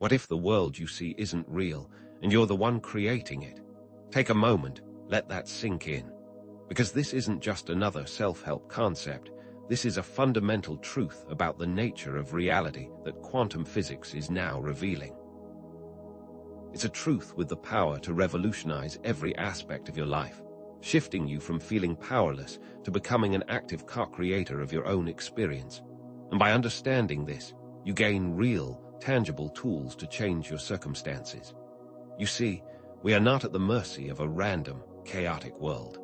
What if the world you see isn't real, and you're the one creating it? Take a moment, let that sink in. Because this isn't just another self-help concept, this is a fundamental truth about the nature of reality that quantum physics is now revealing. It's a truth with the power to revolutionize every aspect of your life, shifting you from feeling powerless to becoming an active co-creator of your own experience. And by understanding this, you gain real, tangible tools to change your circumstances. You see, we are not at the mercy of a random, chaotic world.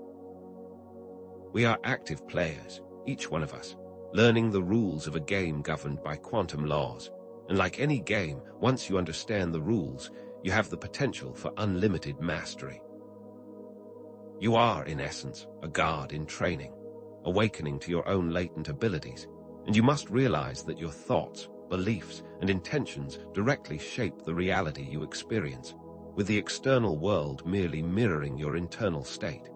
We are active players, each one of us, learning the rules of a game governed by quantum laws. And like any game, once you understand the rules, you have the potential for unlimited mastery. You are, in essence, a god in training, awakening to your own latent abilities, and you must realize that your thoughts, beliefs, and intentions directly shape the reality you experience, with the external world merely mirroring your internal state.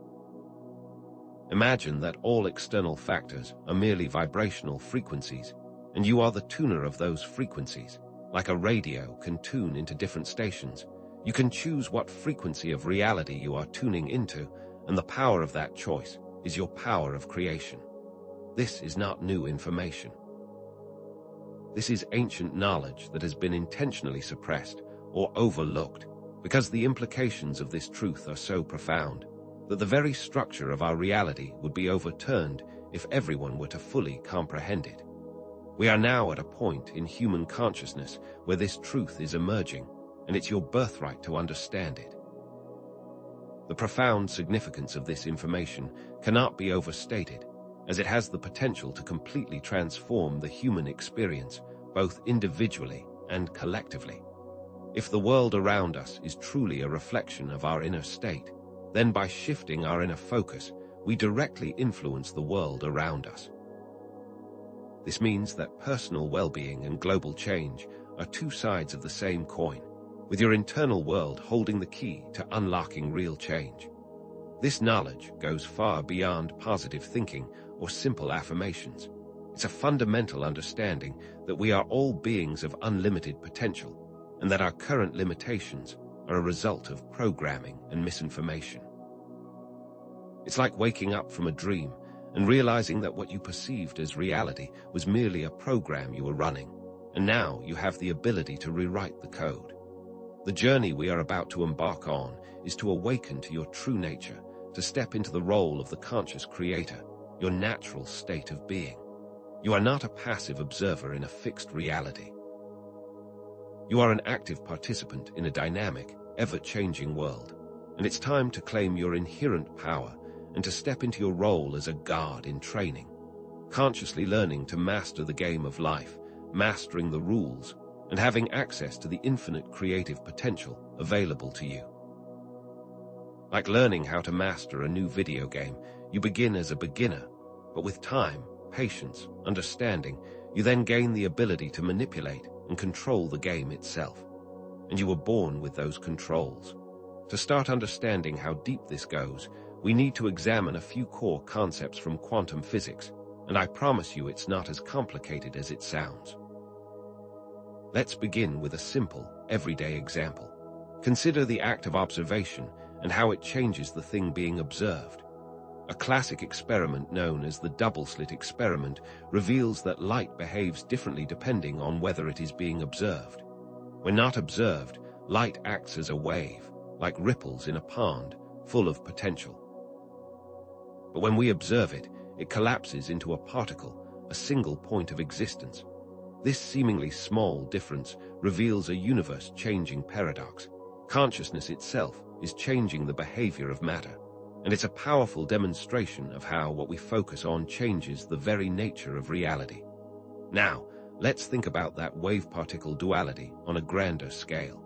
Imagine that all external factors are merely vibrational frequencies, and you are the tuner of those frequencies. Like a radio can tune into different stations, you can choose what frequency of reality you are tuning into, and the power of that choice is your power of creation. This is not new information. This is ancient knowledge that has been intentionally suppressed or overlooked because the implications of this truth are so profound that the very structure of our reality would be overturned if everyone were to fully comprehend it. We are now at a point in human consciousness where this truth is emerging, and it's your birthright to understand it. The profound significance of this information cannot be overstated, as it has the potential to completely transform the human experience, both individually and collectively. If the world around us is truly a reflection of our inner state, then by shifting our inner focus, we directly influence the world around us. This means that personal well-being and global change are two sides of the same coin, with your internal world holding the key to unlocking real change. This knowledge goes far beyond positive thinking or simple affirmations. It's a fundamental understanding that we are all beings of unlimited potential, and that our current limitations are a result of programming and misinformation. It's like waking up from a dream and realizing that what you perceived as reality was merely a program you were running, and now you have the ability to rewrite the code. The journey we are about to embark on is to awaken to your true nature, to step into the role of the conscious creator, your natural state of being. You are not a passive observer in a fixed reality. You are an active participant in a dynamic, ever-changing world, and it's time to claim your inherent power and to step into your role as a god in training, consciously learning to master the game of life, mastering the rules, and having access to the infinite creative potential available to you. Like learning how to master a new video game, you begin as a beginner, but with time, patience, understanding, you then gain the ability to manipulate and control the game itself. And you were born with those controls. To start understanding how deep this goes, we need to examine a few core concepts from quantum physics, and I promise you it's not as complicated as it sounds. Let's begin with a simple, everyday example. Consider the act of observation and how it changes the thing being observed. A classic experiment known as the double-slit experiment reveals that light behaves differently depending on whether it is being observed. When not observed, light acts as a wave, like ripples in a pond, full of potential. But when we observe it, it collapses into a particle, a single point of existence. This seemingly small difference reveals a universe-changing paradox. Consciousness itself is changing the behavior of matter, and it's a powerful demonstration of how what we focus on changes the very nature of reality. Now, let's think about that wave-particle duality on a grander scale.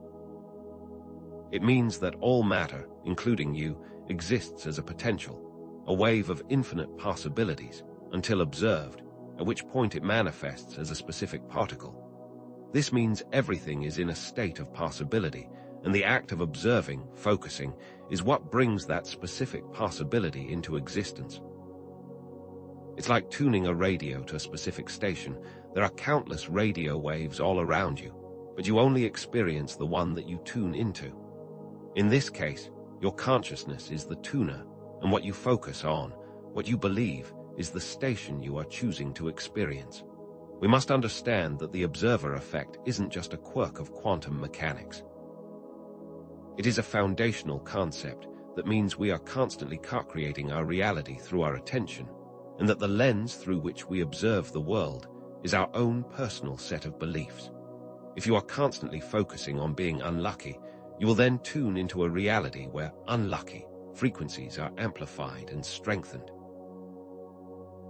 It means that all matter, including you, exists as a potential, a wave of infinite possibilities, until observed, at which point it manifests as a specific particle. This means everything is in a state of possibility, and the act of observing, focusing, is what brings that specific possibility into existence. It's like tuning a radio to a specific station. There are countless radio waves all around you, but you only experience the one that you tune into. In this case, your consciousness is the tuner, and what you focus on, what you believe, is the station you are choosing to experience. We must understand that the observer effect isn't just a quirk of quantum mechanics. It is a foundational concept that means we are constantly co-creating our reality through our attention, and that the lens through which we observe the world is our own personal set of beliefs. If you are constantly focusing on being unlucky, you will then tune into a reality where unlucky frequencies are amplified and strengthened.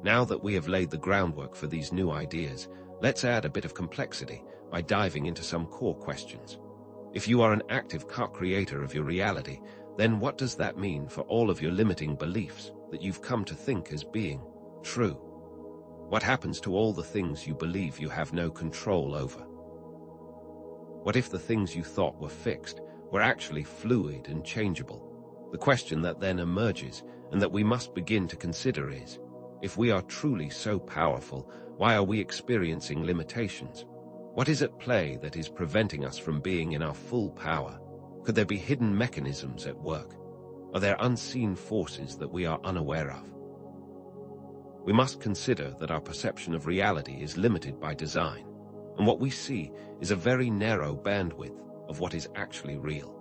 Now that we have laid the groundwork for these new ideas, let's add a bit of complexity by diving into some core questions. If you are an active co-creator of your reality, then what does that mean for all of your limiting beliefs that you've come to think as being true? What happens to all the things you believe you have no control over? What if the things you thought were fixed were actually fluid and changeable? The question that then emerges and that we must begin to consider is, if we are truly so powerful, why are we experiencing limitations? What is at play that is preventing us from being in our full power? Could there be hidden mechanisms at work? Are there unseen forces that we are unaware of? We must consider that our perception of reality is limited by design, and what we see is a very narrow bandwidth of what is actually real.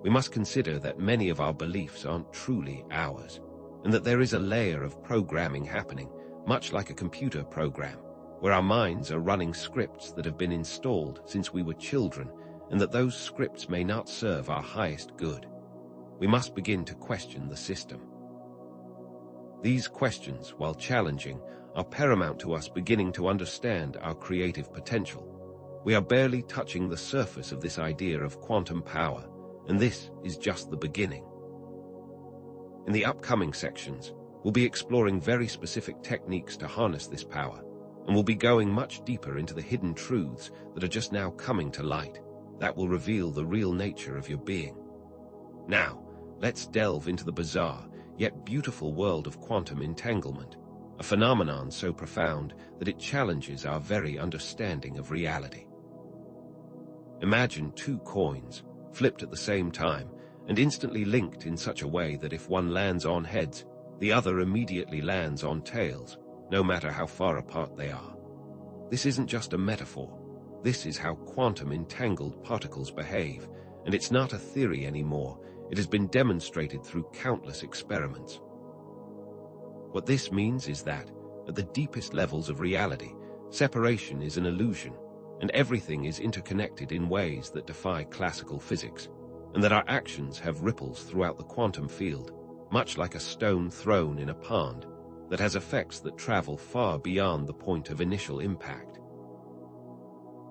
We must consider that many of our beliefs aren't truly ours, and that there is a layer of programming happening, much like a computer program, where our minds are running scripts that have been installed since we were children, and that those scripts may not serve our highest good. We must begin to question the system. These questions, while challenging, are paramount to us beginning to understand our creative potential. We are barely touching the surface of this idea of quantum power, and this is just the beginning. In the upcoming sections, we'll be exploring very specific techniques to harness this power, and we'll be going much deeper into the hidden truths that are just now coming to light, that will reveal the real nature of your being. Now, let's delve into the bizarre, yet beautiful world of quantum entanglement, a phenomenon so profound that it challenges our very understanding of reality. Imagine two coins, flipped at the same time, and instantly linked in such a way that if one lands on heads, the other immediately lands on tails, no matter how far apart they are. This isn't just a metaphor. This is how quantum entangled particles behave, and it's not a theory anymore. It has been demonstrated through countless experiments. What this means is that, at the deepest levels of reality, separation is an illusion, and everything is interconnected in ways that defy classical physics, and that our actions have ripples throughout the quantum field, much like a stone thrown in a pond, that has effects that travel far beyond the point of initial impact.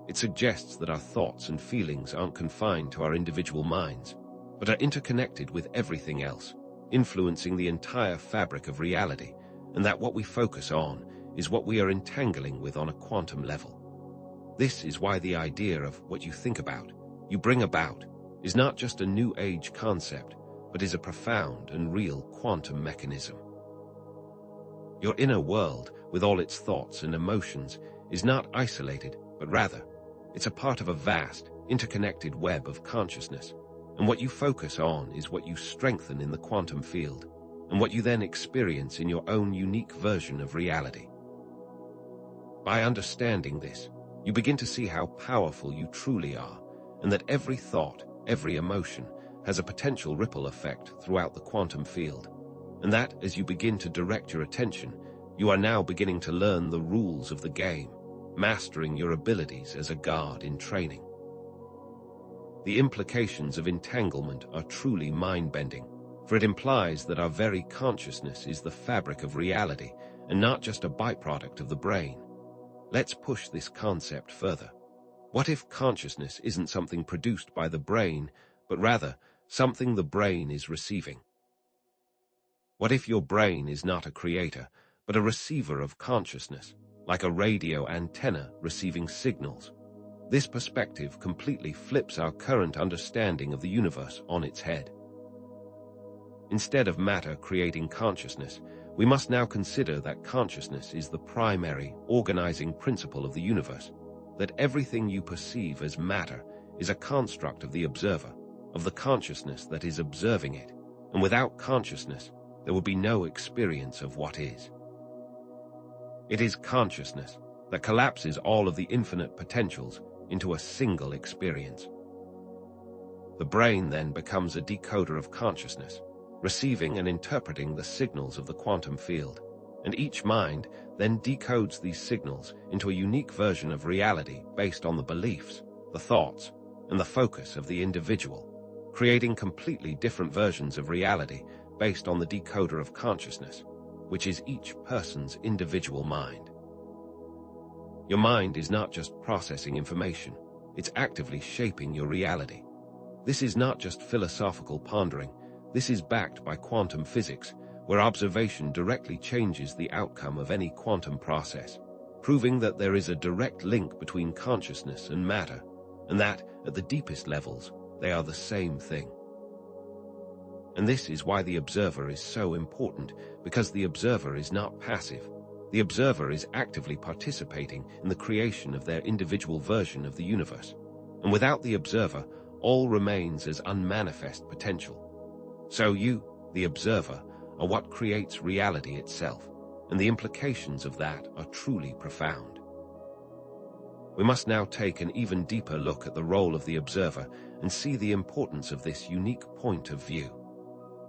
It suggests that our thoughts and feelings aren't confined to our individual minds, but are interconnected with everything else, influencing the entire fabric of reality, and that what we focus on is what we are entangling with on a quantum level. This is why the idea of what you think about, you bring about, is not just a new age concept, but is a profound and real quantum mechanism. Your inner world, with all its thoughts and emotions, is not isolated, but rather, it's a part of a vast, interconnected web of consciousness, and what you focus on is what you strengthen in the quantum field, and what you then experience in your own unique version of reality. By understanding this, you begin to see how powerful you truly are, and that every thought, every emotion, has a potential ripple effect throughout the quantum field, and that as you begin to direct your attention, you are now beginning to learn the rules of the game, mastering your abilities as a guard in training. The implications of entanglement are truly mind-bending, for it implies that our very consciousness is the fabric of reality and not just a byproduct of the brain. Let's push this concept further. What if consciousness isn't something produced by the brain, but rather something the brain is receiving? What if your brain is not a creator, but a receiver of consciousness, like a radio antenna receiving signals? This perspective completely flips our current understanding of the universe on its head. Instead of matter creating consciousness, we must now consider that consciousness is the primary, organizing principle of the universe, that everything you perceive as matter is a construct of the observer, of the consciousness that is observing it, and without consciousness, there will be no experience of what is. It is consciousness that collapses all of the infinite potentials into a single experience. The brain then becomes a decoder of consciousness, receiving and interpreting the signals of the quantum field, and each mind then decodes these signals into a unique version of reality based on the beliefs, the thoughts, and the focus of the individual, creating completely different versions of reality based on the decoder of consciousness, which is each person's individual mind. Your mind is not just processing information, it's actively shaping your reality. This is not just philosophical pondering, this is backed by quantum physics, where observation directly changes the outcome of any quantum process, proving that there is a direct link between consciousness and matter, and that, at the deepest levels, they are the same thing. And this is why the observer is so important, because the observer is not passive. The observer is actively participating in the creation of their individual version of the universe, and without the observer, all remains as unmanifest potential. So you, the observer, are what creates reality itself, and the implications of that are truly profound. We must now take an even deeper look at the role of the observer and see the importance of this unique point of view.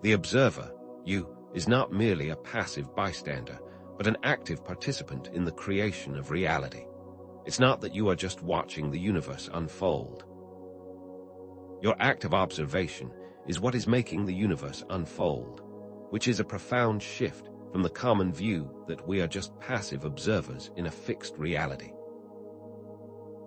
The observer, you, is not merely a passive bystander, but an active participant in the creation of reality. It's not that you are just watching the universe unfold. Your act of observation is what is making the universe unfold, which is a profound shift from the common view that we are just passive observers in a fixed reality.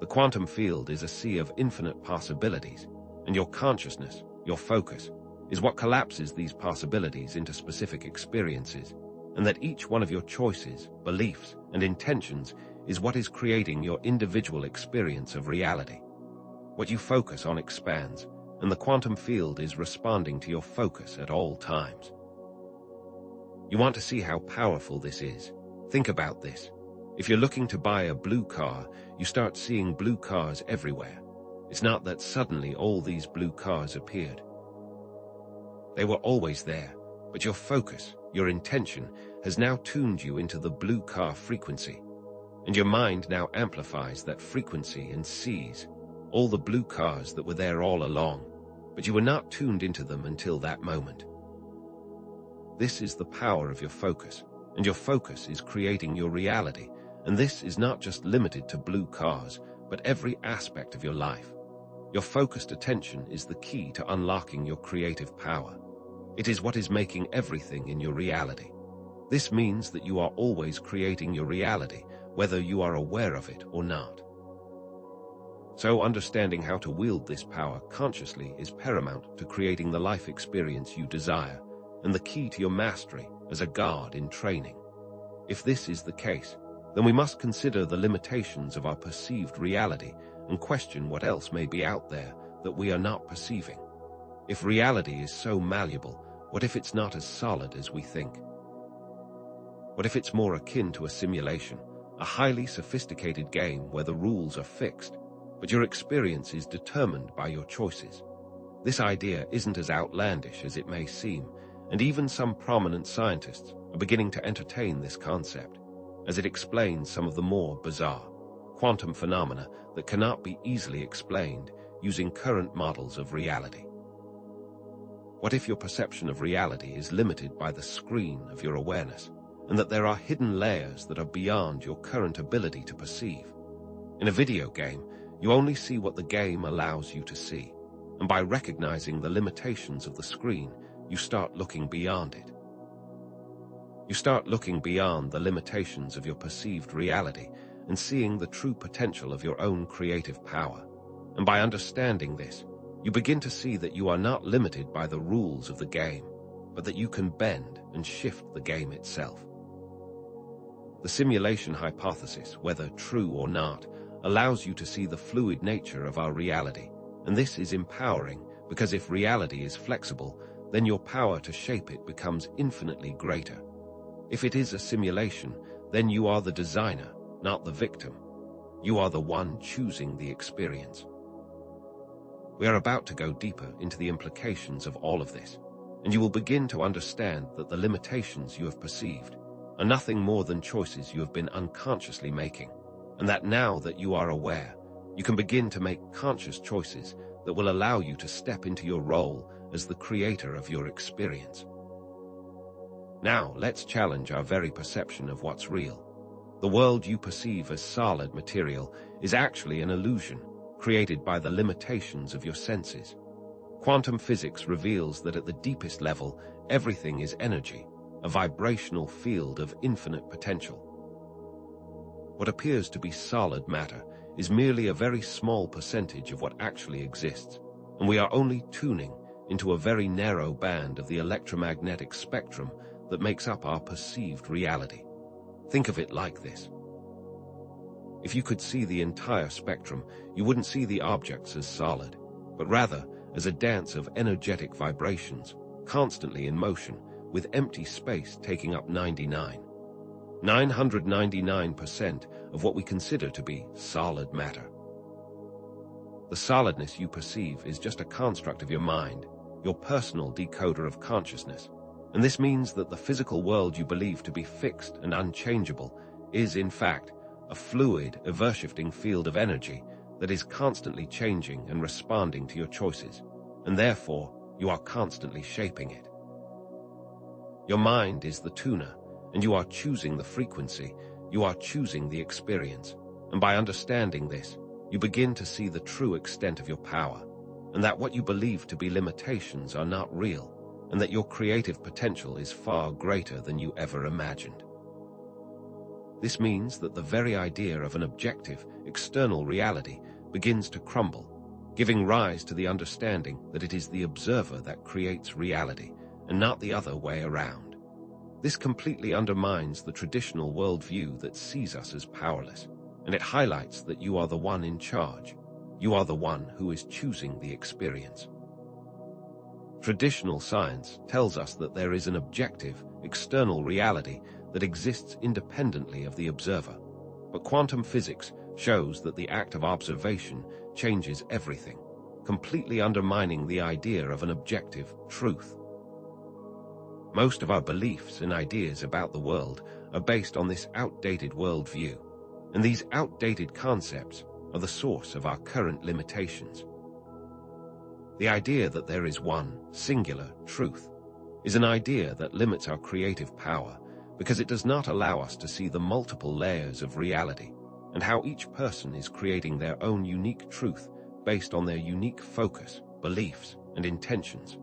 The quantum field is a sea of infinite possibilities, and your consciousness, your focus, is what collapses these possibilities into specific experiences, and that each one of your choices, beliefs, and intentions is what is creating your individual experience of reality. What you focus on expands, and the quantum field is responding to your focus at all times. You want to see how powerful this is? Think about this. If you're looking to buy a blue car, you start seeing blue cars everywhere. It's not that suddenly all these blue cars appeared. They were always there, but your focus, your intention, has now tuned you into the blue car frequency, and your mind now amplifies that frequency and sees all the blue cars that were there all along, but you were not tuned into them until that moment. This is the power of your focus, and your focus is creating your reality, and this is not just limited to blue cars, but every aspect of your life. Your focused attention is the key to unlocking your creative power. It is what is making everything in your reality. This means that you are always creating your reality, whether you are aware of it or not. So understanding how to wield this power consciously is paramount to creating the life experience you desire, and the key to your mastery as a god in training. If this is the case, then we must consider the limitations of our perceived reality and question what else may be out there that we are not perceiving. If reality is so malleable, what if it's not as solid as we think? What if it's more akin to a simulation, a highly sophisticated game where the rules are fixed, but your experience is determined by your choices? This idea isn't as outlandish as it may seem, and even some prominent scientists are beginning to entertain this concept, as it explains some of the more bizarre quantum phenomena that cannot be easily explained using current models of reality. What if your perception of reality is limited by the screen of your awareness, and that there are hidden layers that are beyond your current ability to perceive? In a video game, you only see what the game allows you to see, and by recognizing the limitations of the screen, you start looking beyond it. You start looking beyond the limitations of your perceived reality and seeing the true potential of your own creative power. And by understanding this, you begin to see that you are not limited by the rules of the game, but that you can bend and shift the game itself. The simulation hypothesis, whether true or not, allows you to see the fluid nature of our reality, and this is empowering because if reality is flexible, then your power to shape it becomes infinitely greater. If it is a simulation, then you are the designer, not the victim. You are the one choosing the experience. We are about to go deeper into the implications of all of this, and you will begin to understand that the limitations you have perceived are nothing more than choices you have been unconsciously making, and that now that you are aware, you can begin to make conscious choices that will allow you to step into your role as the creator of your experience. Now, let's challenge our very perception of what's real. The world you perceive as solid material is actually an illusion created by the limitations of your senses. Quantum physics reveals that at the deepest level, everything is energy, a vibrational field of infinite potential. What appears to be solid matter is merely a very small percentage of what actually exists, and we are only tuning into a very narrow band of the electromagnetic spectrum that makes up our perceived reality. Think of it like this. If you could see the entire spectrum, you wouldn't see the objects as solid, but rather as a dance of energetic vibrations, constantly in motion, with empty space taking up 999% of what we consider to be solid matter. The solidness you perceive is just a construct of your mind, your personal decoder of consciousness, and this means that the physical world you believe to be fixed and unchangeable is, in fact, a fluid, ever-shifting field of energy that is constantly changing and responding to your choices, and therefore you are constantly shaping it. Your mind is the tuner, and you are choosing the frequency, you are choosing the experience, and by understanding this, you begin to see the true extent of your power, and that what you believe to be limitations are not real, and that your creative potential is far greater than you ever imagined. This means that the very idea of an objective, external reality begins to crumble, giving rise to the understanding that it is the observer that creates reality, and not the other way around. This completely undermines the traditional worldview that sees us as powerless, and it highlights that you are the one in charge. You are the one who is choosing the experience. Traditional science tells us that there is an objective, external reality that exists independently of the observer, but quantum physics shows that the act of observation changes everything, completely undermining the idea of an objective truth. Most of our beliefs and ideas about the world are based on this outdated worldview, and these outdated concepts are the source of our current limitations. The idea that there is one singular truth is an idea that limits our creative power because it does not allow us to see the multiple layers of reality and how each person is creating their own unique truth based on their unique focus, beliefs, and intentions.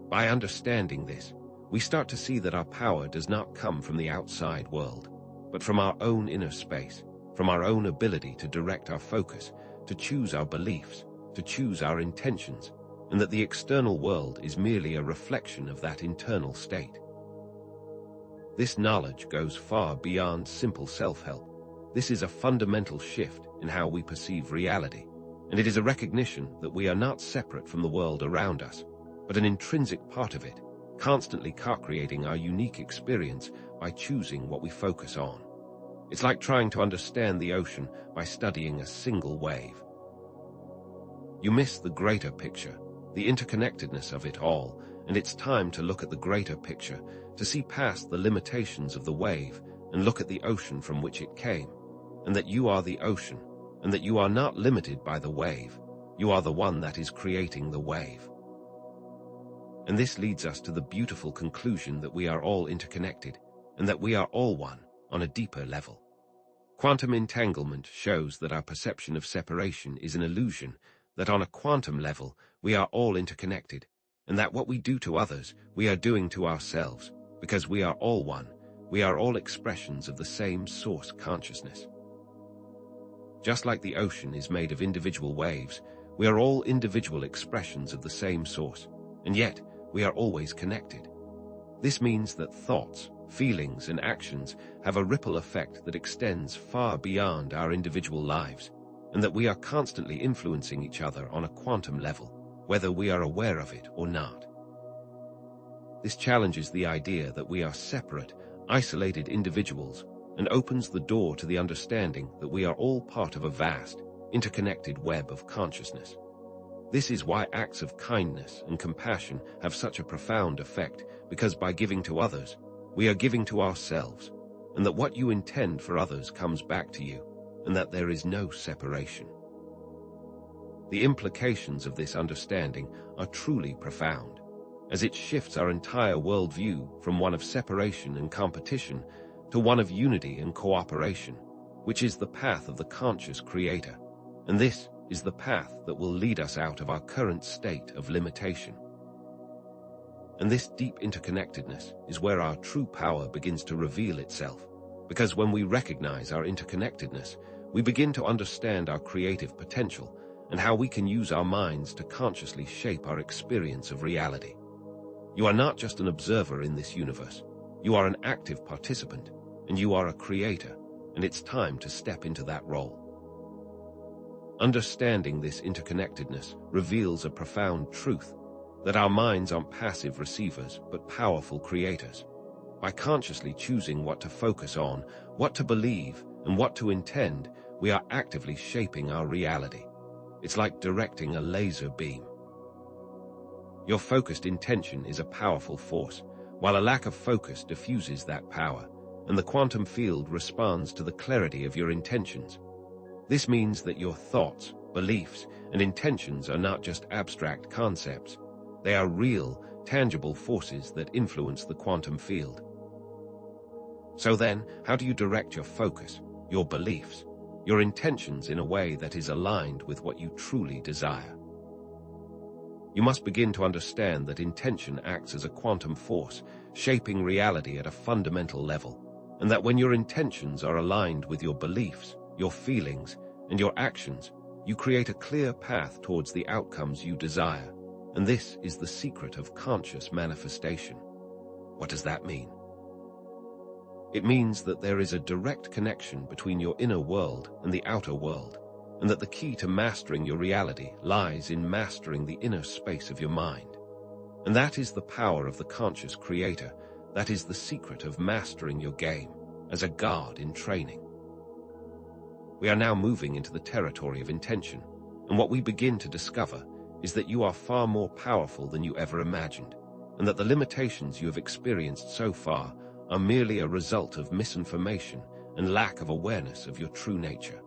By understanding this, we start to see that our power does not come from the outside world, but from our own inner space, from our own ability to direct our focus, to choose our beliefs, to choose our intentions, and that the external world is merely a reflection of that internal state. This knowledge goes far beyond simple self-help. This is a fundamental shift in how we perceive reality, and it is a recognition that we are not separate from the world around us, but an intrinsic part of it, constantly co-creating our unique experience by choosing what we focus on. It's like trying to understand the ocean by studying a single wave. You miss the greater picture, the interconnectedness of it all, and it's time to look at the greater picture, to see past the limitations of the wave and look at the ocean from which it came, and that you are the ocean, and that you are not limited by the wave. You are the one that is creating the wave. And this leads us to the beautiful conclusion that we are all interconnected, and that we are all one on a deeper level. Quantum entanglement shows that our perception of separation is an illusion, that on a quantum level we are all interconnected, and that what we do to others we are doing to ourselves, because we are all one, we are all expressions of the same source consciousness. Just like the ocean is made of individual waves, we are all individual expressions of the same source, and yet we are always connected. This means that thoughts, feelings, and actions have a ripple effect that extends far beyond our individual lives, and that we are constantly influencing each other on a quantum level, whether we are aware of it or not. This challenges the idea that we are separate, isolated individuals and opens the door to the understanding that we are all part of a vast, interconnected web of consciousness. This is why acts of kindness and compassion have such a profound effect, because by giving to others, we are giving to ourselves, and that what you intend for others comes back to you, and that there is no separation. The implications of this understanding are truly profound, as it shifts our entire worldview from one of separation and competition to one of unity and cooperation, which is the path of the conscious creator, and this is the path that will lead us out of our current state of limitation. And this deep interconnectedness is where our true power begins to reveal itself, because when we recognize our interconnectedness, we begin to understand our creative potential and how we can use our minds to consciously shape our experience of reality. You are not just an observer in this universe. You are an active participant, and you are a creator, and it's time to step into that role. Understanding this interconnectedness reveals a profound truth, that our minds aren't passive receivers, but powerful creators. By consciously choosing what to focus on, what to believe, and what to intend, we are actively shaping our reality. It's like directing a laser beam. Your focused intention is a powerful force, while a lack of focus diffuses that power, and the quantum field responds to the clarity of your intentions. This means that your thoughts, beliefs, and intentions are not just abstract concepts. They are real, tangible forces that influence the quantum field. So then, how do you direct your focus, your beliefs, your intentions in a way that is aligned with what you truly desire? You must begin to understand that intention acts as a quantum force, shaping reality at a fundamental level, and that when your intentions are aligned with your beliefs, your feelings, and your actions, you create a clear path towards the outcomes you desire, and this is the secret of conscious manifestation. What does that mean? It means that there is a direct connection between your inner world and the outer world, and that the key to mastering your reality lies in mastering the inner space of your mind. And that is the power of the conscious creator. That is the secret of mastering your game as a god in training. We are now moving into the territory of intention, and what we begin to discover is that you are far more powerful than you ever imagined, and that the limitations you have experienced so far are merely a result of misinformation and lack of awareness of your true nature.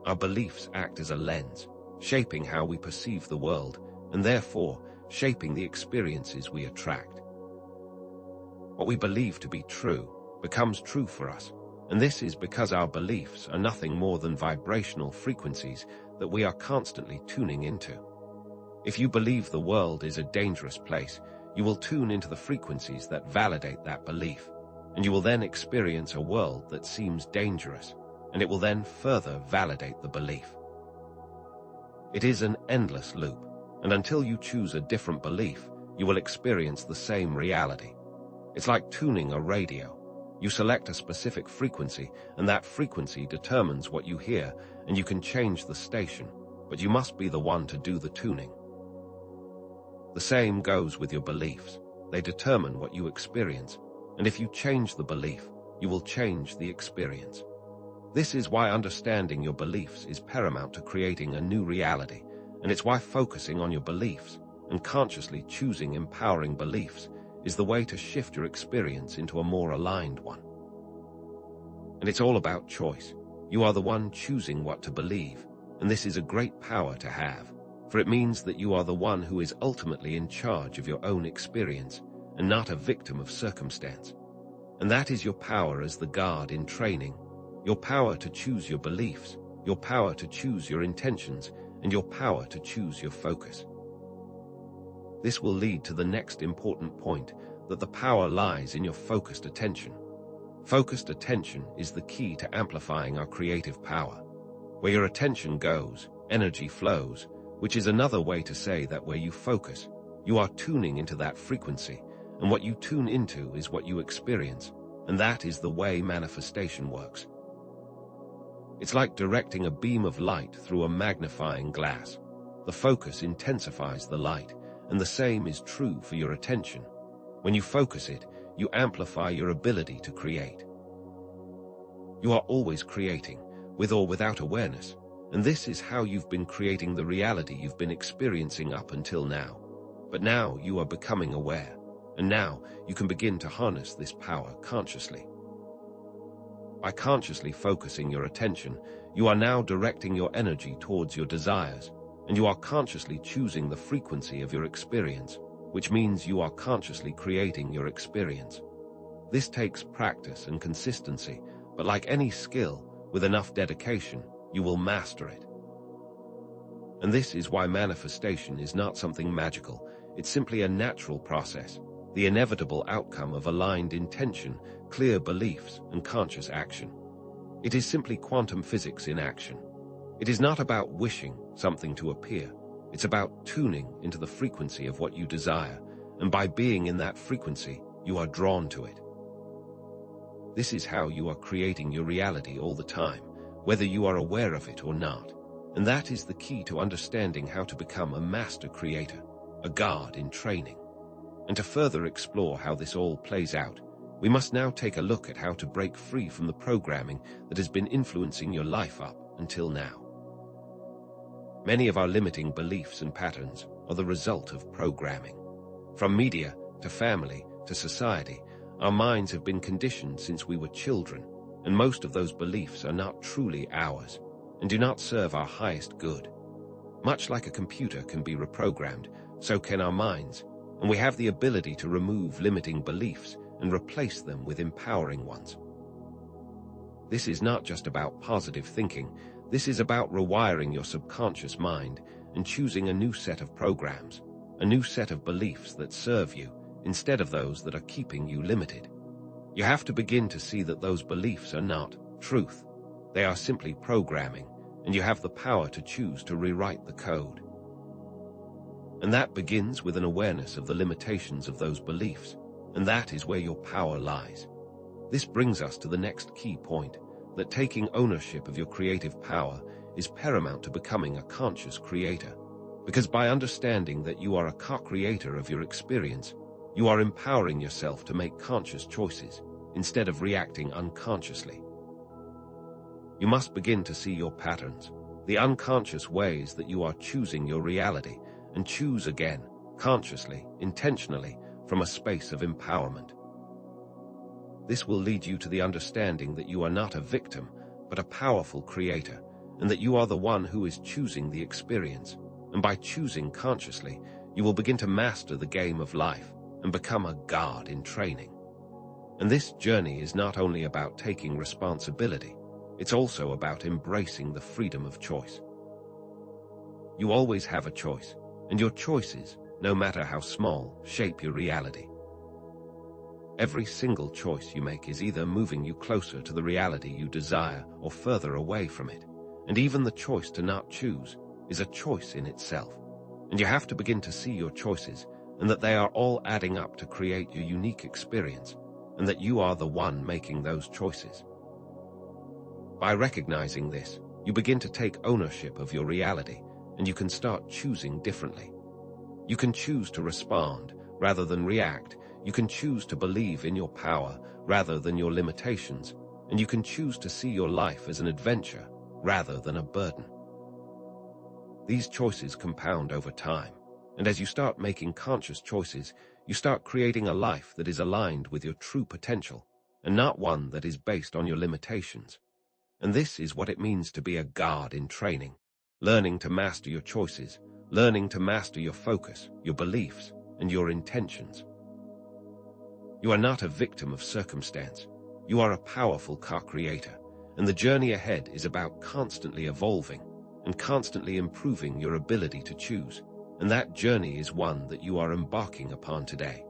Our beliefs act as a lens, shaping how we perceive the world, and therefore shaping the experiences we attract. What we believe to be true becomes true for us, and this is because our beliefs are nothing more than vibrational frequencies that we are constantly tuning into. If you believe the world is a dangerous place, you will tune into the frequencies that validate that belief, and you will then experience a world that seems dangerous, and it will then further validate the belief. It is an endless loop, and until you choose a different belief, you will experience the same reality. It's like tuning a radio. You select a specific frequency, and that frequency determines what you hear, and you can change the station, but you must be the one to do the tuning. The same goes with your beliefs. They determine what you experience, and if you change the belief, you will change the experience. This is why understanding your beliefs is paramount to creating a new reality, and it's why focusing on your beliefs and consciously choosing empowering beliefs is the way to shift your experience into a more aligned one. And it's all about choice. You are the one choosing what to believe, and this is a great power to have, for it means that you are the one who is ultimately in charge of your own experience and not a victim of circumstance. And that is your power as the god in training, your power to choose your beliefs, your power to choose your intentions, and your power to choose your focus. This will lead to the next important point, that the power lies in your focused attention. Focused attention is the key to amplifying our creative power. Where your attention goes, energy flows, which is another way to say that where you focus, you are tuning into that frequency, and what you tune into is what you experience, and that is the way manifestation works. It's like directing a beam of light through a magnifying glass. The focus intensifies the light, and the same is true for your attention. When you focus it, you amplify your ability to create. You are always creating, with or without awareness, and this is how you've been creating the reality you've been experiencing up until now. But now you are becoming aware, and now you can begin to harness this power consciously. By consciously focusing your attention, you are now directing your energy towards your desires, and you are consciously choosing the frequency of your experience, which means you are consciously creating your experience. This takes practice and consistency, but like any skill, with enough dedication, you will master it. And this is why manifestation is not something magical, it's simply a natural process, the inevitable outcome of aligned intention, clear beliefs, and conscious action. It is simply quantum physics in action. It is not about wishing something to appear. It's about tuning into the frequency of what you desire, and by being in that frequency, you are drawn to it. This is how you are creating your reality all the time, whether you are aware of it or not. And that is the key to understanding how to become a master creator, a god in training. And to further explore how this all plays out, we must now take a look at how to break free from the programming that has been influencing your life up until now. Many of our limiting beliefs and patterns are the result of programming. From media to family to society, our minds have been conditioned since we were children, and most of those beliefs are not truly ours and do not serve our highest good. Much like a computer can be reprogrammed, so can our minds, and we have the ability to remove limiting beliefs and replace them with empowering ones. This is not just about positive thinking, this is about rewiring your subconscious mind and choosing a new set of programs, a new set of beliefs that serve you instead of those that are keeping you limited. You have to begin to see that those beliefs are not truth. They are simply programming, and you have the power to choose to rewrite the code. And that begins with an awareness of the limitations of those beliefs, and that is where your power lies. This brings us to the next key point, that taking ownership of your creative power is paramount to becoming a conscious creator. Because by understanding that you are a co-creator of your experience, you are empowering yourself to make conscious choices instead of reacting unconsciously. You must begin to see your patterns, the unconscious ways that you are choosing your reality, and choose again, consciously, intentionally, from a space of empowerment. This will lead you to the understanding that you are not a victim, but a powerful creator, and that you are the one who is choosing the experience. And by choosing consciously, you will begin to master the game of life and become a god in training. And this journey is not only about taking responsibility, it's also about embracing the freedom of choice. You always have a choice, and your choices, no matter how small, shape your reality. Every single choice you make is either moving you closer to the reality you desire or further away from it. And even the choice to not choose is a choice in itself. And you have to begin to see your choices, and that they are all adding up to create your unique experience, and that you are the one making those choices. By recognizing this, you begin to take ownership of your reality, and you can start choosing differently. You can choose to respond rather than react. You can choose to believe in your power rather than your limitations, and you can choose to see your life as an adventure rather than a burden. These choices compound over time, and as you start making conscious choices, you start creating a life that is aligned with your true potential, and not one that is based on your limitations. And this is what it means to be a god in training, learning to master your choices, learning to master your focus, your beliefs, and your intentions. You are not a victim of circumstance. You are a powerful co-creator, and the journey ahead is about constantly evolving and constantly improving your ability to choose, and that journey is one that you are embarking upon today.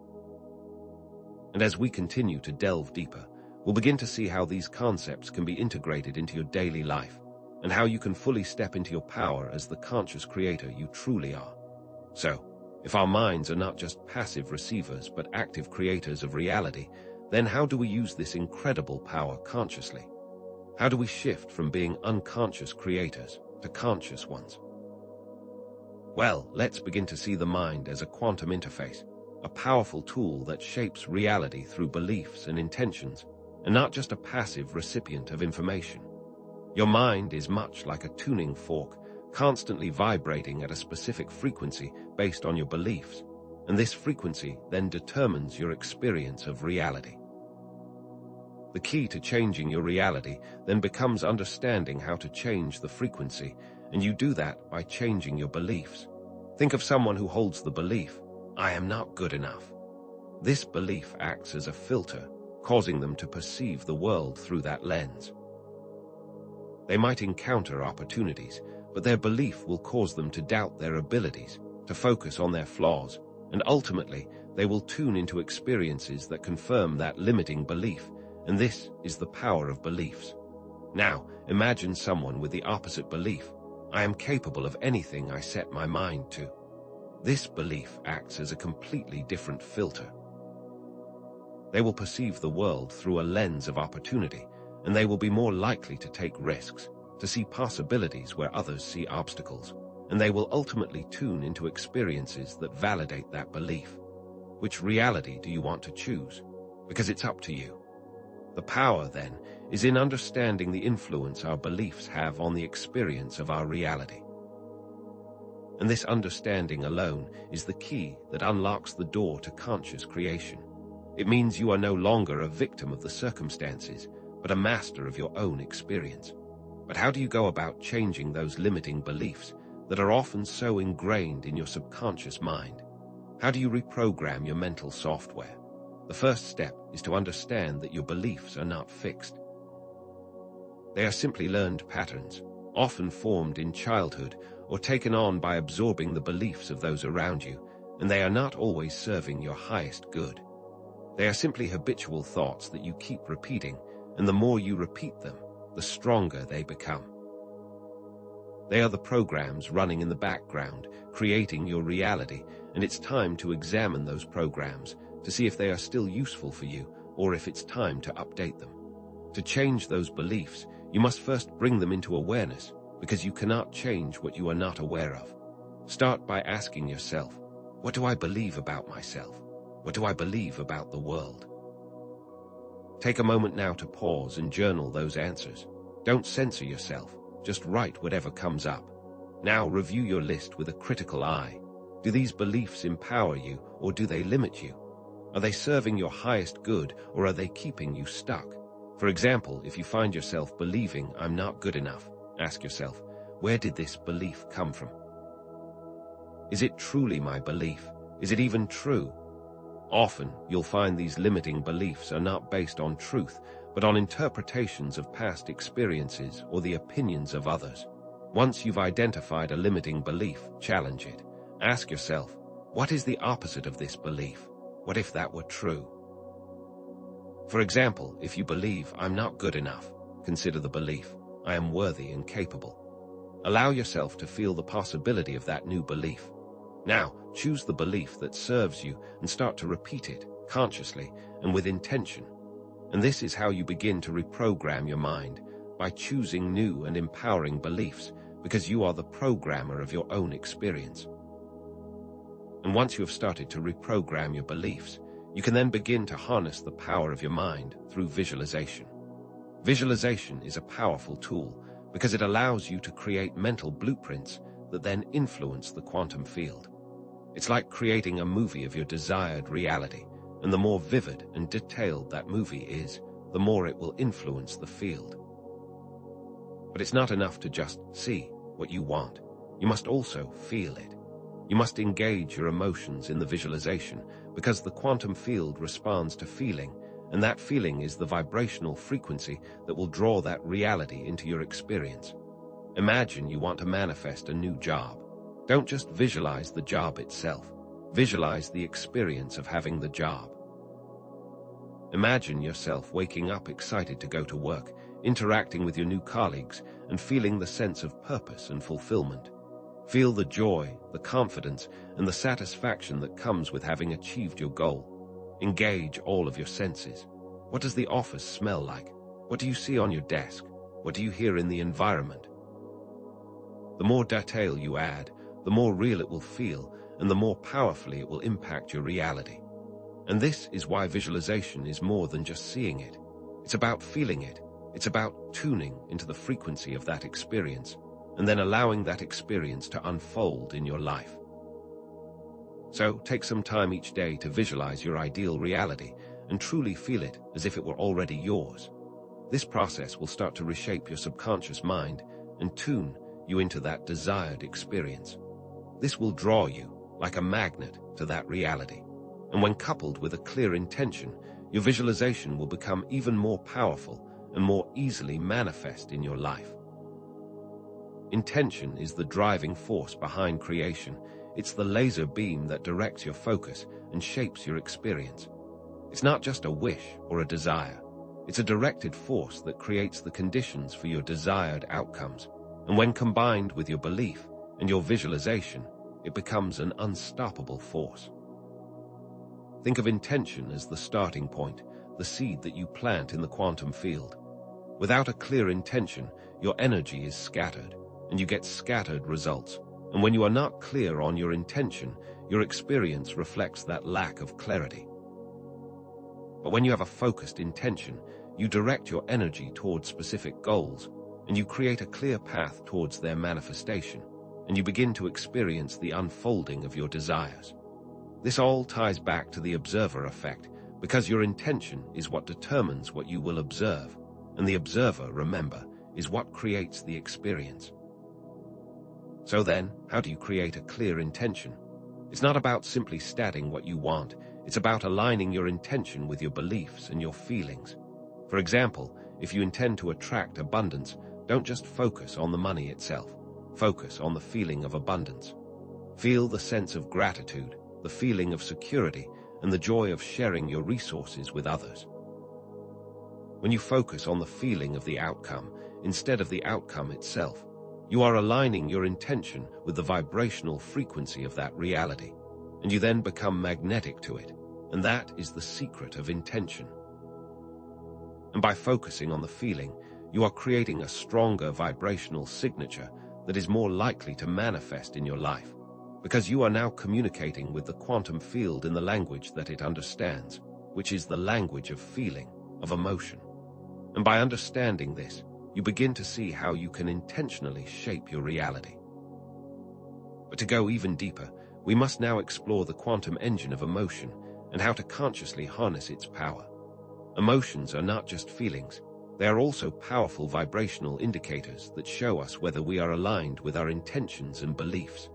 And as we continue to delve deeper, we'll begin to see how these concepts can be integrated into your daily life, and how you can fully step into your power as the conscious creator you truly are. So, if our minds are not just passive receivers but active creators of reality, then how do we use this incredible power consciously? How do we shift from being unconscious creators to conscious ones? Well, let's begin to see the mind as a quantum interface, a powerful tool that shapes reality through beliefs and intentions, and not just a passive recipient of information. Your mind is much like a tuning fork, constantly vibrating at a specific frequency based on your beliefs, and this frequency then determines your experience of reality. The key to changing your reality then becomes understanding how to change the frequency, and you do that by changing your beliefs. Think of someone who holds the belief, "I am not good enough." This belief acts as a filter, causing them to perceive the world through that lens. They might encounter opportunities, but their belief will cause them to doubt their abilities, to focus on their flaws, and ultimately, they will tune into experiences that confirm that limiting belief, and this is the power of beliefs. Now, imagine someone with the opposite belief, "I am capable of anything I set my mind to." This belief acts as a completely different filter. They will perceive the world through a lens of opportunity, and they will be more likely to take risks, to see possibilities where others see obstacles, and they will ultimately tune into experiences that validate that belief. Which reality do you want to choose? Because it's up to you. The power, then, is in understanding the influence our beliefs have on the experience of our reality. And this understanding alone is the key that unlocks the door to conscious creation. It means you are no longer a victim of the circumstances, but a master of your own experience. But how do you go about changing those limiting beliefs that are often so ingrained in your subconscious mind? How do you reprogram your mental software? The first step is to understand that your beliefs are not fixed. They are simply learned patterns, often formed in childhood or taken on by absorbing the beliefs of those around you, and they are not always serving your highest good. They are simply habitual thoughts that you keep repeating, and the more you repeat them, the stronger they become. They are the programs running in the background, creating your reality, and it's time to examine those programs to see if they are still useful for you or if it's time to update them. To change those beliefs, you must first bring them into awareness, because you cannot change what you are not aware of. Start by asking yourself, what do I believe about myself? What do I believe about the world? Take a moment now to pause and journal those answers. Don't censor yourself, just write whatever comes up. Now review your list with a critical eye. Do these beliefs empower you or do they limit you? Are they serving your highest good or are they keeping you stuck? For example, if you find yourself believing "I'm not good enough," ask yourself, where did this belief come from? Is it truly my belief? Is it even true? Often, you'll find these limiting beliefs are not based on truth, but on interpretations of past experiences or the opinions of others. Once you've identified a limiting belief, challenge it. Ask yourself, what is the opposite of this belief? What if that were true? For example, if you believe "I'm not good enough," consider the belief, "I am worthy and capable." Allow yourself to feel the possibility of that new belief. Now, choose the belief that serves you and start to repeat it, consciously and with intention. And this is how you begin to reprogram your mind, by choosing new and empowering beliefs, because you are the programmer of your own experience. And once you have started to reprogram your beliefs, you can then begin to harness the power of your mind through visualization. Visualization is a powerful tool because it allows you to create mental blueprints that then influence the quantum field. It's like creating a movie of your desired reality, and the more vivid and detailed that movie is, the more it will influence the field. But it's not enough to just see what you want. You must also feel it. You must engage your emotions in the visualization, because the quantum field responds to feeling, and that feeling is the vibrational frequency that will draw that reality into your experience. Imagine you want to manifest a new job. Don't just visualize the job itself. Visualize the experience of having the job. Imagine yourself waking up excited to go to work, interacting with your new colleagues, and feeling the sense of purpose and fulfillment. Feel the joy, the confidence, and the satisfaction that comes with having achieved your goal. Engage all of your senses. What does the office smell like? What do you see on your desk? What do you hear in the environment? The more detail you add, the more real it will feel, and the more powerfully it will impact your reality. And this is why visualization is more than just seeing it. It's about feeling it. It's about tuning into the frequency of that experience and then allowing that experience to unfold in your life. So take some time each day to visualize your ideal reality and truly feel it as if it were already yours. This process will start to reshape your subconscious mind and tune you into that desired experience. This will draw you, like a magnet, to that reality. And when coupled with a clear intention, your visualization will become even more powerful and more easily manifest in your life. Intention is the driving force behind creation. It's the laser beam that directs your focus and shapes your experience. It's not just a wish or a desire. It's a directed force that creates the conditions for your desired outcomes. And when combined with your belief and your visualization, it becomes an unstoppable force. Think of intention as the starting point, the seed that you plant in the quantum field. Without a clear intention, your energy is scattered, and you get scattered results. And when you are not clear on your intention, your experience reflects that lack of clarity. But when you have a focused intention, you direct your energy towards specific goals, and you create a clear path towards their manifestation, and you begin to experience the unfolding of your desires. This all ties back to the observer effect, because your intention is what determines what you will observe, and the observer, remember, is what creates the experience. So then, how do you create a clear intention? It's not about simply stating what you want. It's about aligning your intention with your beliefs and your feelings. For example, if you intend to attract abundance, don't just focus on the money itself. Focus on the feeling of abundance. Feel the sense of gratitude, the feeling of security, and the joy of sharing your resources with others. When you focus on the feeling of the outcome instead of the outcome itself, you are aligning your intention with the vibrational frequency of that reality, and you then become magnetic to it, and that is the secret of intention. And by focusing on the feeling, you are creating a stronger vibrational signature that is more likely to manifest in your life, because you are now communicating with the quantum field in the language that it understands, which is the language of feeling, of emotion. And by understanding this, you begin to see how you can intentionally shape your reality. But to go even deeper, we must now explore the quantum engine of emotion and how to consciously harness its power. Emotions are not just feelings. They are also powerful vibrational indicators that show us whether we are aligned with our intentions and beliefs.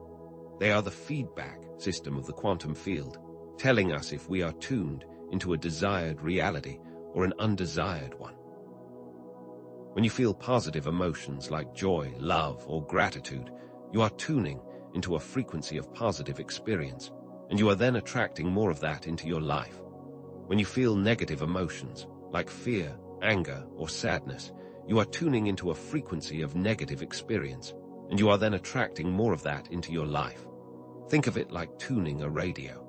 They are the feedback system of the quantum field, telling us if we are tuned into a desired reality or an undesired one. When you feel positive emotions like joy, love, or gratitude, you are tuning into a frequency of positive experience, and you are then attracting more of that into your life. When you feel negative emotions like fear, anger, or sadness, you are tuning into a frequency of negative experience, and you are then attracting more of that into your life. Think of it like tuning a radio.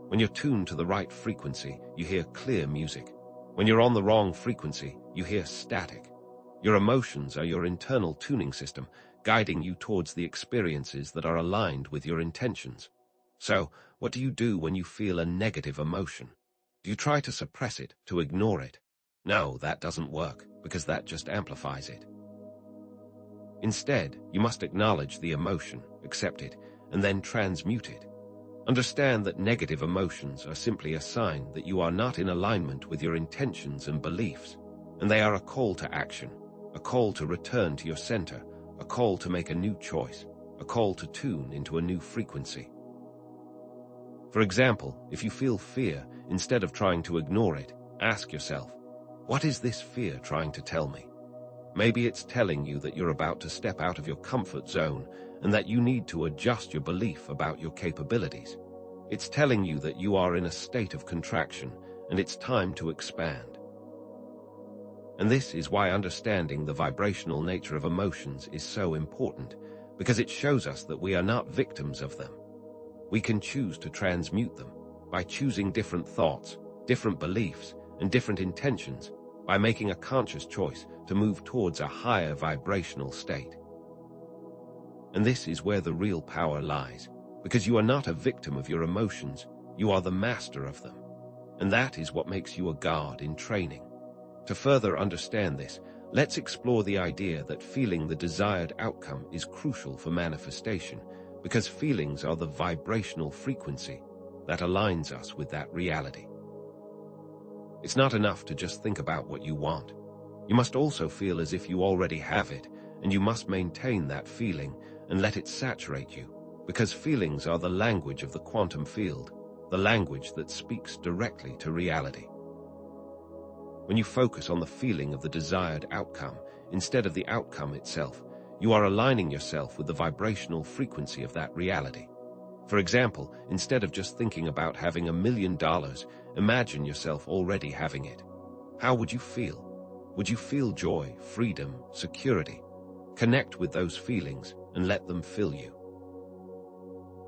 When you're tuned to the right frequency, you hear clear music. When you're on the wrong frequency, you hear static. Your emotions are your internal tuning system, guiding you towards the experiences that are aligned with your intentions. So, what do you do when you feel a negative emotion? Do you try to suppress it, to ignore it? No, that doesn't work, because that just amplifies it. Instead, you must acknowledge the emotion, accept it, and then transmute it. Understand that negative emotions are simply a sign that you are not in alignment with your intentions and beliefs, and they are a call to action, a call to return to your center, a call to make a new choice, a call to tune into a new frequency. For example, if you feel fear, instead of trying to ignore it, ask yourself, what is this fear trying to tell me? Maybe it's telling you that you're about to step out of your comfort zone and that you need to adjust your belief about your capabilities. It's telling you that you are in a state of contraction and it's time to expand. And this is why understanding the vibrational nature of emotions is so important, because it shows us that we are not victims of them. We can choose to transmute them by choosing different thoughts, different beliefs, and different intentions, by making a conscious choice to move towards a higher vibrational state. And this is where the real power lies, because you are not a victim of your emotions, you are the master of them. And that is what makes you a god in training. To further understand this, let's explore the idea that feeling the desired outcome is crucial for manifestation, because feelings are the vibrational frequency that aligns us with that reality. It's not enough to just think about what you want. You must also feel as if you already have it, and you must maintain that feeling and let it saturate you, because feelings are the language of the quantum field, the language that speaks directly to reality. When you focus on the feeling of the desired outcome instead of the outcome itself, you are aligning yourself with the vibrational frequency of that reality. For example, instead of just thinking about having $1 million, imagine yourself already having it. How would you feel? Would you feel joy, freedom, security? Connect with those feelings and let them fill you.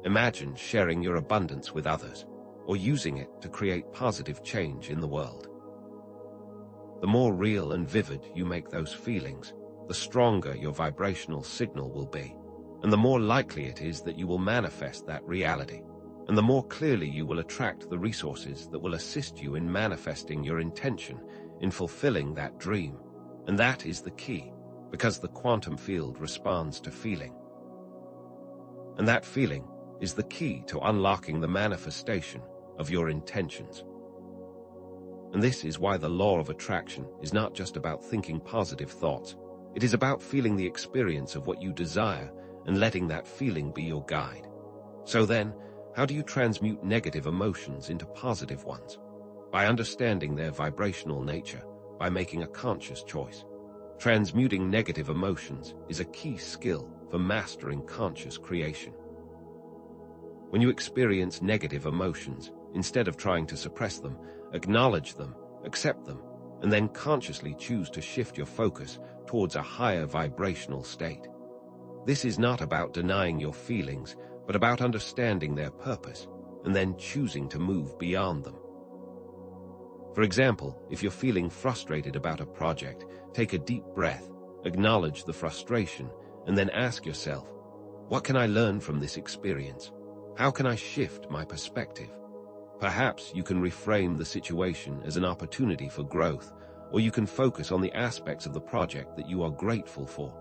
Imagine sharing your abundance with others, or using it to create positive change in the world. The more real and vivid you make those feelings, the stronger your vibrational signal will be, and the more likely it is that you will manifest that reality, and the more clearly you will attract the resources that will assist you in manifesting your intention, in fulfilling that dream. And that is the key, because the quantum field responds to feeling. And that feeling is the key to unlocking the manifestation of your intentions. And this is why the law of attraction is not just about thinking positive thoughts. It is about feeling the experience of what you desire and letting that feeling be your guide. So then, how do you transmute negative emotions into positive ones? By understanding their vibrational nature, by making a conscious choice. Transmuting negative emotions is a key skill for mastering conscious creation. When you experience negative emotions, instead of trying to suppress them, acknowledge them, accept them, and then consciously choose to shift your focus towards a higher vibrational state. This is not about denying your feelings, but about understanding their purpose and then choosing to move beyond them. For example, if you're feeling frustrated about a project, take a deep breath, acknowledge the frustration, and then ask yourself, what can I learn from this experience? How can I shift my perspective? Perhaps you can reframe the situation as an opportunity for growth, or you can focus on the aspects of the project that you are grateful for.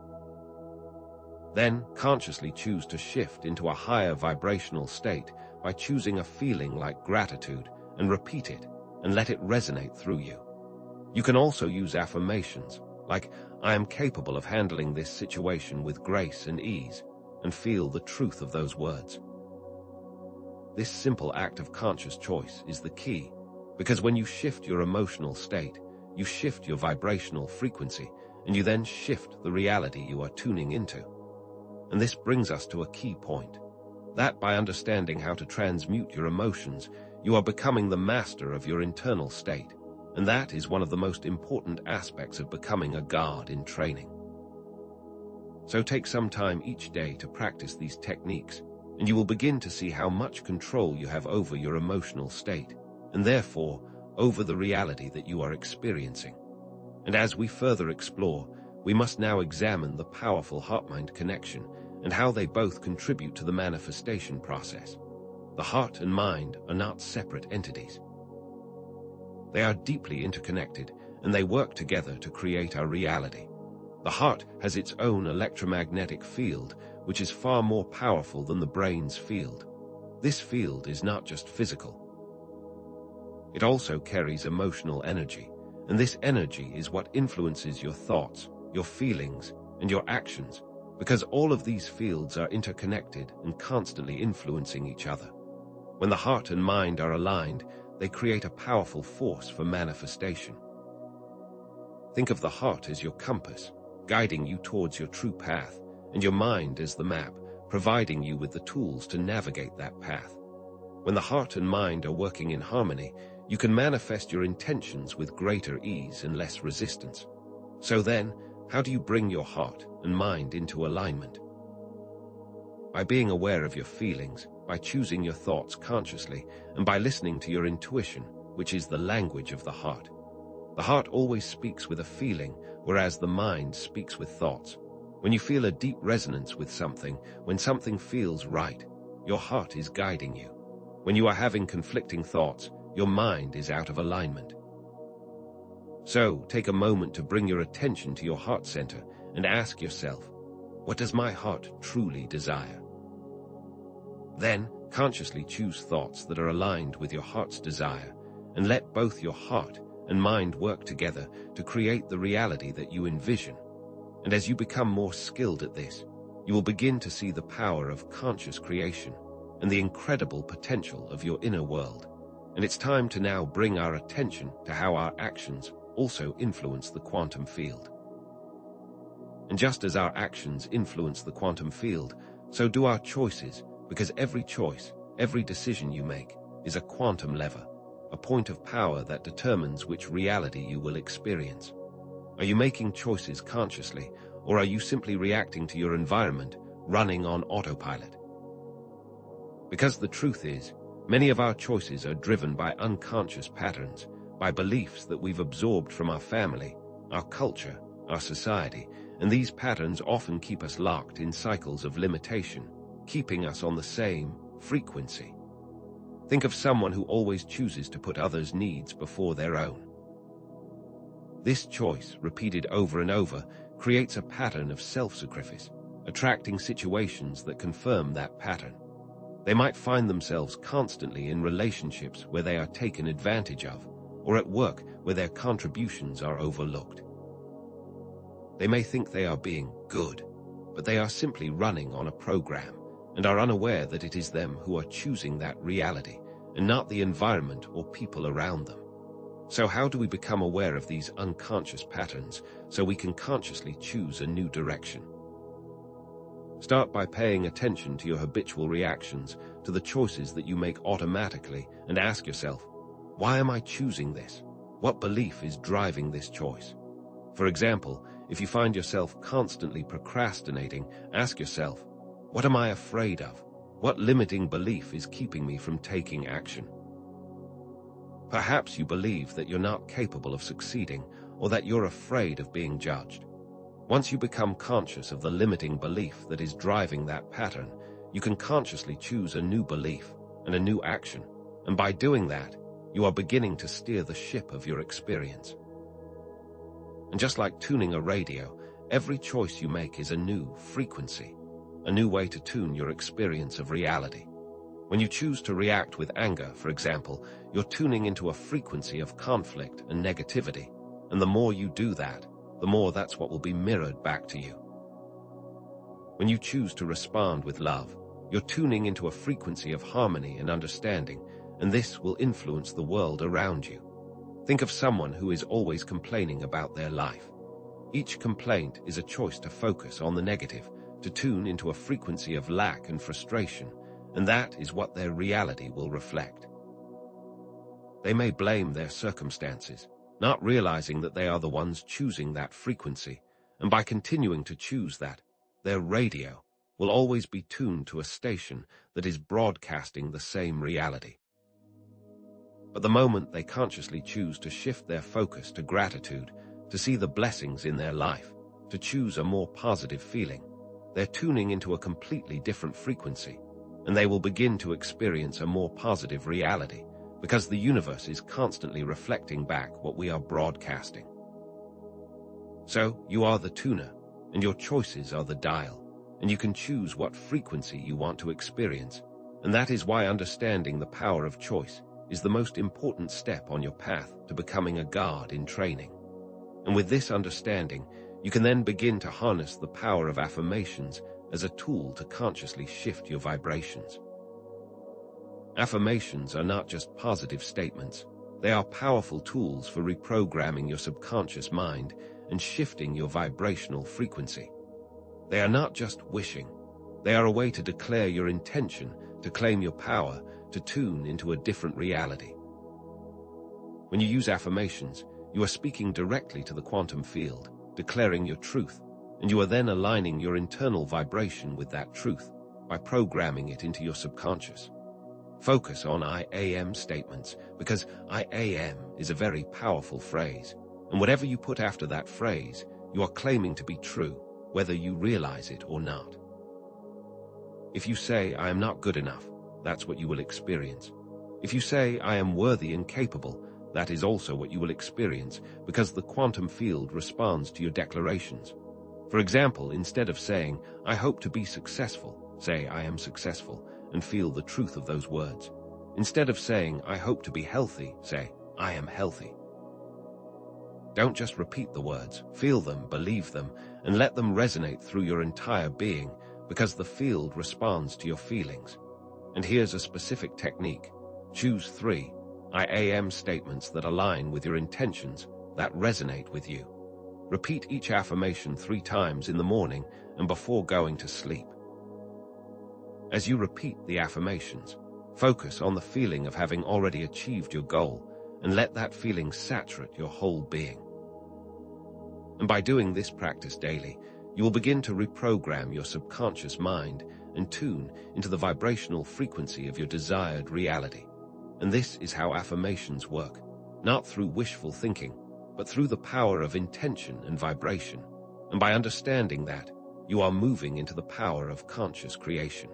Then, consciously choose to shift into a higher vibrational state by choosing a feeling like gratitude and repeat it and let it resonate through you. You can also use affirmations like, I am capable of handling this situation with grace and ease, and feel the truth of those words. This simple act of conscious choice is the key, because when you shift your emotional state, you shift your vibrational frequency, and you then shift the reality you are tuning into. And this brings us to a key point, that by understanding how to transmute your emotions, you are becoming the master of your internal state, and that is one of the most important aspects of becoming a god in training. So take some time each day to practice these techniques, and you will begin to see how much control you have over your emotional state, and therefore over the reality that you are experiencing. And as we further explore, we must now examine the powerful heart-mind connection and how they both contribute to the manifestation process. The heart and mind are not separate entities. They are deeply interconnected, and they work together to create our reality. The heart has its own electromagnetic field, which is far more powerful than the brain's field. This field is not just physical. It also carries emotional energy, and this energy is what influences your thoughts, your feelings, and your actions, because all of these fields are interconnected and constantly influencing each other. When the heart and mind are aligned, they create a powerful force for manifestation. Think of the heart as your compass, guiding you towards your true path, and your mind as the map, providing you with the tools to navigate that path. When the heart and mind are working in harmony, you can manifest your intentions with greater ease and less resistance. So then, how do you bring your heart and mind into alignment? By being aware of your feelings, by choosing your thoughts consciously, and by listening to your intuition, which is the language of the heart. The heart always speaks with a feeling, whereas the mind speaks with thoughts. When you feel a deep resonance with something, when something feels right, your heart is guiding you. When you are having conflicting thoughts, your mind is out of alignment. So, take a moment to bring your attention to your heart center and ask yourself, what does my heart truly desire? Then, consciously choose thoughts that are aligned with your heart's desire, and let both your heart and mind work together to create the reality that you envision. And as you become more skilled at this, you will begin to see the power of conscious creation and the incredible potential of your inner world. And it's time to now bring our attention to how our actions also influence the quantum field. And just as our actions influence the quantum field, so do our choices, because every choice, every decision you make, is a quantum lever, a point of power that determines which reality you will experience. Are you making choices consciously, or are you simply reacting to your environment, running on autopilot? Because the truth is, many of our choices are driven by unconscious patterns, by beliefs that we've absorbed from our family, our culture, our society, and these patterns often keep us locked in cycles of limitation, keeping us on the same frequency. Think of someone who always chooses to put others' needs before their own. This choice, repeated over and over, creates a pattern of self-sacrifice, attracting situations that confirm that pattern. They might find themselves constantly in relationships where they are taken advantage of, or at work where their contributions are overlooked. They may think they are being good, but they are simply running on a program and are unaware that it is them who are choosing that reality and not the environment or people around them. So how do we become aware of these unconscious patterns so we can consciously choose a new direction? Start by paying attention to your habitual reactions, to the choices that you make automatically, and ask yourself, why am I choosing this? What belief is driving this choice? For example, if you find yourself constantly procrastinating, ask yourself, what am I afraid of? What limiting belief is keeping me from taking action? Perhaps you believe that you're not capable of succeeding, or that you're afraid of being judged. Once you become conscious of the limiting belief that is driving that pattern, you can consciously choose a new belief and a new action, and by doing that, you are beginning to steer the ship of your experience. And just like tuning a radio, every choice you make is a new frequency, a new way to tune your experience of reality. When you choose to react with anger, for example, you're tuning into a frequency of conflict and negativity, and the more you do that, the more that's what will be mirrored back to you. When you choose to respond with love, you're tuning into a frequency of harmony and understanding, and this will influence the world around you. Think of someone who is always complaining about their life. Each complaint is a choice to focus on the negative, to tune into a frequency of lack and frustration, and that is what their reality will reflect. They may blame their circumstances, not realizing that they are the ones choosing that frequency, and by continuing to choose that, their radio will always be tuned to a station that is broadcasting the same reality. But the moment they consciously choose to shift their focus to gratitude, to see the blessings in their life, to choose a more positive feeling, they're tuning into a completely different frequency, and they will begin to experience a more positive reality, because the universe is constantly reflecting back what we are broadcasting. So, you are the tuner, and your choices are the dial, and you can choose what frequency you want to experience, and that is why understanding the power of choice is the most important step on your path to becoming a god in training. And with this understanding, you can then begin to harness the power of affirmations as a tool to consciously shift your vibrations. Affirmations are not just positive statements. They are powerful tools for reprogramming your subconscious mind and shifting your vibrational frequency. They are not just wishing. They are a way to declare your intention, to claim your power, to tune into a different reality. When you use affirmations, you are speaking directly to the quantum field, declaring your truth, and you are then aligning your internal vibration with that truth by programming it into your subconscious. Focus on I am statements, because I am is a very powerful phrase, and whatever you put after that phrase, you are claiming to be true, whether you realize it or not. If you say, I am not good enough, that's what you will experience. If you say, I am worthy and capable, that is also what you will experience, because the quantum field responds to your declarations. For example, instead of saying, "I hope to be successful," say, "I am successful," and feel the truth of those words. Instead of saying, "I hope to be healthy," say, "I am healthy." Don't just repeat the words, feel them, believe them, and let them resonate through your entire being, because the field responds to your feelings. And here's a specific technique. Choose 3 I am statements that align with your intentions, that resonate with you. Repeat each affirmation 3 times in the morning and before going to sleep. As you repeat the affirmations, focus on the feeling of having already achieved your goal and let that feeling saturate your whole being. And by doing this practice daily, you will begin to reprogram your subconscious mind and tune into the vibrational frequency of your desired reality. And this is how affirmations work, not through wishful thinking, but through the power of intention and vibration. And by understanding that, you are moving into the power of conscious creation.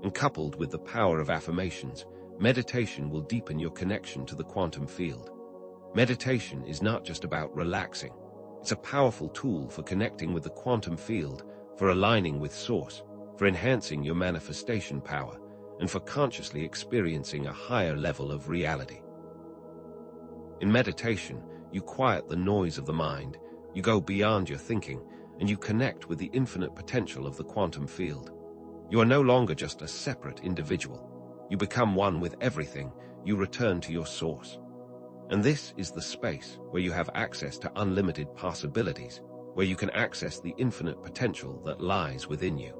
And coupled with the power of affirmations, meditation will deepen your connection to the quantum field. Meditation is not just about relaxing. It's a powerful tool for connecting with the quantum field, for aligning with Source, for enhancing your manifestation power, and for consciously experiencing a higher level of reality. In meditation, you quiet the noise of the mind, you go beyond your thinking, and you connect with the infinite potential of the quantum field. You are no longer just a separate individual. You become one with everything. You return to your source. And this is the space where you have access to unlimited possibilities, where you can access the infinite potential that lies within you.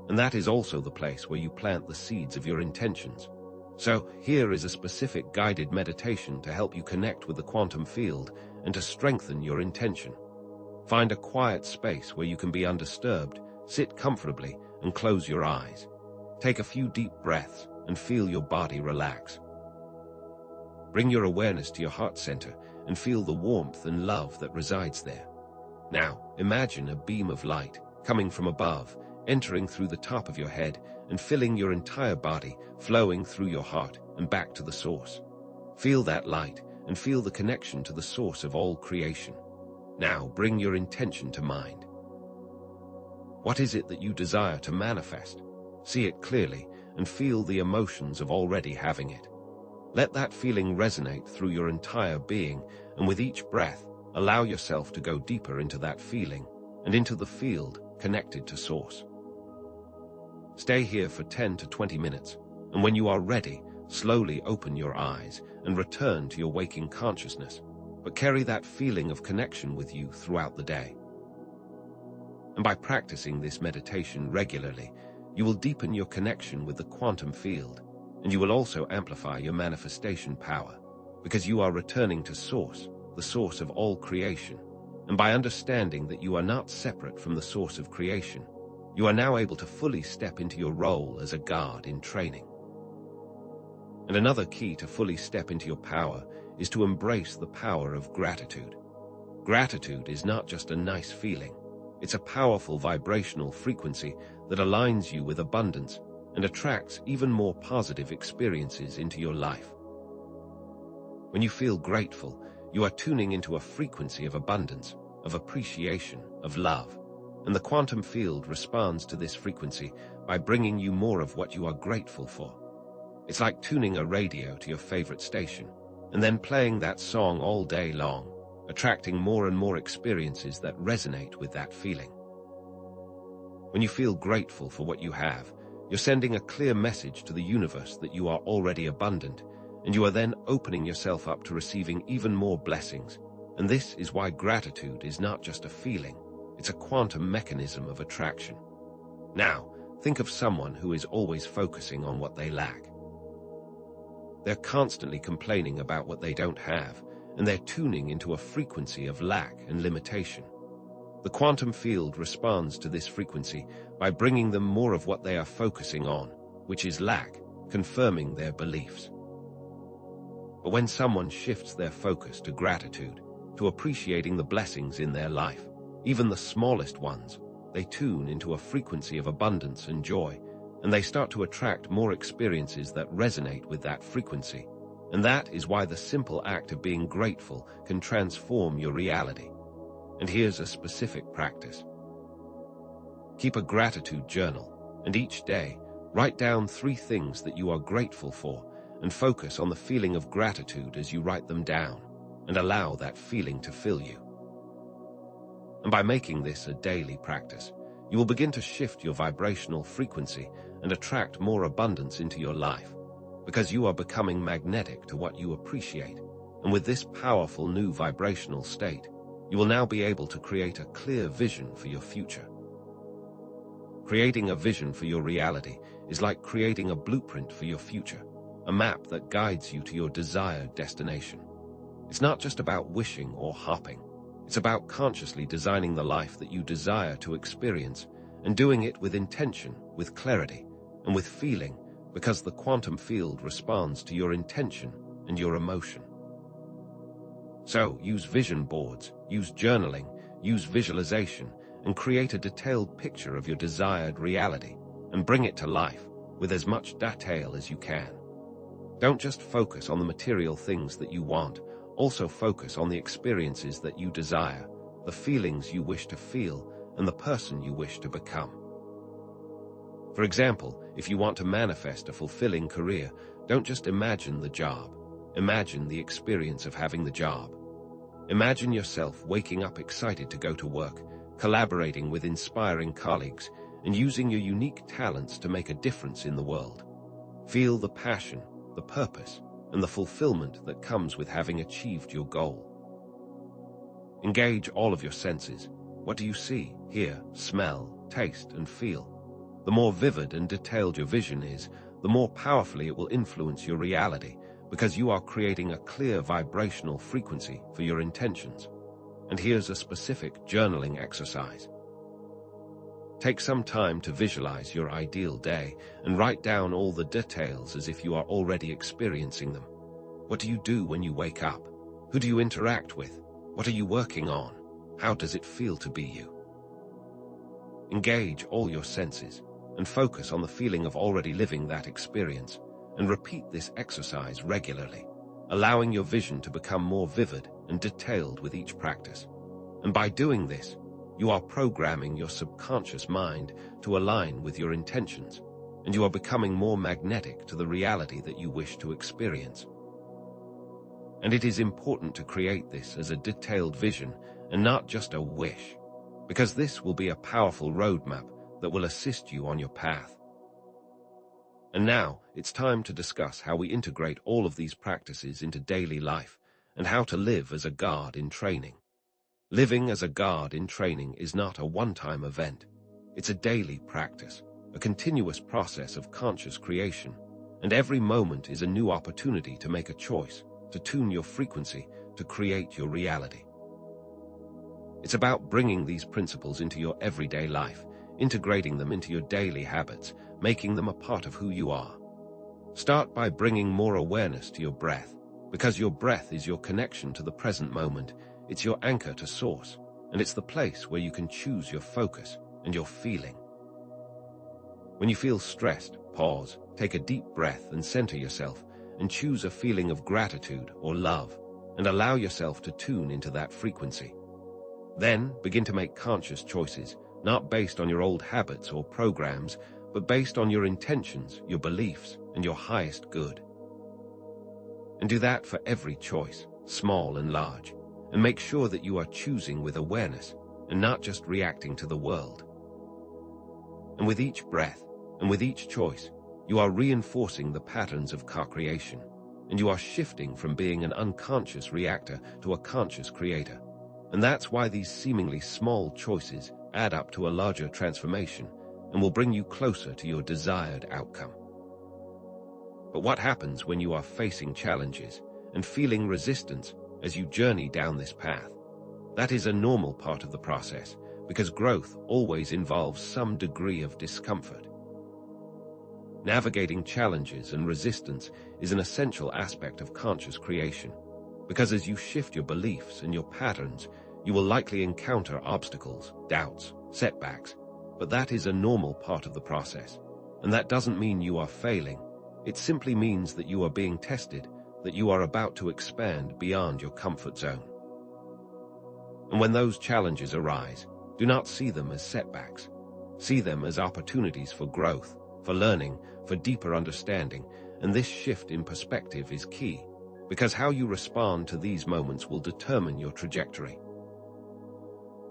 And that is also the place where you plant the seeds of your intentions. So here is a specific guided meditation to help you connect with the quantum field and to strengthen your intention. Find a quiet space where you can be undisturbed, sit comfortably, and close your eyes. Take a few deep breaths and feel your body relax. Bring your awareness to your heart center and feel the warmth and love that resides there. Now, imagine a beam of light coming from above, entering through the top of your head and filling your entire body, flowing through your heart and back to the source. Feel that light and feel the connection to the source of all creation. Now, bring your intention to mind. What is it that you desire to manifest? See it clearly and feel the emotions of already having it. Let that feeling resonate through your entire being, and with each breath, allow yourself to go deeper into that feeling and into the field connected to Source. Stay here for 10 to 20 minutes, and when you are ready, slowly open your eyes and return to your waking consciousness, but carry that feeling of connection with you throughout the day. And by practicing this meditation regularly, you will deepen your connection with the quantum field, and you will also amplify your manifestation power, because you are returning to Source, the source of all creation. And by understanding that you are not separate from the source of creation, you are now able to fully step into your role as a guard in training. And another key to fully step into your power is to embrace the power of gratitude. Gratitude is not just a nice feeling. It's a powerful vibrational frequency that aligns you with abundance and attracts even more positive experiences into your life. When you feel grateful, you are tuning into a frequency of abundance, of appreciation, of love. And the quantum field responds to this frequency by bringing you more of what you are grateful for. It's like tuning a radio to your favorite station, and then playing that song all day long, attracting more and more experiences that resonate with that feeling. When you feel grateful for what you have, you're sending a clear message to the universe that you are already abundant, and you are then opening yourself up to receiving even more blessings. And this is why gratitude is not just a feeling, it's a quantum mechanism of attraction. Now, think of someone who is always focusing on what they lack. They're constantly complaining about what they don't have, and they're tuning into a frequency of lack and limitation. The quantum field responds to this frequency by bringing them more of what they are focusing on, which is lack, confirming their beliefs. But when someone shifts their focus to gratitude, to appreciating the blessings in their life, even the smallest ones, they tune into a frequency of abundance and joy, and they start to attract more experiences that resonate with that frequency. And that is why the simple act of being grateful can transform your reality. And here's a specific practice. Keep a gratitude journal, and each day, write down 3 things that you are grateful for, and focus on the feeling of gratitude as you write them down, and allow that feeling to fill you. And by making this a daily practice, you will begin to shift your vibrational frequency and attract more abundance into your life, because you are becoming magnetic to what you appreciate. And with this powerful new vibrational state, you will now be able to create a clear vision for your future. Creating a vision for your reality is like creating a blueprint for your future, a map that guides you to your desired destination. It's not just about wishing or hoping. It's about consciously designing the life that you desire to experience, and doing it with intention, with clarity, and with feeling, because the quantum field responds to your intention and your emotion. So, use vision boards, use journaling, use visualization, and create a detailed picture of your desired reality, and bring it to life with as much detail as you can. Don't just focus on the material things that you want, also focus on the experiences that you desire, the feelings you wish to feel, and the person you wish to become. For example, if you want to manifest a fulfilling career, don't just imagine the job. Imagine the experience of having the job. Imagine yourself waking up excited to go to work, collaborating with inspiring colleagues, and using your unique talents to make a difference in the world. Feel the passion, the purpose, and the fulfillment that comes with having achieved your goal. Engage all of your senses. What do you see, hear, smell, taste, and feel? The more vivid and detailed your vision is, the more powerfully it will influence your reality, because you are creating a clear vibrational frequency for your intentions. And here's a specific journaling exercise. Take some time to visualize your ideal day and write down all the details as if you are already experiencing them. What do you do when you wake up? Who do you interact with? What are you working on? How does it feel to be you? Engage all your senses and focus on the feeling of already living that experience, and repeat this exercise regularly, allowing your vision to become more vivid and detailed with each practice. And by doing this, you are programming your subconscious mind to align with your intentions, and you are becoming more magnetic to the reality that you wish to experience. And it is important to create this as a detailed vision and not just a wish, because this will be a powerful roadmap that will assist you on your path. And now, it's time to discuss how we integrate all of these practices into daily life and how to live as a guard in training. Living as a guard in training is not a one-time event. It's a daily practice, a continuous process of conscious creation, and every moment is a new opportunity to make a choice, to tune your frequency, to create your reality. It's about bringing these principles into your everyday life, integrating them into your daily habits, making them a part of who you are. Start by bringing more awareness to your breath, because your breath is your connection to the present moment. It's your anchor to source, and it's the place where you can choose your focus and your feeling. When you feel stressed, pause, take a deep breath and center yourself, and choose a feeling of gratitude or love, and allow yourself to tune into that frequency. Then begin to make conscious choices, not based on your old habits or programs, but based on your intentions, your beliefs, and your highest good. And do that for every choice, small and large, and make sure that you are choosing with awareness and not just reacting to the world. And with each breath and with each choice, you are reinforcing the patterns of co-creation, and you are shifting from being an unconscious reactor to a conscious creator. And that's why these seemingly small choices add up to a larger transformation and will bring you closer to your desired outcome. But what happens when you are facing challenges and feeling resistance as you journey down this path? That is a normal part of the process, because growth always involves some degree of discomfort. Navigating challenges and resistance is an essential aspect of conscious creation, because as you shift your beliefs and your patterns, you will likely encounter obstacles, doubts, setbacks, but that is a normal part of the process. And that doesn't mean you are failing. It simply means that you are being tested, that you are about to expand beyond your comfort zone. And when those challenges arise, do not see them as setbacks. See them as opportunities for growth, for learning, for deeper understanding, and this shift in perspective is key, because how you respond to these moments will determine your trajectory.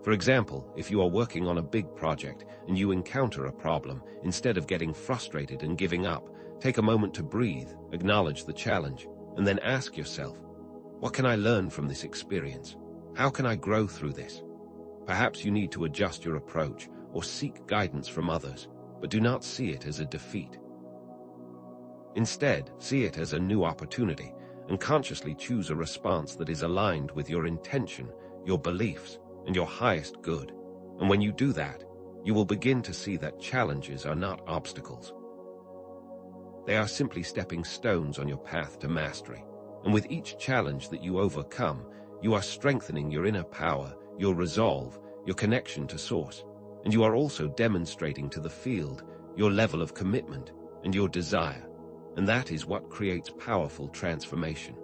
For example, if you are working on a big project and you encounter a problem, instead of getting frustrated and giving up, take a moment to breathe, acknowledge the challenge, and then ask yourself, what can I learn from this experience? How can I grow through this? Perhaps you need to adjust your approach or seek guidance from others, but do not see it as a defeat. Instead, see it as a new opportunity and consciously choose a response that is aligned with your intention, your beliefs, and your highest good. And when you do that, you will begin to see that challenges are not obstacles. They are simply stepping stones on your path to mastery. And with each challenge that you overcome, you are strengthening your inner power, your resolve, your connection to Source, and you are also demonstrating to the field your level of commitment and your desire, and that is what creates powerful transformation.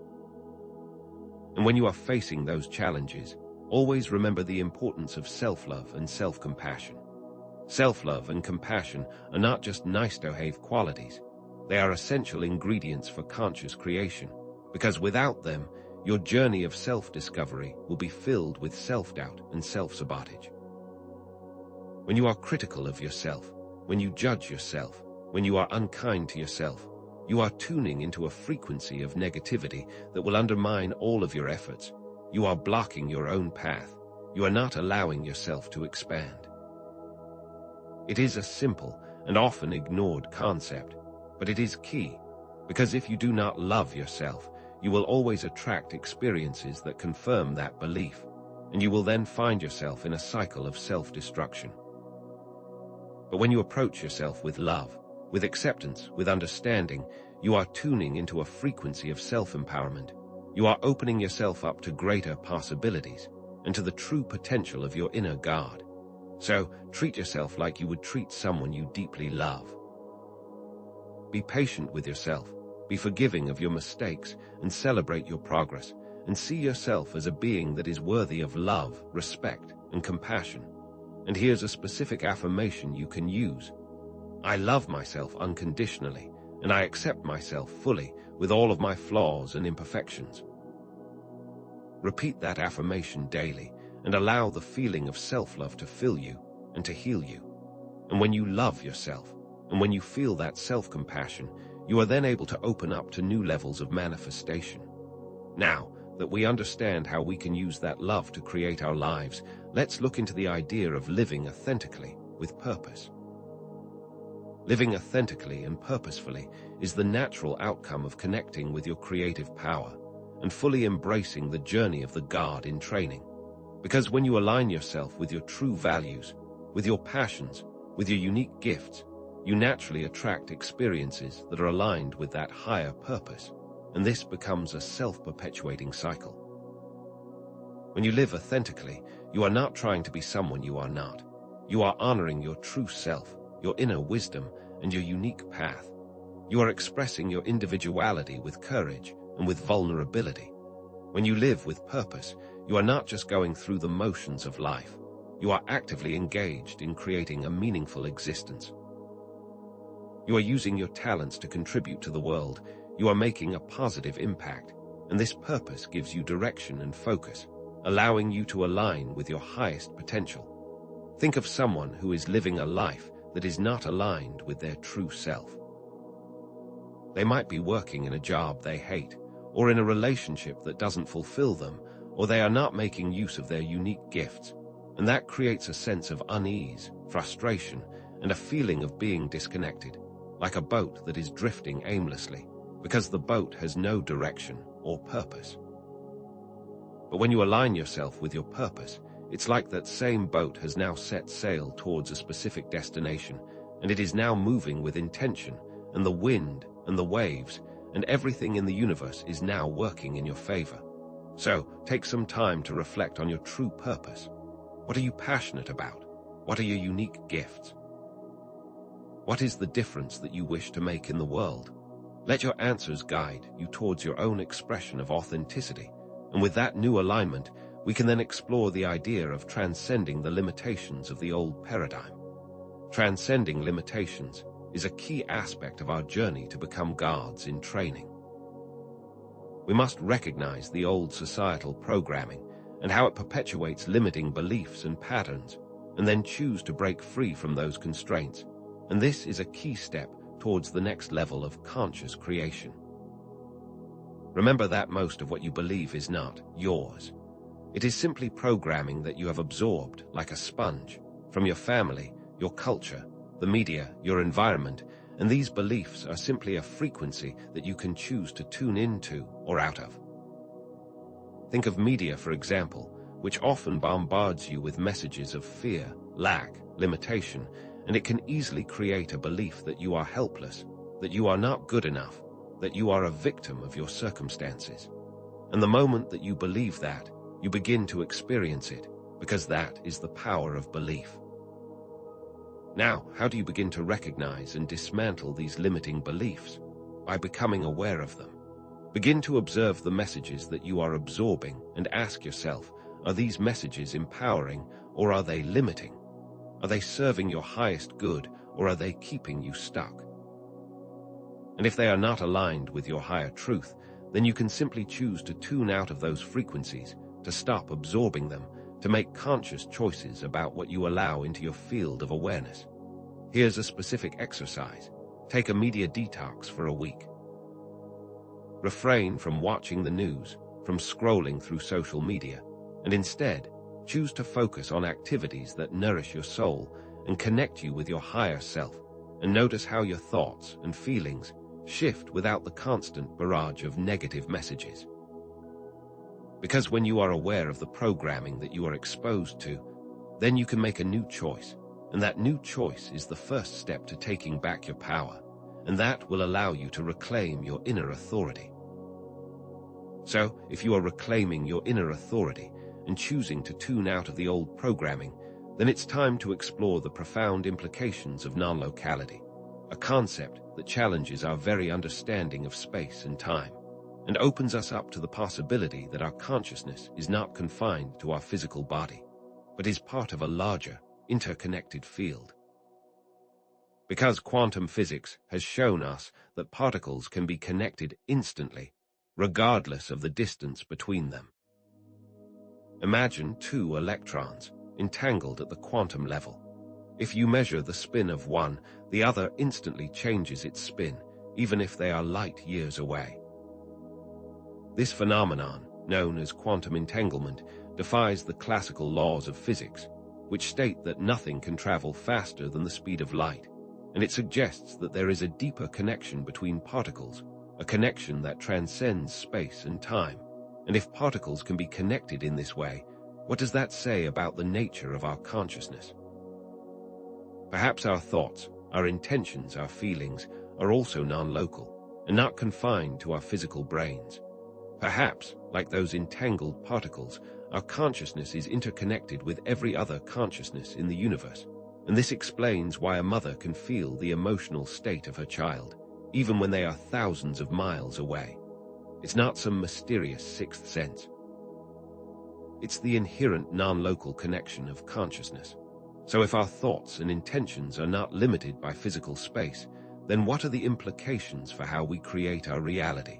And when you are facing those challenges, always remember the importance of self-love and self-compassion. Self-love and compassion are not just nice-to-have qualities. They are essential ingredients for conscious creation, because without them, your journey of self-discovery will be filled with self-doubt and self-sabotage. When you are critical of yourself, when you judge yourself, when you are unkind to yourself, you are tuning into a frequency of negativity that will undermine all of your efforts. You are blocking your own path. You are not allowing yourself to expand. It is a simple and often ignored concept, but it is key, because if you do not love yourself, you will always attract experiences that confirm that belief, and you will then find yourself in a cycle of self-destruction. But when you approach yourself with love, with acceptance, with understanding, you are tuning into a frequency of self-empowerment. You are opening yourself up to greater possibilities and to the true potential of your inner God. So, treat yourself like you would treat someone you deeply love. Be patient with yourself, be forgiving of your mistakes, and celebrate your progress, and see yourself as a being that is worthy of love, respect, and compassion. And here's a specific affirmation you can use. I love myself unconditionally, and I accept myself fully with all of my flaws and imperfections. Repeat that affirmation daily and allow the feeling of self-love to fill you and to heal you. And when you love yourself, and when you feel that self-compassion, you are then able to open up to new levels of manifestation. Now that we understand how we can use that love to create our lives, let's look into the idea of living authentically with purpose. Living authentically and purposefully is the natural outcome of connecting with your creative power and fully embracing the journey of the God in training. Because when you align yourself with your true values, with your passions, with your unique gifts, you naturally attract experiences that are aligned with that higher purpose, and this becomes a self-perpetuating cycle. When you live authentically, you are not trying to be someone you are not. You are honoring your true self, your inner wisdom, and your unique path. You are expressing your individuality with courage and with vulnerability. When you live with purpose, you are not just going through the motions of life. You are actively engaged in creating a meaningful existence. You are using your talents to contribute to the world. You are making a positive impact, and this purpose gives you direction and focus, allowing you to align with your highest potential. Think of someone who is living a life that is not aligned with their true self. They might be working in a job they hate, or in a relationship that doesn't fulfill them, or they are not making use of their unique gifts, and that creates a sense of unease, frustration, and a feeling of being disconnected, like a boat that is drifting aimlessly, because the boat has no direction or purpose. But when you align yourself with your purpose, it's like that same boat has now set sail towards a specific destination, and it is now moving with intention, and the wind and the waves and everything in the universe is now working in your favor. So, take some time to reflect on your true purpose. What are you passionate about? What are your unique gifts? What is the difference that you wish to make in the world? Let your answers guide you towards your own expression of authenticity, and with that new alignment, we can then explore the idea of transcending the limitations of the old paradigm. Transcending limitations is a key aspect of our journey to become gods in training. We must recognize the old societal programming and how it perpetuates limiting beliefs and patterns, and then choose to break free from those constraints. And this is a key step towards the next level of conscious creation. Remember that most of what you believe is not yours. It is simply programming that you have absorbed, like a sponge, from your family, your culture, the media, your environment, and these beliefs are simply a frequency that you can choose to tune into or out of. Think of media, for example, which often bombards you with messages of fear, lack, limitation, and it can easily create a belief that you are helpless, that you are not good enough, that you are a victim of your circumstances. And the moment that you believe that, you begin to experience it, because that is the power of belief. Now, how do you begin to recognize and dismantle these limiting beliefs? By becoming aware of them. Begin to observe the messages that you are absorbing and ask yourself, are these messages empowering or are they limiting? Are they serving your highest good or are they keeping you stuck? And if they are not aligned with your higher truth, then you can simply choose to tune out of those frequencies, to stop absorbing them, to make conscious choices about what you allow into your field of awareness. Here's a specific exercise. Take a media detox for a week. Refrain from watching the news, from scrolling through social media, and instead, choose to focus on activities that nourish your soul and connect you with your higher self, and notice how your thoughts and feelings shift without the constant barrage of negative messages. Because when you are aware of the programming that you are exposed to, then you can make a new choice, and that new choice is the first step to taking back your power, and that will allow you to reclaim your inner authority. So, if you are reclaiming your inner authority and choosing to tune out of the old programming, then it's time to explore the profound implications of non-locality, a concept that challenges our very understanding of space and time, and opens us up to the possibility that our consciousness is not confined to our physical body, but is part of a larger, interconnected field. Because quantum physics has shown us that particles can be connected instantly, regardless of the distance between them. Imagine two electrons entangled at the quantum level. If you measure the spin of one, the other instantly changes its spin, even if they are light years away. This phenomenon, known as quantum entanglement, defies the classical laws of physics, which state that nothing can travel faster than the speed of light, and it suggests that there is a deeper connection between particles, a connection that transcends space and time. And if particles can be connected in this way, what does that say about the nature of our consciousness? Perhaps our thoughts, our intentions, our feelings are also non-local and not confined to our physical brains. Perhaps, like those entangled particles, our consciousness is interconnected with every other consciousness in the universe, and this explains why a mother can feel the emotional state of her child, even when they are thousands of miles away. It's not some mysterious sixth sense. It's the inherent non-local connection of consciousness. So if our thoughts and intentions are not limited by physical space, then what are the implications for how we create our reality?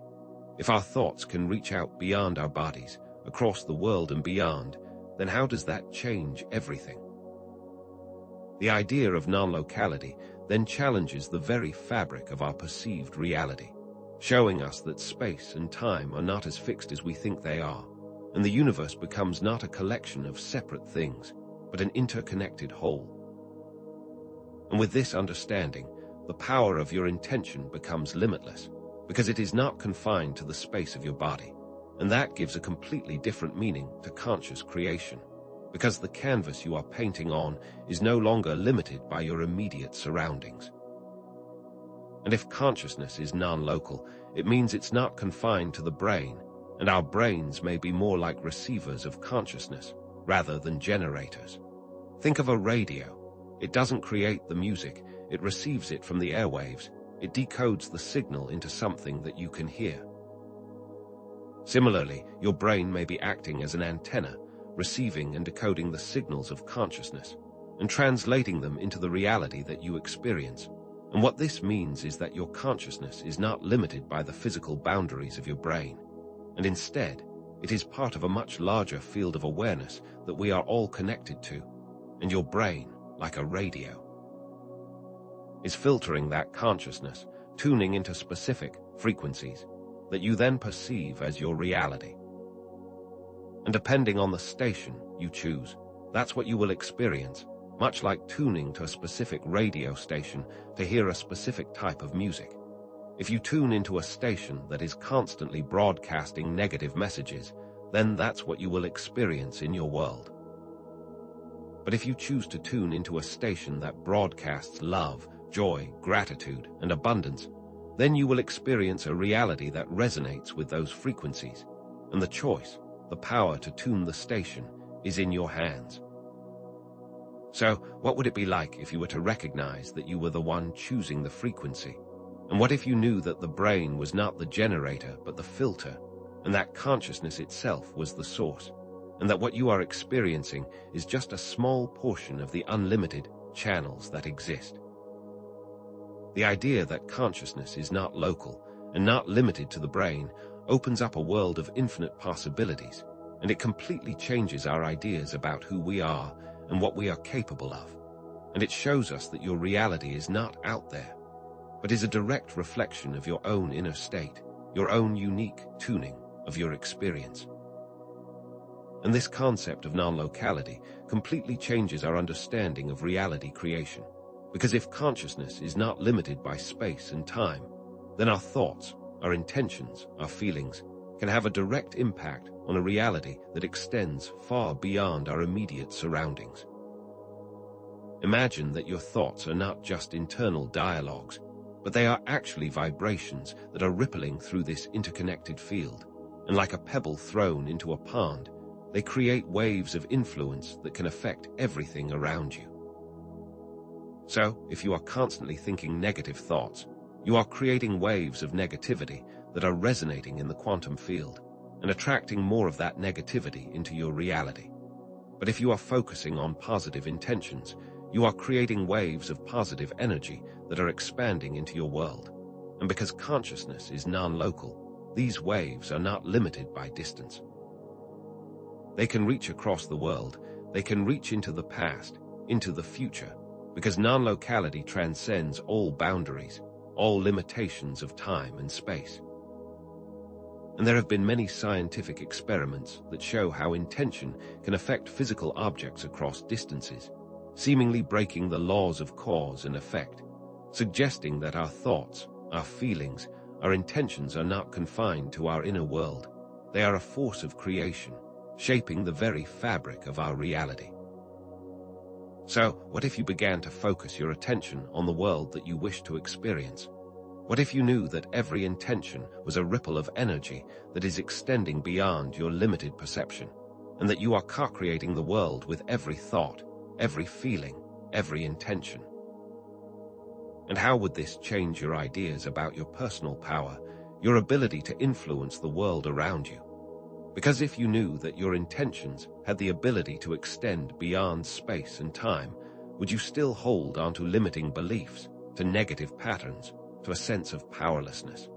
If our thoughts can reach out beyond our bodies, across the world and beyond, then how does that change everything? The idea of non-locality then challenges the very fabric of our perceived reality, showing us that space and time are not as fixed as we think they are, and the universe becomes not a collection of separate things, but an interconnected whole. And with this understanding, the power of your intention becomes limitless, because it is not confined to the space of your body, and that gives a completely different meaning to conscious creation, because the canvas you are painting on is no longer limited by your immediate surroundings. And if consciousness is non-local, it means it's not confined to the brain, and our brains may be more like receivers of consciousness, rather than generators. Think of a radio. It doesn't create the music, it receives it from the airwaves, it decodes the signal into something that you can hear. Similarly, your brain may be acting as an antenna, receiving and decoding the signals of consciousness and translating them into the reality that you experience. And what this means is that your consciousness is not limited by the physical boundaries of your brain, and instead, it is part of a much larger field of awareness that we are all connected to, and your brain, like a radio, is filtering that consciousness, tuning into specific frequencies that you then perceive as your reality. And depending on the station you choose, that's what you will experience, much like tuning to a specific radio station to hear a specific type of music. If you tune into a station that is constantly broadcasting negative messages, then that's what you will experience in your world. But if you choose to tune into a station that broadcasts love, joy, gratitude, and abundance, then you will experience a reality that resonates with those frequencies, and the choice, the power to tune the station, is in your hands. So, what would it be like if you were to recognize that you were the one choosing the frequency? And what if you knew that the brain was not the generator but the filter, and that consciousness itself was the source, and that what you are experiencing is just a small portion of the unlimited channels that exist? The idea that consciousness is not local and not limited to the brain opens up a world of infinite possibilities, and it completely changes our ideas about who we are and what we are capable of. And it shows us that your reality is not out there, but is a direct reflection of your own inner state, your own unique tuning of your experience. And this concept of non-locality completely changes our understanding of reality creation, because if consciousness is not limited by space and time, then our thoughts, our intentions, our feelings can have a direct impact on a reality that extends far beyond our immediate surroundings. Imagine that your thoughts are not just internal dialogues, but they are actually vibrations that are rippling through this interconnected field, and like a pebble thrown into a pond, they create waves of influence that can affect everything around you. So, if you are constantly thinking negative thoughts, you are creating waves of negativity that are resonating in the quantum field and attracting more of that negativity into your reality. But if you are focusing on positive intentions, you are creating waves of positive energy that are expanding into your world. And because consciousness is non-local, these waves are not limited by distance. They can reach across the world, they can reach into the past, into the future, because non-locality transcends all boundaries, all limitations of time and space. And there have been many scientific experiments that show how intention can affect physical objects across distances, seemingly breaking the laws of cause and effect, suggesting that our thoughts, our feelings, our intentions are not confined to our inner world. They are a force of creation, shaping the very fabric of our reality. So, what if you began to focus your attention on the world that you wish to experience? What if you knew that every intention was a ripple of energy that is extending beyond your limited perception, and that you are co-creating the world with every thought, every feeling, every intention? And how would this change your ideas about your personal power, your ability to influence the world around you? Because if you knew that your intentions had the ability to extend beyond space and time, would you still hold on to limiting beliefs, to negative patterns, to a sense of powerlessness?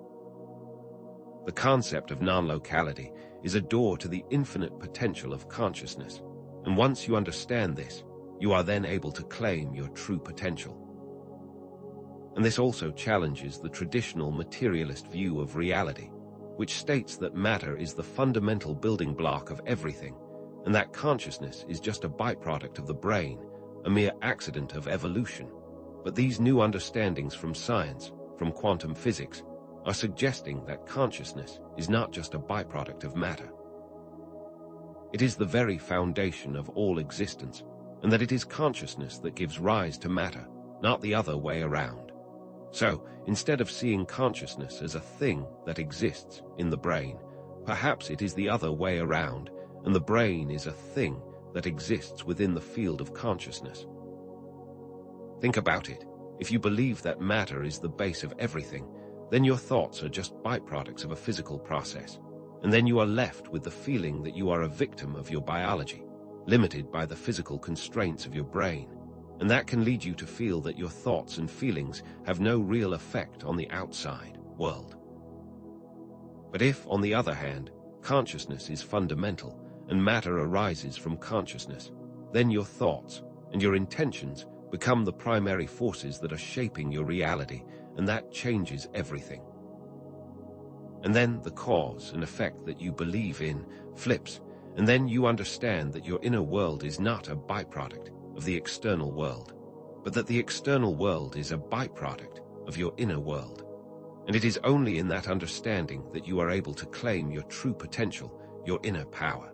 The concept of non-locality is a door to the infinite potential of consciousness, and once you understand this, you are then able to claim your true potential. And this also challenges the traditional materialist view of reality, which states that matter is the fundamental building block of everything, and that consciousness is just a byproduct of the brain, a mere accident of evolution. But these new understandings from science, from quantum physics, are suggesting that consciousness is not just a byproduct of matter. It is the very foundation of all existence, and that it is consciousness that gives rise to matter, not the other way around. So, instead of seeing consciousness as a thing that exists in the brain, perhaps it is the other way around, and the brain is a thing that exists within the field of consciousness. Think about it. If you believe that matter is the base of everything, then your thoughts are just byproducts of a physical process. And then you are left with the feeling that you are a victim of your biology, limited by the physical constraints of your brain. And that can lead you to feel that your thoughts and feelings have no real effect on the outside world. But if, on the other hand, consciousness is fundamental and matter arises from consciousness, then your thoughts and your intentions become the primary forces that are shaping your reality, and that changes everything. And then the cause and effect that you believe in flips, and then you understand that your inner world is not a byproduct of the external world, but that the external world is a byproduct of your inner world. And it is only in that understanding that you are able to claim your true potential, your inner power.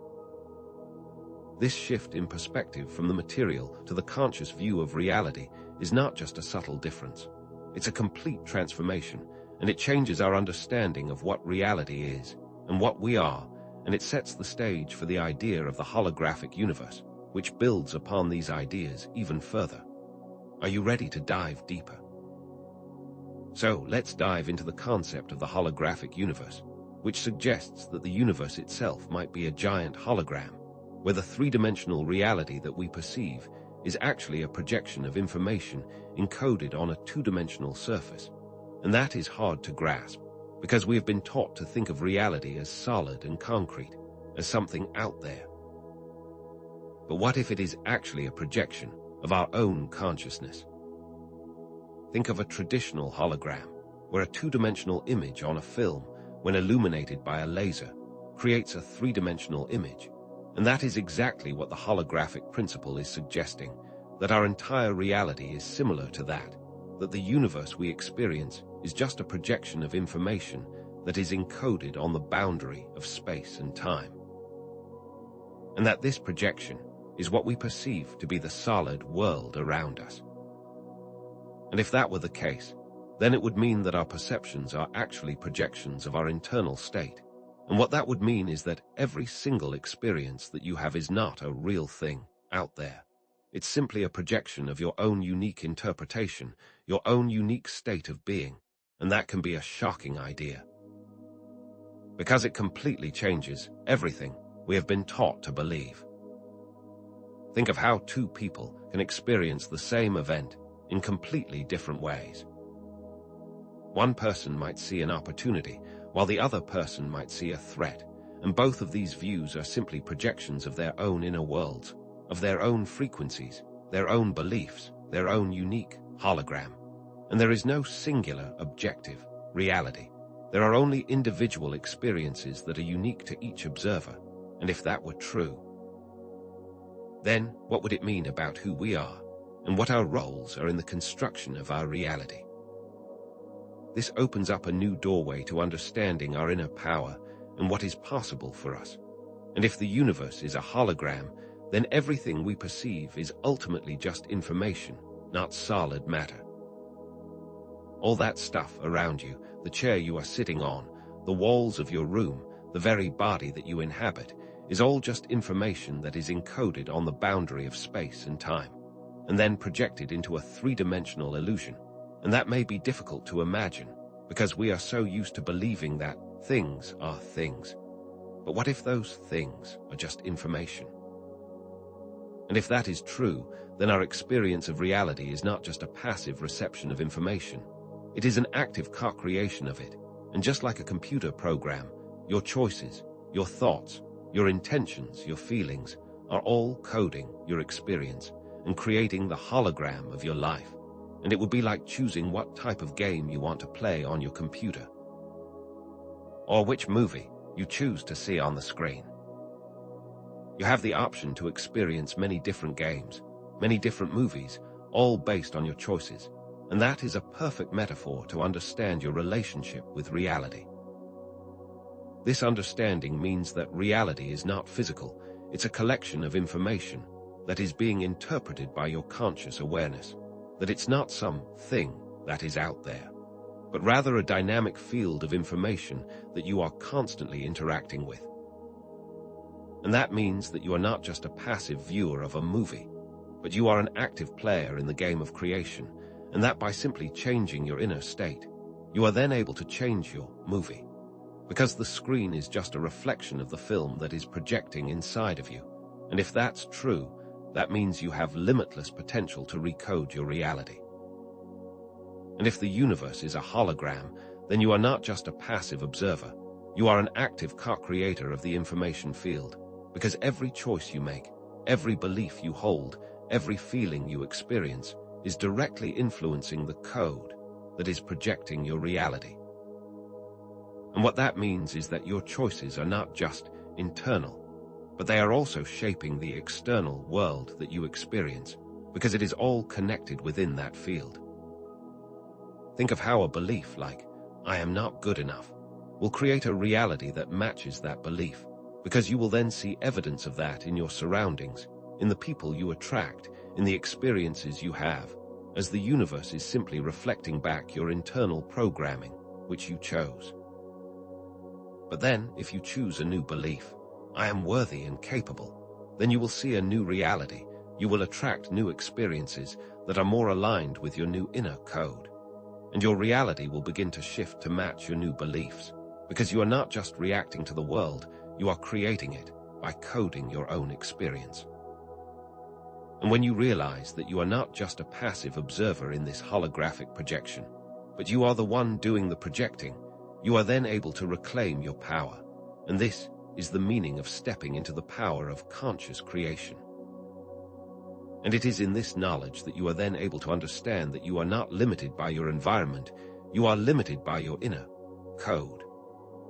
This shift in perspective from the material to the conscious view of reality is not just a subtle difference. It's a complete transformation, and it changes our understanding of what reality is and what we are, and it sets the stage for the idea of the holographic universe, which builds upon these ideas even further. Are you ready to dive deeper? So let's dive into the concept of the holographic universe, which suggests that the universe itself might be a giant hologram, where the three-dimensional reality that we perceive is actually a projection of information encoded on a two-dimensional surface. And that is hard to grasp, because we have been taught to think of reality as solid and concrete, as something out there. But what if it is actually a projection of our own consciousness? Think of a traditional hologram, where a two-dimensional image on a film, when illuminated by a laser, creates a three-dimensional image. And that is exactly what the holographic principle is suggesting, that our entire reality is similar to that the universe we experience is just a projection of information that is encoded on the boundary of space and time. And that this projection is what we perceive to be the solid world around us. And if that were the case, then it would mean that our perceptions are actually projections of our internal state. And what that would mean is that every single experience that you have is not a real thing out there. It's simply a projection of your own unique interpretation, your own unique state of being, and that can be a shocking idea. Because it completely changes everything we have been taught to believe. Think of how two people can experience the same event in completely different ways. One person might see an opportunity, while the other person might see a threat, and both of these views are simply projections of their own inner worlds, of their own frequencies, their own beliefs, their own unique hologram. And there is no singular, objective reality. There are only individual experiences that are unique to each observer, and if that were true, then what would it mean about who we are, and what our roles are in the construction of our reality? This opens up a new doorway to understanding our inner power and what is possible for us. And if the universe is a hologram, then everything we perceive is ultimately just information, not solid matter. All that stuff around you, the chair you are sitting on, the walls of your room, the very body that you inhabit, is all just information that is encoded on the boundary of space and time, and then projected into a three-dimensional illusion. And that may be difficult to imagine, because we are so used to believing that things are things. But what if those things are just information? And if that is true, then our experience of reality is not just a passive reception of information. It is an active co-creation of it. And just like a computer program, your choices, your thoughts, your intentions, your feelings are all coding your experience and creating the hologram of your life. And it would be like choosing what type of game you want to play on your computer, or which movie you choose to see on the screen. You have the option to experience many different games, many different movies, all based on your choices, and that is a perfect metaphor to understand your relationship with reality. This understanding means that reality is not physical, it's a collection of information that is being interpreted by your conscious awareness. That it's not some thing that is out there, but rather a dynamic field of information that you are constantly interacting with. And that means that you are not just a passive viewer of a movie, but you are an active player in the game of creation, and that by simply changing your inner state, you are then able to change your movie. Because the screen is just a reflection of the film that is projecting inside of you. And if that's true, that means you have limitless potential to recode your reality. And if the universe is a hologram, then you are not just a passive observer. You are an active co-creator of the information field, because every choice you make, every belief you hold, every feeling you experience is directly influencing the code that is projecting your reality. And what that means is that your choices are not just internal, but they are also shaping the external world that you experience, because it is all connected within that field. Think of how a belief like, "I am not good enough," will create a reality that matches that belief, because you will then see evidence of that in your surroundings, in the people you attract, in the experiences you have, as the universe is simply reflecting back your internal programming, which you chose. But then, if you choose a new belief, "I am worthy and capable," then you will see a new reality. You will attract new experiences that are more aligned with your new inner code. And your reality will begin to shift to match your new beliefs, because you are not just reacting to the world, you are creating it by coding your own experience. And when you realize that you are not just a passive observer in this holographic projection, but you are the one doing the projecting, you are then able to reclaim your power. And this is the meaning of stepping into the power of conscious creation. And it is in this knowledge that you are then able to understand that you are not limited by your environment, you are limited by your inner code,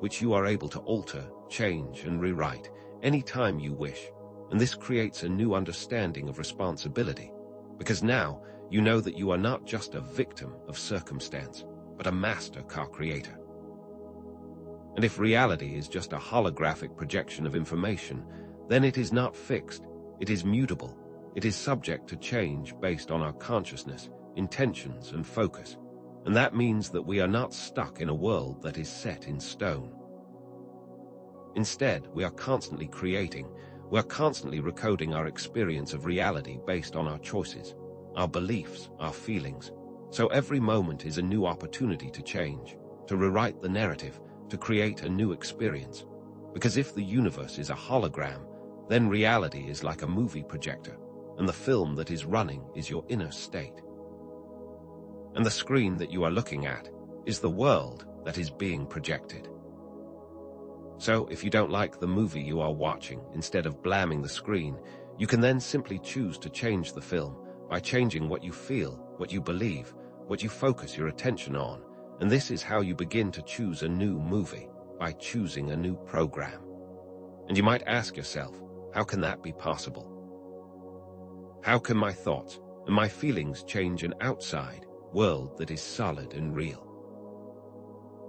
which you are able to alter, change, and rewrite any time you wish. And this creates a new understanding of responsibility, because now you know that you are not just a victim of circumstance, but a master co-creator. And if reality is just a holographic projection of information, then it is not fixed, it is mutable, it is subject to change based on our consciousness, intentions, and focus. And that means that we are not stuck in a world that is set in stone. Instead, we are constantly creating, we are constantly recoding our experience of reality based on our choices, our beliefs, our feelings. So every moment is a new opportunity to change, to rewrite the narrative, to create a new experience. Because if the universe is a hologram, then reality is like a movie projector, and the film that is running is your inner state. And the screen that you are looking at is the world that is being projected. So if you don't like the movie you are watching, instead of blaming the screen, you can then simply choose to change the film by changing what you feel, what you believe, what you focus your attention on. And this is how you begin to choose a new movie, by choosing a new program. And you might ask yourself, how can that be possible? How can my thoughts and my feelings change an outside world that is solid and real?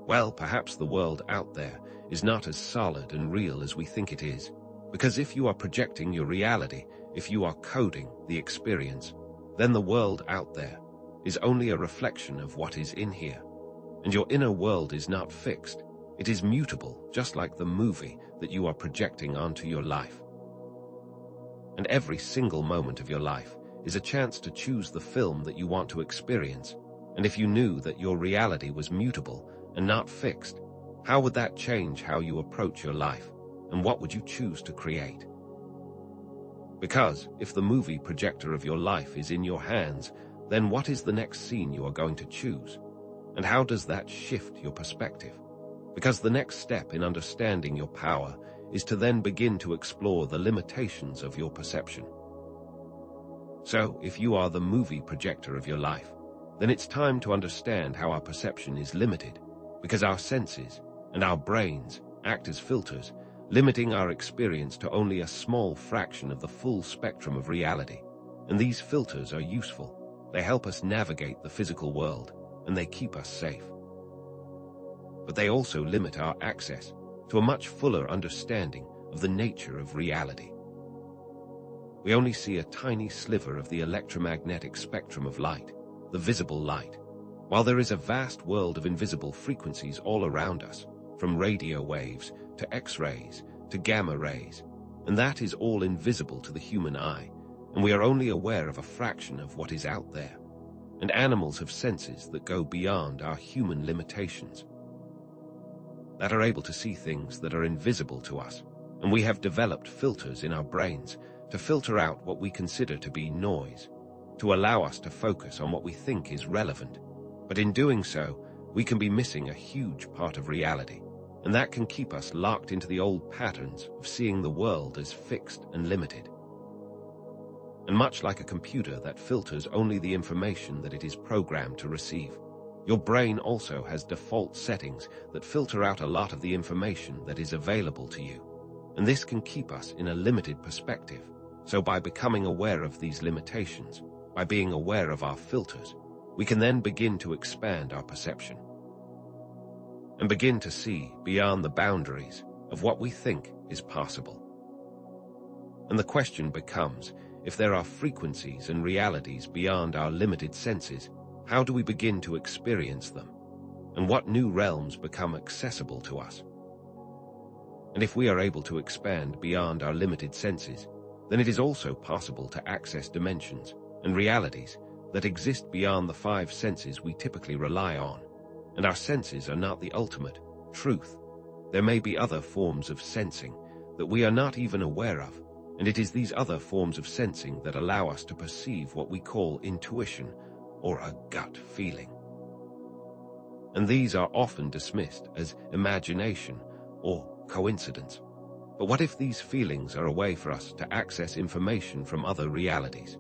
Well, perhaps the world out there is not as solid and real as we think it is, because if you are projecting your reality, if you are coding the experience, then the world out there is only a reflection of what is in here. And your inner world is not fixed, it is mutable, just like the movie that you are projecting onto your life. And every single moment of your life is a chance to choose the film that you want to experience. And if you knew that your reality was mutable and not fixed, how would that change how you approach your life? And what would you choose to create? Because if the movie projector of your life is in your hands, then what is the next scene you are going to choose? And how does that shift your perspective? Because the next step in understanding your power is to then begin to explore the limitations of your perception. So, if you are the movie projector of your life, then it's time to understand how our perception is limited, because our senses and our brains act as filters, limiting our experience to only a small fraction of the full spectrum of reality. And these filters are useful. They help us navigate the physical world, and they keep us safe. But they also limit our access to a much fuller understanding of the nature of reality. We only see a tiny sliver of the electromagnetic spectrum of light, the visible light, while there is a vast world of invisible frequencies all around us, from radio waves to X-rays to gamma rays, and that is all invisible to the human eye, and we are only aware of a fraction of what is out there. and animals have senses that go beyond our human limitations, that are able to see things that are invisible to us, and we have developed filters in our brains to filter out what we consider to be noise, to allow us to focus on what we think is relevant. But in doing so, we can be missing a huge part of reality, and that can keep us locked into the old patterns of seeing the world as fixed and limited. And much like a computer that filters only the information that it is programmed to receive, your brain also has default settings that filter out a lot of the information that is available to you. And this can keep us in a limited perspective. So by becoming aware of these limitations, by being aware of our filters, we can then begin to expand our perception and begin to see beyond the boundaries of what we think is possible. And the question becomes, if there are frequencies and realities beyond our limited senses, how do we begin to experience them? And what new realms become accessible to us? And if we are able to expand beyond our limited senses, then it is also possible to access dimensions and realities that exist beyond the 5 senses we typically rely on. And our senses are not the ultimate truth. There may be other forms of sensing that we are not even aware of, and it is these other forms of sensing that allow us to perceive what we call intuition or a gut feeling. And these are often dismissed as imagination or coincidence. But what if these feelings are a way for us to access information from other realities?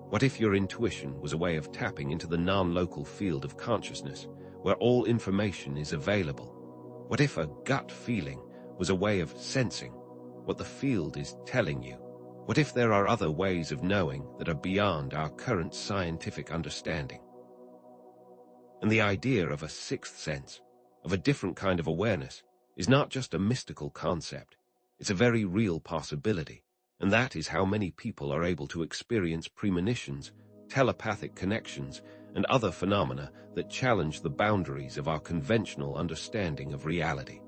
What if your intuition was a way of tapping into the non-local field of consciousness, where all information is available? What if a gut feeling was a way of sensing what the field is telling you? What if there are other ways of knowing that are beyond our current scientific understanding? And the idea of a sixth sense, of a different kind of awareness, is not just a mystical concept. It's a very real possibility, and that is how many people are able to experience premonitions, telepathic connections, and other phenomena that challenge the boundaries of our conventional understanding of reality.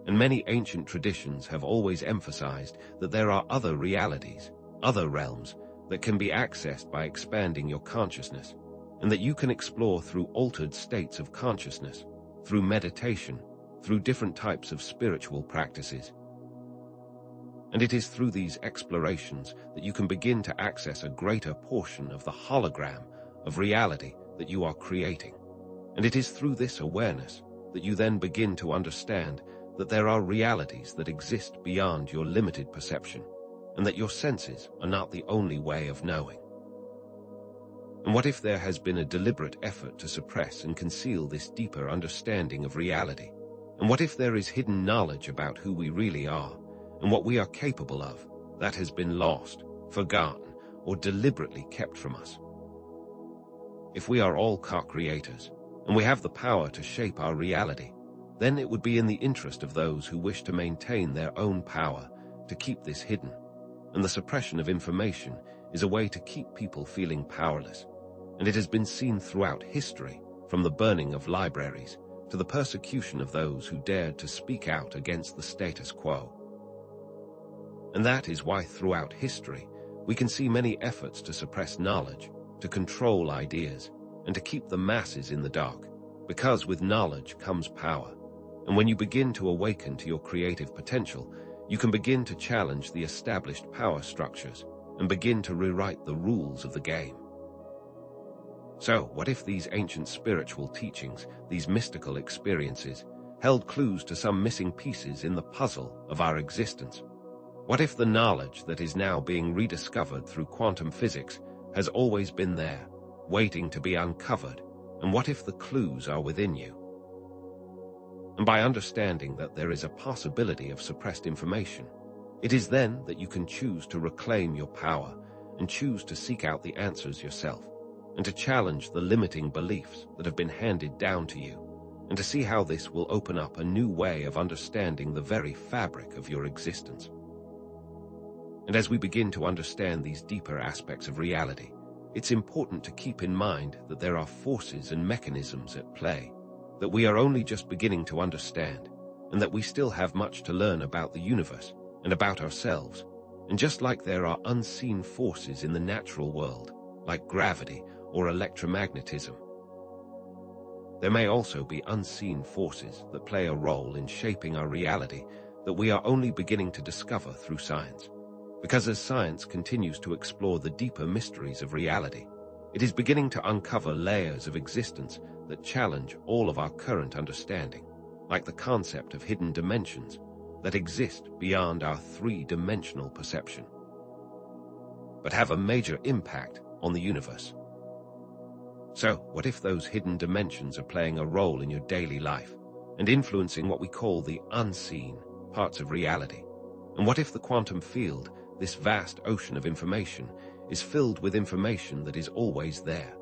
And many ancient traditions have always emphasized that there are other realities, other realms, that can be accessed by expanding your consciousness, and that you can explore through altered states of consciousness, through meditation, through different types of spiritual practices. And it is through these explorations that you can begin to access a greater portion of the hologram of reality that you are creating. And it is through this awareness that you then begin to understand that there are realities that exist beyond your limited perception, and that your senses are not the only way of knowing. And what if there has been a deliberate effort to suppress and conceal this deeper understanding of reality? And what if there is hidden knowledge about who we really are, and what we are capable of, that has been lost, forgotten, or deliberately kept from us? If we are all co-creators, and we have the power to shape our reality, then it would be in the interest of those who wish to maintain their own power to keep this hidden. And the suppression of information is a way to keep people feeling powerless. And it has been seen throughout history, from the burning of libraries to the persecution of those who dared to speak out against the status quo. And that is why throughout history, we can see many efforts to suppress knowledge, to control ideas, and to keep the masses in the dark, because with knowledge comes power. And when you begin to awaken to your creative potential, you can begin to challenge the established power structures and begin to rewrite the rules of the game. So, what if these ancient spiritual teachings, these mystical experiences, held clues to some missing pieces in the puzzle of our existence? What if the knowledge that is now being rediscovered through quantum physics has always been there, waiting to be uncovered? And what if the clues are within you? And by understanding that there is a possibility of suppressed information, it is then that you can choose to reclaim your power and choose to seek out the answers yourself, and to challenge the limiting beliefs that have been handed down to you, and to see how this will open up a new way of understanding the very fabric of your existence. And as we begin to understand these deeper aspects of reality, it's important to keep in mind that there are forces and mechanisms at play that we are only just beginning to understand, and that we still have much to learn about the universe and about ourselves. And just like there are unseen forces in the natural world, like gravity or electromagnetism. There may also be unseen forces that play a role in shaping our reality that we are only beginning to discover through science. Because as science continues to explore the deeper mysteries of reality, it is beginning to uncover layers of existence that challenge all of our current understanding, like the concept of hidden dimensions that exist beyond our three-dimensional perception, but have a major impact on the universe. So, what if those hidden dimensions are playing a role in your daily life and influencing what we call the unseen parts of reality? And what if the quantum field, this vast ocean of information, is filled with information that is always there,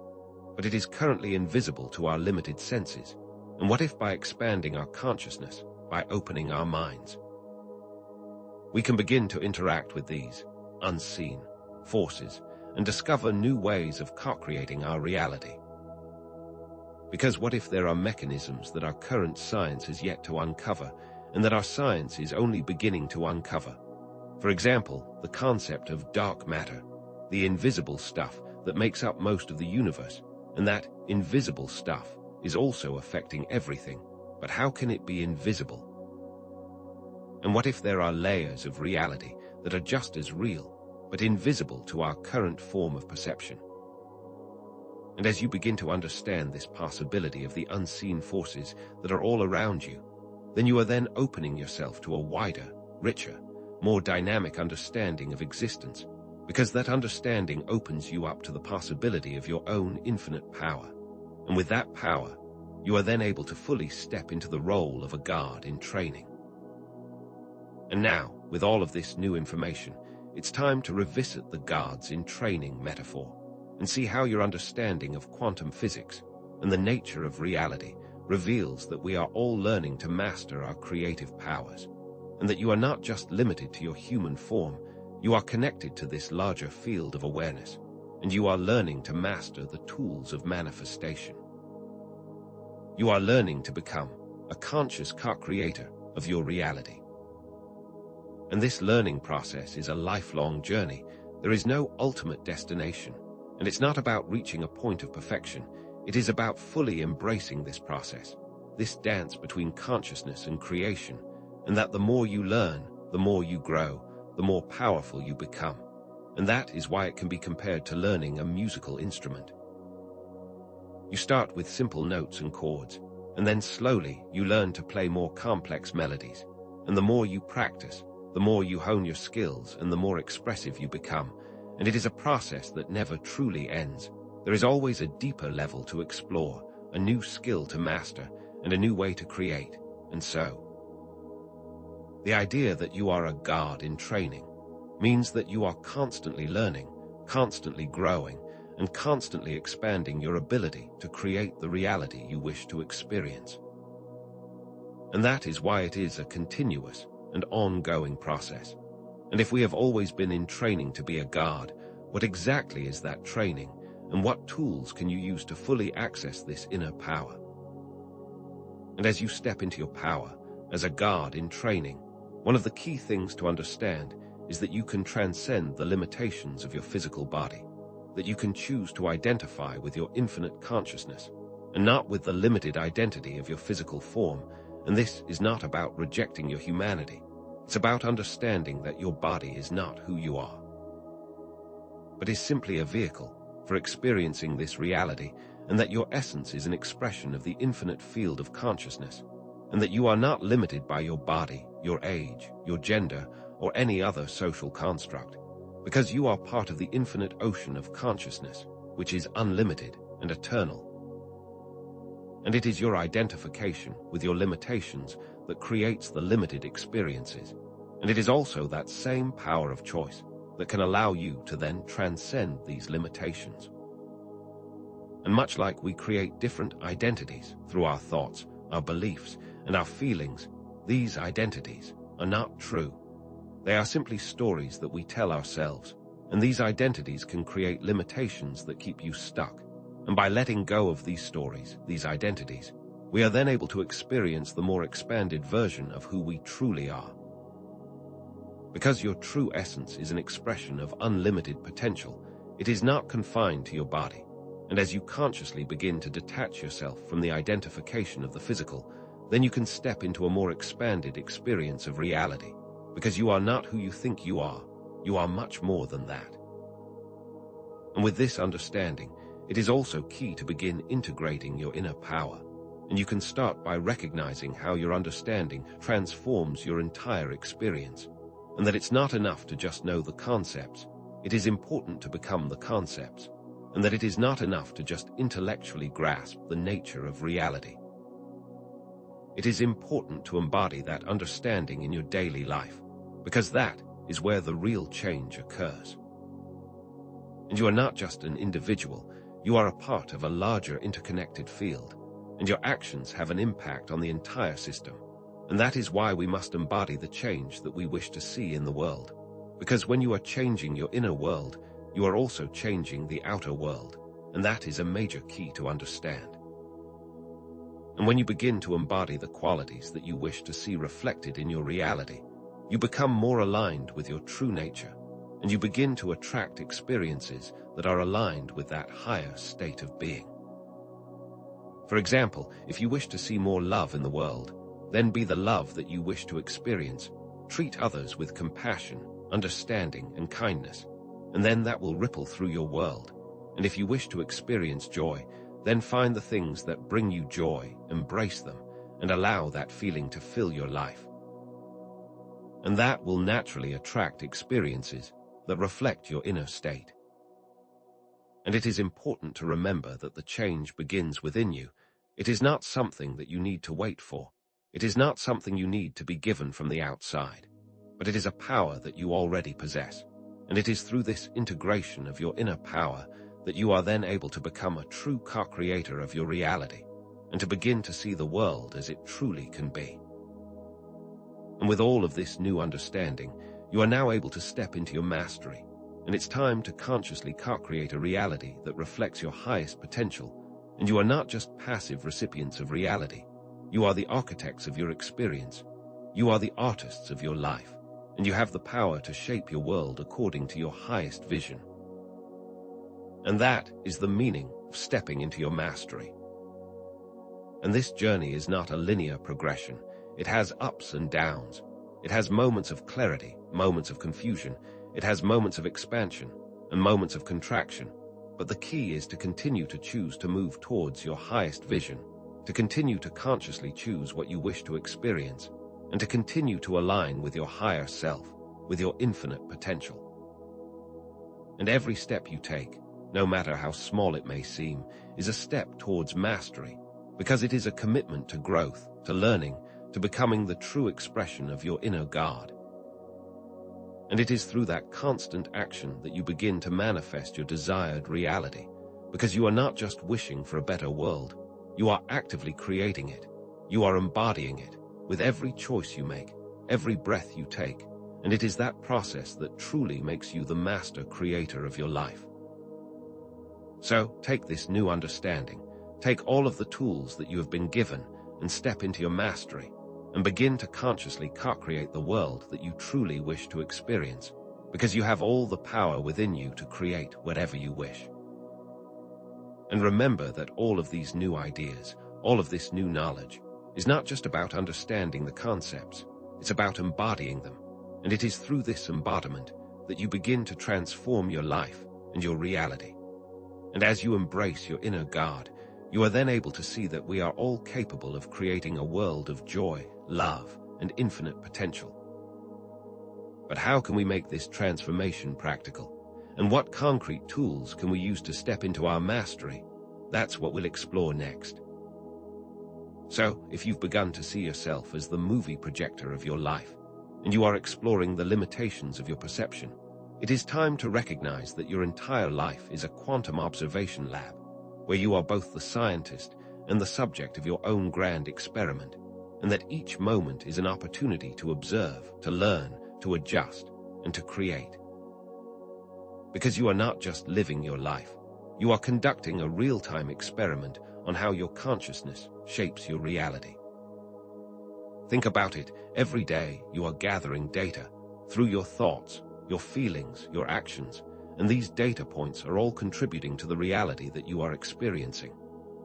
but it is currently invisible to our limited senses? And what if by expanding our consciousness, by opening our minds, we can begin to interact with these unseen forces and discover new ways of co-creating our reality? Because what if there are mechanisms that our current science has yet to uncover, and that our science is only beginning to uncover? For example, the concept of dark matter, the invisible stuff that makes up most of the universe, and that invisible stuff is also affecting everything. But how can it be invisible? And what if there are layers of reality that are just as real, but invisible to our current form of perception? And as you begin to understand this possibility of the unseen forces that are all around you, then you are then opening yourself to a wider, richer, more dynamic understanding of existence, because that understanding opens you up to the possibility of your own infinite power. And with that power, you are then able to fully step into the role of a god in training. And now, with all of this new information, it's time to revisit the gods in training metaphor and see how your understanding of quantum physics and the nature of reality reveals that we are all learning to master our creative powers, and that you are not just limited to your human form, you are connected to this larger field of awareness, and you are learning to master the tools of manifestation. You are learning to become a conscious co-creator of your reality. And this learning process is a lifelong journey. There is no ultimate destination, and it's not about reaching a point of perfection. It is about fully embracing this process, this dance between consciousness and creation, and that the more you learn, the more you grow, the more powerful you become. And that is why it can be compared to learning a musical instrument. You start with simple notes and chords, and then slowly you learn to play more complex melodies. And the more you practice, the more you hone your skills and the more expressive you become. And it is a process that never truly ends. There is always a deeper level to explore, a new skill to master, and a new way to create. And so, the idea that you are a god in training means that you are constantly learning, constantly growing, and constantly expanding your ability to create the reality you wish to experience. And that is why it is a continuous and ongoing process. And if we have always been in training to be a god, what exactly is that training, and what tools can you use to fully access this inner power? And as you step into your power as a god in training, one of the key things to understand is that you can transcend the limitations of your physical body, that you can choose to identify with your infinite consciousness, and not with the limited identity of your physical form. And this is not about rejecting your humanity. It's about understanding that your body is not who you are, but is simply a vehicle for experiencing this reality, and that your essence is an expression of the infinite field of consciousness, and that you are not limited by your body, your age, your gender, or any other social construct, because you are part of the infinite ocean of consciousness, which is unlimited and eternal. And it is your identification with your limitations that creates the limited experiences, and it is also that same power of choice that can allow you to then transcend these limitations. And much like we create different identities through our thoughts, our beliefs, and our feelings, these identities are not true. They are simply stories that we tell ourselves, and these identities can create limitations that keep you stuck. And by letting go of these stories, these identities, we are then able to experience the more expanded version of who we truly are. Because your true essence is an expression of unlimited potential, It is not confined to your body, and as you consciously begin to detach yourself from the identification of the physical, then you can step into a more expanded experience of reality, because you are not who you think you are much more than that. And with this understanding, it is also key to begin integrating your inner power, and you can start by recognizing how your understanding transforms your entire experience, and that it's not enough to just know the concepts, it is important to become the concepts, and that it is not enough to just intellectually grasp the nature of reality. It is important to embody that understanding in your daily life, because that is where the real change occurs. And you are not just an individual, you are a part of a larger interconnected field, and your actions have an impact on the entire system. And that is why we must embody the change that we wish to see in the world. Because when you are changing your inner world, you are also changing the outer world, and that is a major key to understand. And when you begin to embody the qualities that you wish to see reflected in your reality, you become more aligned with your true nature, and you begin to attract experiences that are aligned with that higher state of being. For example, if you wish to see more love in the world, then be the love that you wish to experience. Treat others with compassion, understanding, and kindness, and then that will ripple through your world. And if you wish to experience joy, then find the things that bring you joy, embrace them, and allow that feeling to fill your life. And that will naturally attract experiences that reflect your inner state. And it is important to remember that the change begins within you. It is not something that you need to wait for. It is not something you need to be given from the outside, but it is a power that you already possess. And it is through this integration of your inner power that you are then able to become a true co-creator of your reality, and to begin to see the world as it truly can be. And with all of this new understanding, you are now able to step into your mastery, and it's time to consciously co-create a reality that reflects your highest potential. And you are not just passive recipients of reality. You are the architects of your experience. You are the artists of your life, and you have the power to shape your world according to your highest vision. And that is the meaning of stepping into your mastery. And this journey is not a linear progression. It has ups and downs. It has moments of clarity, moments of confusion. It has moments of expansion and moments of contraction. But the key is to continue to choose to move towards your highest vision, to continue to consciously choose what you wish to experience, and to continue to align with your higher self, with your infinite potential. And every step you take, no matter how small it may seem, is a step towards mastery, because it is a commitment to growth, to learning, to becoming the true expression of your inner God. And it is through that constant action that you begin to manifest your desired reality, because you are not just wishing for a better world, you are actively creating it. You are embodying it with every choice you make, every breath you take, and it is that process that truly makes you the master creator of your life. So take this new understanding, take all of the tools that you have been given, and step into your mastery, and begin to consciously co-create the world that you truly wish to experience, because you have all the power within you to create whatever you wish. And remember that all of these new ideas, all of this new knowledge, is not just about understanding the concepts, it's about embodying them, and it is through this embodiment that you begin to transform your life and your reality. And as you embrace your inner God, you are then able to see that we are all capable of creating a world of joy, love, and infinite potential. But how can we make this transformation practical? And what concrete tools can we use to step into our mastery? That's what we'll explore next. So, if you've begun to see yourself as the movie projector of your life, and you are exploring the limitations of your perception, it is time to recognize that your entire life is a quantum observation lab, where you are both the scientist and the subject of your own grand experiment, and that each moment is an opportunity to observe, to learn, to adjust, and to create. Because you are not just living your life, you are conducting a real-time experiment on how your consciousness shapes your reality. Think about it. Every day you are gathering data through your thoughts, your feelings, your actions, and these data points are all contributing to the reality that you are experiencing.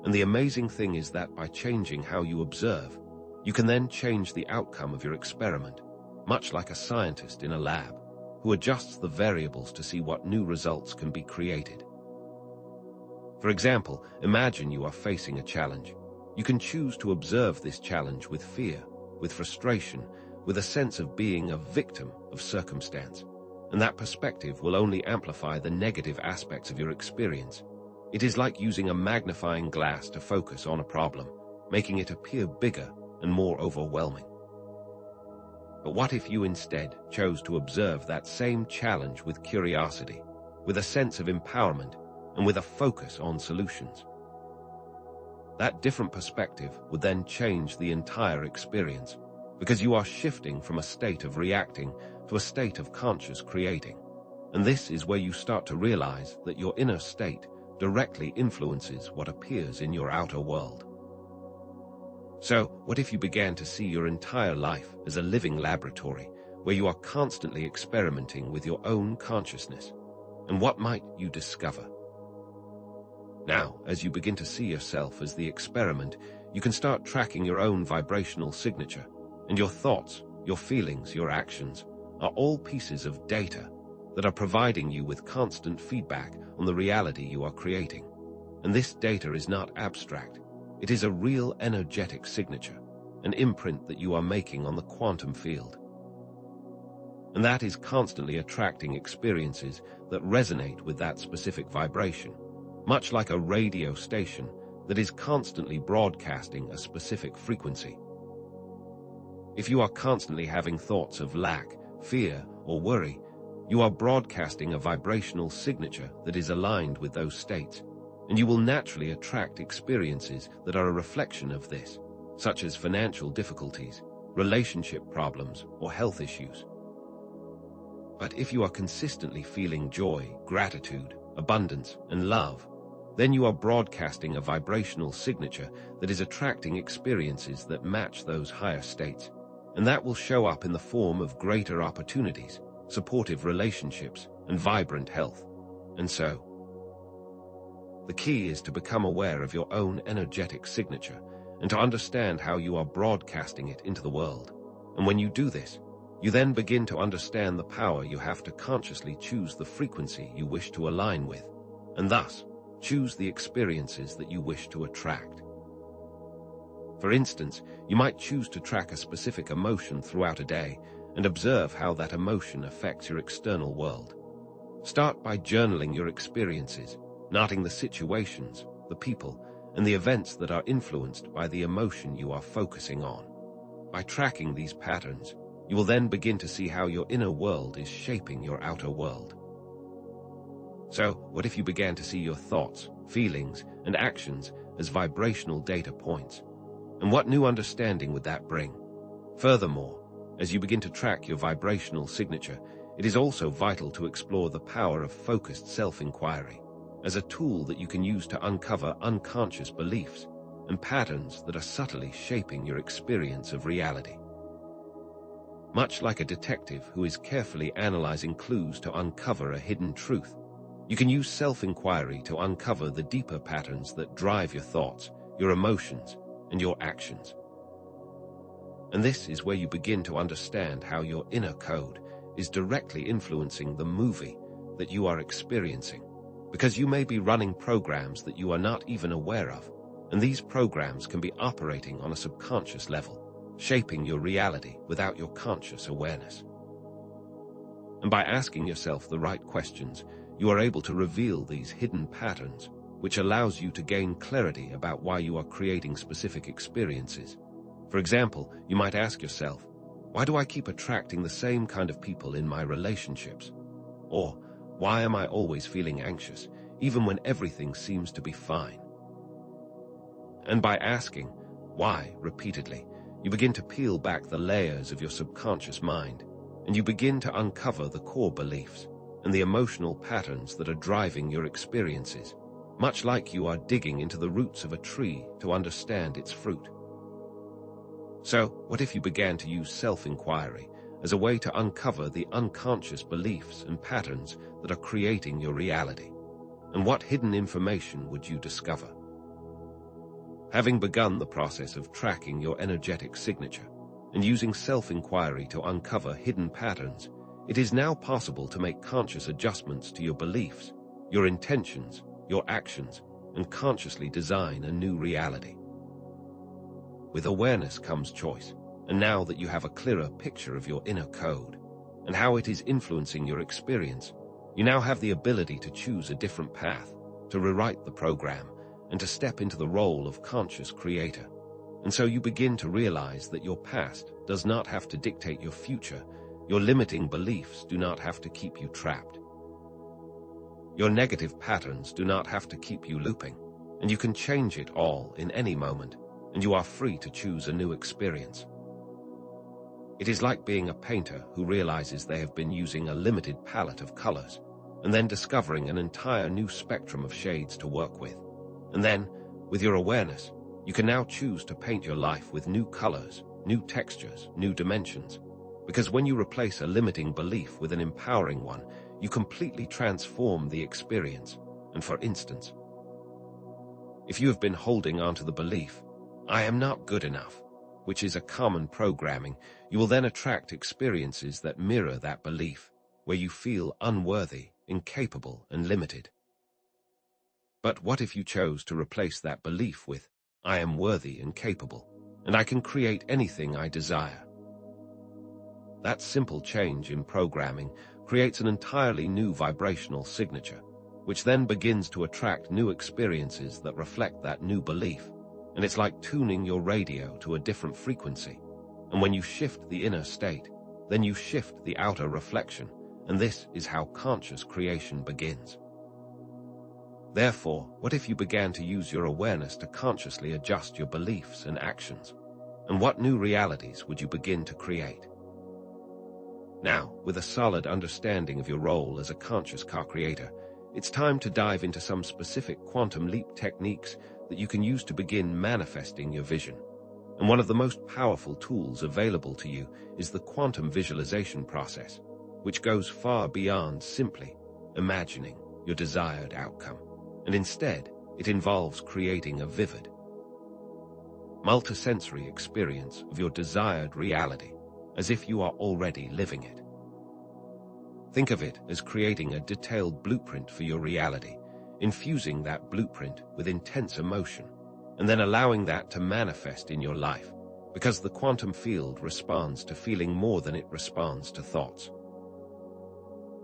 And the amazing thing is that by changing how you observe, you can then change the outcome of your experiment, much like a scientist in a lab, who adjusts the variables to see what new results can be created. For example, imagine you are facing a challenge. You can choose to observe this challenge with fear, with frustration, with a sense of being a victim of circumstance. And that perspective will only amplify the negative aspects of your experience. It is like using a magnifying glass to focus on a problem, making it appear bigger and more overwhelming. But what if you instead chose to observe that same challenge with curiosity, with a sense of empowerment, and with a focus on solutions? That different perspective would then change the entire experience, because you are shifting from a state of reacting to a state of conscious creating. And this is where you start to realize that your inner state directly influences what appears in your outer world. So, what if you began to see your entire life as a living laboratory, where you are constantly experimenting with your own consciousness? And what might you discover? Now, as you begin to see yourself as the experiment, you can start tracking your own vibrational signature, and your thoughts, your feelings, your actions are all pieces of data that are providing you with constant feedback on the reality you are creating. And this data is not abstract. It is a real energetic signature, an imprint that you are making on the quantum field. And that is constantly attracting experiences that resonate with that specific vibration, much like a radio station that is constantly broadcasting a specific frequency. If you are constantly having thoughts of lack, fear, or worry, you are broadcasting a vibrational signature that is aligned with those states, and you will naturally attract experiences that are a reflection of this, such as financial difficulties, relationship problems, or health issues. But if you are consistently feeling joy, gratitude, abundance, and love, then you are broadcasting a vibrational signature that is attracting experiences that match those higher states, and that will show up in the form of greater opportunities, supportive relationships, and vibrant health. And so, the key is to become aware of your own energetic signature and to understand how you are broadcasting it into the world. And when you do this, you then begin to understand the power you have to consciously choose the frequency you wish to align with, and thus choose the experiences that you wish to attract. For instance, you might choose to track a specific emotion throughout a day and observe how that emotion affects your external world. Start by journaling your experiences, noting the situations, the people, and the events that are influenced by the emotion you are focusing on. By tracking these patterns, you will then begin to see how your inner world is shaping your outer world. So, what if you began to see your thoughts, feelings, and actions as vibrational data points? And what new understanding would that bring? Furthermore, as you begin to track your vibrational signature, it is also vital to explore the power of focused self-inquiry as a tool that you can use to uncover unconscious beliefs and patterns that are subtly shaping your experience of reality. Much like a detective who is carefully analyzing clues to uncover a hidden truth, you can use self-inquiry to uncover the deeper patterns that drive your thoughts, your emotions, and your actions. And this is where you begin to understand how your inner code is directly influencing the movie that you are experiencing, because you may be running programs that you are not even aware of, and these programs can be operating on a subconscious level, shaping your reality without your conscious awareness. And by asking yourself the right questions, you are able to reveal these hidden patterns, which allows you to gain clarity about why you are creating specific experiences. For example, you might ask yourself, why do I keep attracting the same kind of people in my relationships? Or, why am I always feeling anxious, even when everything seems to be fine? And by asking why repeatedly, you begin to peel back the layers of your subconscious mind, and you begin to uncover the core beliefs and the emotional patterns that are driving your experiences, much like you are digging into the roots of a tree to understand its fruit. So, what if you began to use self-inquiry as a way to uncover the unconscious beliefs and patterns that are creating your reality. And what hidden information would you discover? Having begun the process of tracking your energetic signature and using self-inquiry to uncover hidden patterns, it is now possible to make conscious adjustments to your beliefs, your intentions, your actions, and consciously design a new reality. With awareness comes choice, and now that you have a clearer picture of your inner code and how it is influencing your experience, you now have the ability to choose a different path, to rewrite the program, and to step into the role of conscious creator. And so you begin to realize that your past does not have to dictate your future. Your limiting beliefs do not have to keep you trapped. Your negative patterns do not have to keep you looping, and you can change it all in any moment, and you are free to choose a new experience. It is like being a painter who realizes they have been using a limited palette of colors, and then discovering an entire new spectrum of shades to work with. And then, with your awareness, you can now choose to paint your life with new colors, new textures, new dimensions. Because when you replace a limiting belief with an empowering one, you completely transform the experience. And for instance, if you have been holding onto the belief, "I am not good enough," which is a common programming, you will then attract experiences that mirror that belief, where you feel unworthy, incapable, and limited. But what if you chose to replace that belief with, "I am worthy and capable, and I can create anything I desire"? That simple change in programming creates an entirely new vibrational signature, which then begins to attract new experiences that reflect that new belief. And it's like tuning your radio to a different frequency. And when you shift the inner state, then you shift the outer reflection, and this is how conscious creation begins. Therefore, what if you began to use your awareness to consciously adjust your beliefs and actions? And what new realities would you begin to create? Now, with a solid understanding of your role as a conscious co-creator, it's time to dive into some specific quantum leap techniques that you can use to begin manifesting your vision. And one of the most powerful tools available to you is the quantum visualization process, which goes far beyond simply imagining your desired outcome. And instead, it involves creating a vivid, multisensory experience of your desired reality, as if you are already living it. Think of it as creating a detailed blueprint for your reality, infusing that blueprint with intense emotion, and then allowing that to manifest in your life, because the quantum field responds to feeling more than it responds to thoughts.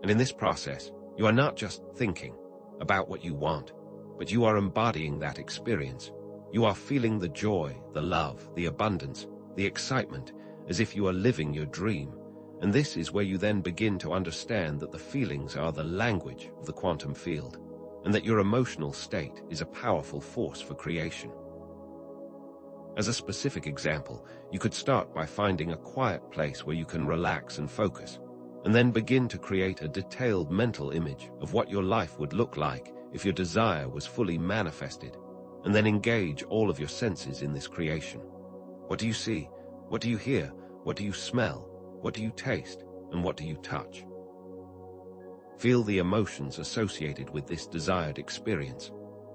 And in this process, you are not just thinking about what you want, but you are embodying that experience. You are feeling the joy, the love, the abundance, the excitement, as if you are living your dream. And this is where you then begin to understand that the feelings are the language of the quantum field, and that your emotional state is a powerful force for creation. As a specific example, you could start by finding a quiet place where you can relax and focus, and then begin to create a detailed mental image of what your life would look like if your desire was fully manifested, and then engage all of your senses in this creation. What do you see? What do you hear? What do you smell? What do you taste? And what do you touch? Feel the emotions associated with this desired experience.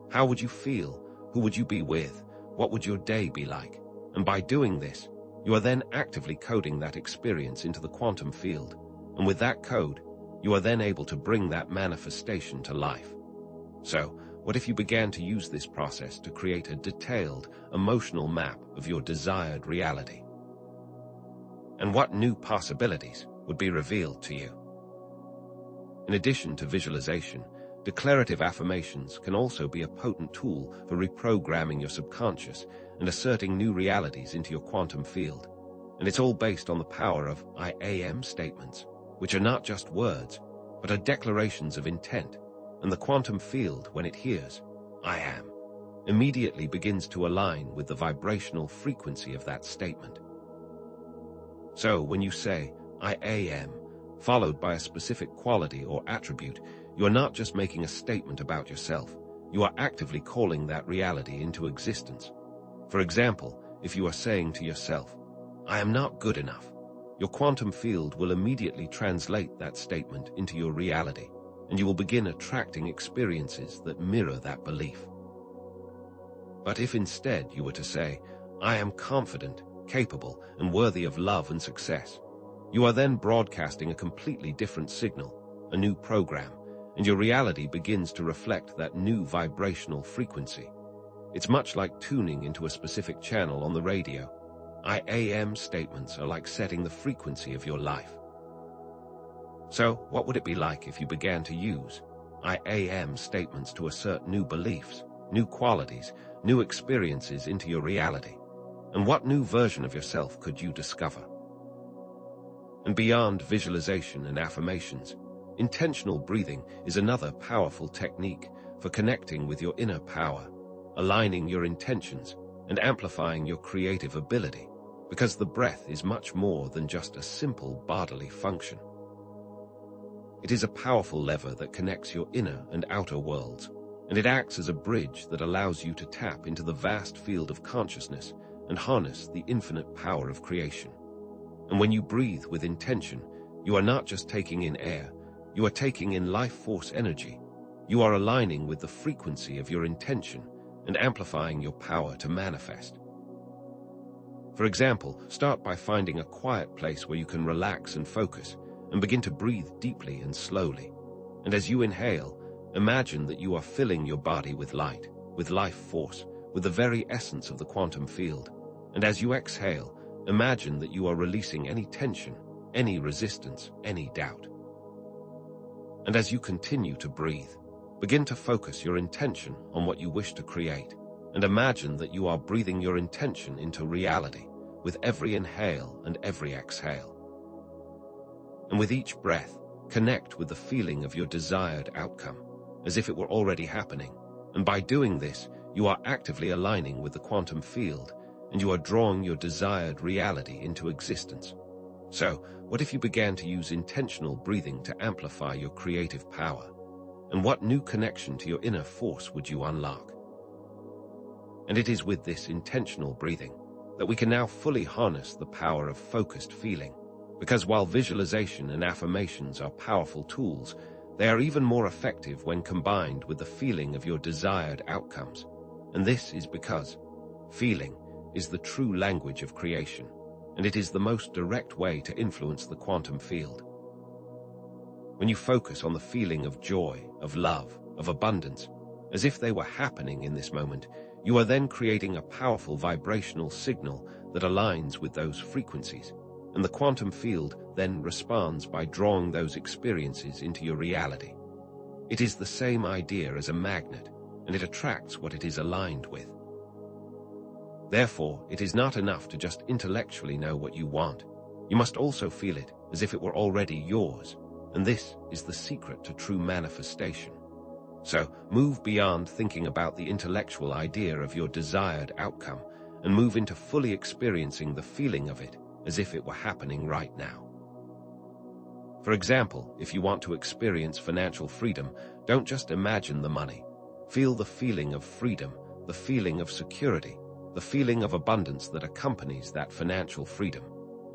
How would you feel? Who would you be with? What would your day be like? And by doing this, you are then actively coding that experience into the quantum field. And with that code, you are then able to bring that manifestation to life. So, what if you began to use this process to create a detailed, emotional map of your desired reality? And what new possibilities would be revealed to you? In addition to visualization, declarative affirmations can also be a potent tool for reprogramming your subconscious and asserting new realities into your quantum field. And it's all based on the power of I am statements, which are not just words, but are declarations of intent. And the quantum field, when it hears I am, immediately begins to align with the vibrational frequency of that statement. So when you say I am, followed by a specific quality or attribute, you are not just making a statement about yourself, you are actively calling that reality into existence. For example, if you are saying to yourself, I am not good enough, your quantum field will immediately translate that statement into your reality, and you will begin attracting experiences that mirror that belief. But if instead you were to say, "I am confident, capable, and worthy of love and success," you are then broadcasting a completely different signal, a new program, and your reality begins to reflect that new vibrational frequency. It's much like tuning into a specific channel on the radio. I am statements are like setting the frequency of your life. So, what would it be like if you began to use I am statements to assert new beliefs, new qualities, new experiences into your reality? And what new version of yourself could you discover? And beyond visualization and affirmations, intentional breathing is another powerful technique for connecting with your inner power, aligning your intentions, and amplifying your creative ability, because the breath is much more than just a simple bodily function. It is a powerful lever that connects your inner and outer worlds, and it acts as a bridge that allows you to tap into the vast field of consciousness and harness the infinite power of creation. And when you breathe with intention, you are not just taking in air, you are taking in life force energy. You are aligning with the frequency of your intention and amplifying your power to manifest. For example, start by finding a quiet place where you can relax and focus, and begin to breathe deeply and slowly. And as you inhale, imagine that you are filling your body with light, with life force, with the very essence of the quantum field. And as you exhale, imagine that you are releasing any tension, any resistance, any doubt. And as you continue to breathe, begin to focus your intention on what you wish to create, and imagine that you are breathing your intention into reality with every inhale and every exhale. And with each breath, connect with the feeling of your desired outcome, as if it were already happening. And by doing this, you are actively aligning with the quantum field, and you are drawing your desired reality into existence. So, what if you began to use intentional breathing to amplify your creative power? And what new connection to your inner force would you unlock? And it is with this intentional breathing that we can now fully harness the power of focused feeling. Because while visualization and affirmations are powerful tools, they are even more effective when combined with the feeling of your desired outcomes. And this is because feeling is the true language of creation, and it is the most direct way to influence the quantum field. When you focus on the feeling of joy, of love, of abundance, as if they were happening in this moment, you are then creating a powerful vibrational signal that aligns with those frequencies, and the quantum field then responds by drawing those experiences into your reality. It is the same idea as a magnet, and it attracts what it is aligned with. Therefore, it is not enough to just intellectually know what you want. You must also feel it as if it were already yours, and this is the secret to true manifestation. So, move beyond thinking about the intellectual idea of your desired outcome, and move into fully experiencing the feeling of it as if it were happening right now. For example, if you want to experience financial freedom, don't just imagine the money. Feel the feeling of freedom, the feeling of security, the feeling of abundance that accompanies that financial freedom.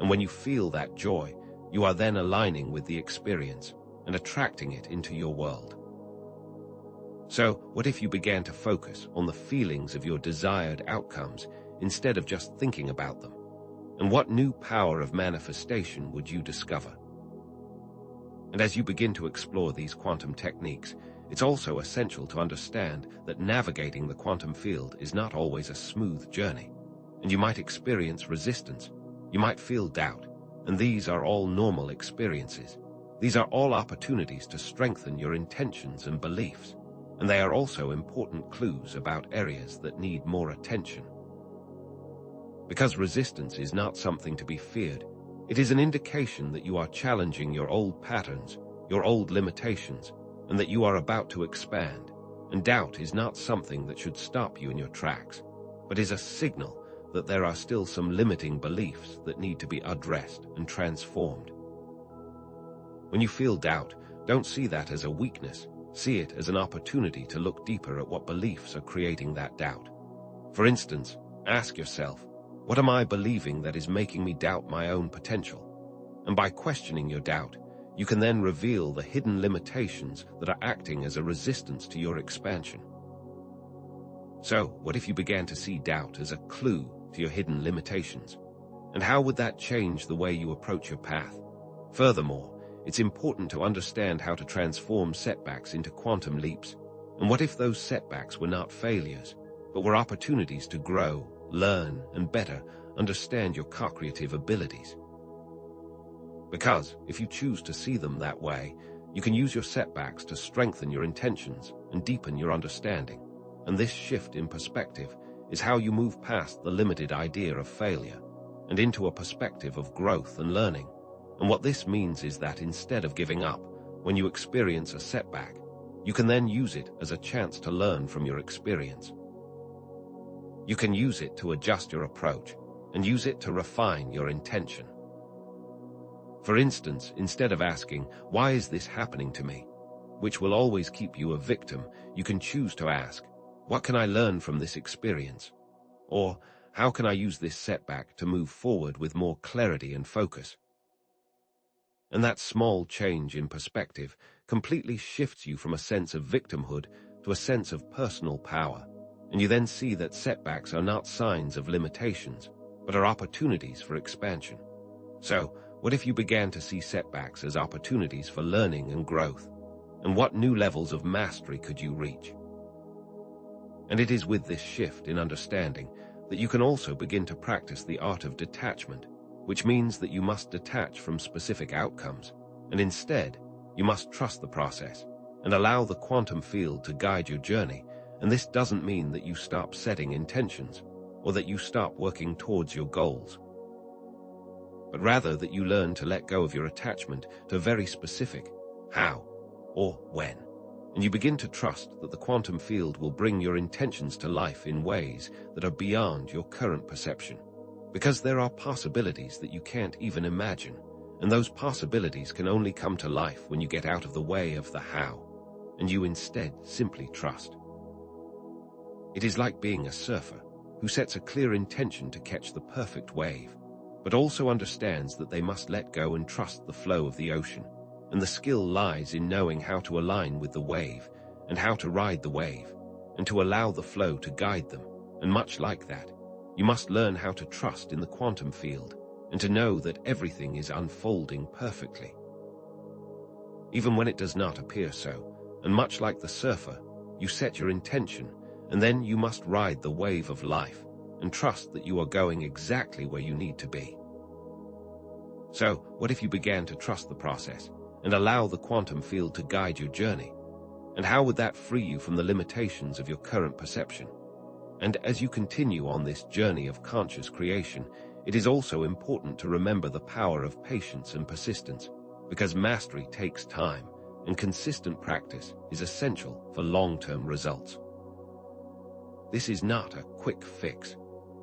And when you feel that joy, you are then aligning with the experience and attracting it into your world. So, what if you began to focus on the feelings of your desired outcomes instead of just thinking about them? And what new power of manifestation would you discover? And as you begin to explore these quantum techniques, it's also essential to understand that navigating the quantum field is not always a smooth journey, and you might experience resistance, you might feel doubt, and these are all normal experiences. These are all opportunities to strengthen your intentions and beliefs, and they are also important clues about areas that need more attention. Because resistance is not something to be feared, it is an indication that you are challenging your old patterns, your old limitations, and that you are about to expand. And doubt is not something that should stop you in your tracks, but is a signal that there are still some limiting beliefs that need to be addressed and transformed. When you feel doubt, don't see that as a weakness. See it as an opportunity to look deeper at what beliefs are creating that doubt. For instance, ask yourself, what am I believing that is making me doubt my own potential? And by questioning your doubt, you can then reveal the hidden limitations that are acting as a resistance to your expansion. So, what if you began to see doubt as a clue to your hidden limitations? And how would that change the way you approach your path? Furthermore, it's important to understand how to transform setbacks into quantum leaps. And what if those setbacks were not failures, but were opportunities to grow, learn, and better understand your co-creative abilities? Because if you choose to see them that way, you can use your setbacks to strengthen your intentions and deepen your understanding. And this shift in perspective is how you move past the limited idea of failure and into a perspective of growth and learning. And what this means is that instead of giving up when you experience a setback, you can then use it as a chance to learn from your experience. You can use it to adjust your approach and use it to refine your intention. For instance, instead of asking, "Why is this happening to me?" which will always keep you a victim, you can choose to ask, "What can I learn from this experience?" Or, "How can I use this setback to move forward with more clarity and focus?" And that small change in perspective completely shifts you from a sense of victimhood to a sense of personal power, and you then see that setbacks are not signs of limitations, but are opportunities for expansion. So, what if you began to see setbacks as opportunities for learning and growth? And what new levels of mastery could you reach? And it is with this shift in understanding that you can also begin to practice the art of detachment, which means that you must detach from specific outcomes, and instead, you must trust the process and allow the quantum field to guide your journey. And this doesn't mean that you stop setting intentions or that you stop working towards your goals, but rather that you learn to let go of your attachment to very specific how or when. And you begin to trust that the quantum field will bring your intentions to life in ways that are beyond your current perception. Because there are possibilities that you can't even imagine, and those possibilities can only come to life when you get out of the way of the how, and you instead simply trust. It is like being a surfer who sets a clear intention to catch the perfect wave, but also understands that they must let go and trust the flow of the ocean. And the skill lies in knowing how to align with the wave and how to ride the wave and to allow the flow to guide them. And much like that, you must learn how to trust in the quantum field and to know that everything is unfolding perfectly, even when it does not appear so. And much like the surfer, you set your intention, and then you must ride the wave of life and trust that you are going exactly where you need to be. So, what if you began to trust the process and allow the quantum field to guide your journey? And how would that free you from the limitations of your current perception? And as you continue on this journey of conscious creation, it is also important to remember the power of patience and persistence, because mastery takes time, and consistent practice is essential for long-term results. This is not a quick fix,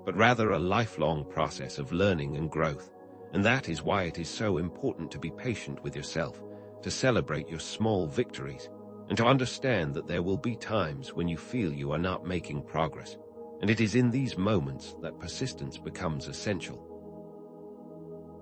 but rather a lifelong process of learning and growth, and that is why it is so important to be patient with yourself, to celebrate your small victories, and to understand that there will be times when you feel you are not making progress, and it is in these moments that persistence becomes essential.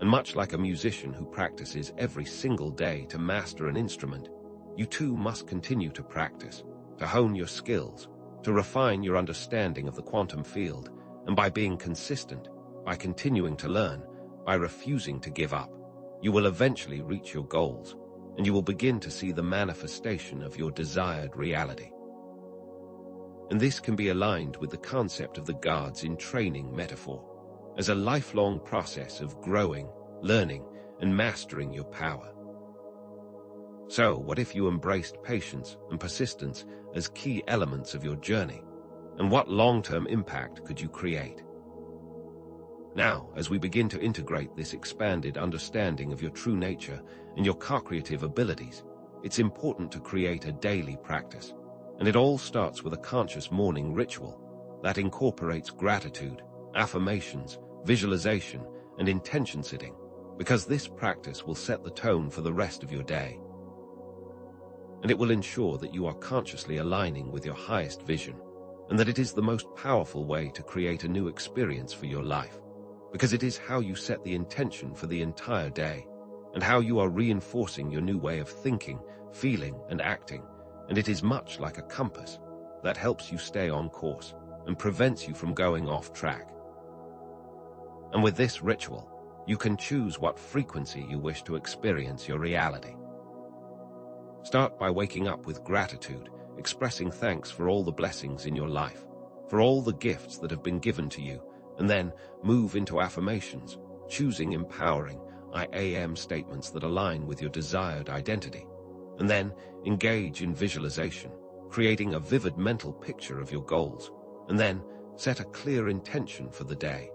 And much like a musician who practices every single day to master an instrument, you too must continue to practice, to hone your skills, to refine your understanding of the quantum field, and by being consistent, by continuing to learn, by refusing to give up, you will eventually reach your goals, and you will begin to see the manifestation of your desired reality. And this can be aligned with the concept of the gods in training metaphor, as a lifelong process of growing, learning, and mastering your power. So, what if you embraced patience and persistence as key elements of your journey? And what long-term impact could you create? Now, as we begin to integrate this expanded understanding of your true nature and your co-creative abilities, it's important to create a daily practice. And it all starts with a conscious morning ritual that incorporates gratitude, affirmations, visualization, and intention setting, because this practice will set the tone for the rest of your day. And it will ensure that you are consciously aligning with your highest vision, and that it is the most powerful way to create a new experience for your life, because it is how you set the intention for the entire day, and how you are reinforcing your new way of thinking, feeling, and acting, and it is much like a compass that helps you stay on course and prevents you from going off track. And with this ritual, you can choose what frequency you wish to experience your reality. Start by waking up with gratitude, expressing thanks for all the blessings in your life, for all the gifts that have been given to you, and then move into affirmations, choosing empowering I am statements that align with your desired identity, and then engage in visualization, creating a vivid mental picture of your goals, and then set a clear intention for the day.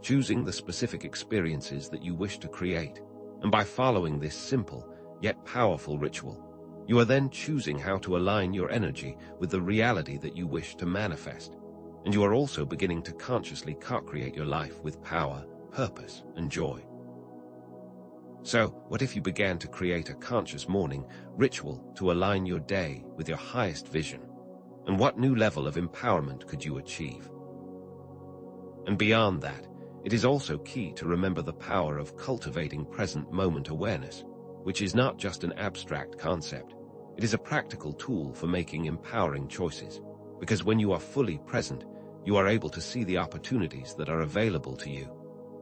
Choosing the specific experiences that you wish to create, and by following this simple yet powerful ritual, you are then choosing how to align your energy with the reality that you wish to manifest, and you are also beginning to consciously co-create your life with power, purpose, and joy. So, what if you began to create a conscious morning ritual to align your day with your highest vision? And what new level of empowerment could you achieve? And beyond that, it is also key to remember the power of cultivating present moment awareness, which is not just an abstract concept. It is a practical tool for making empowering choices, because when you are fully present, you are able to see the opportunities that are available to you.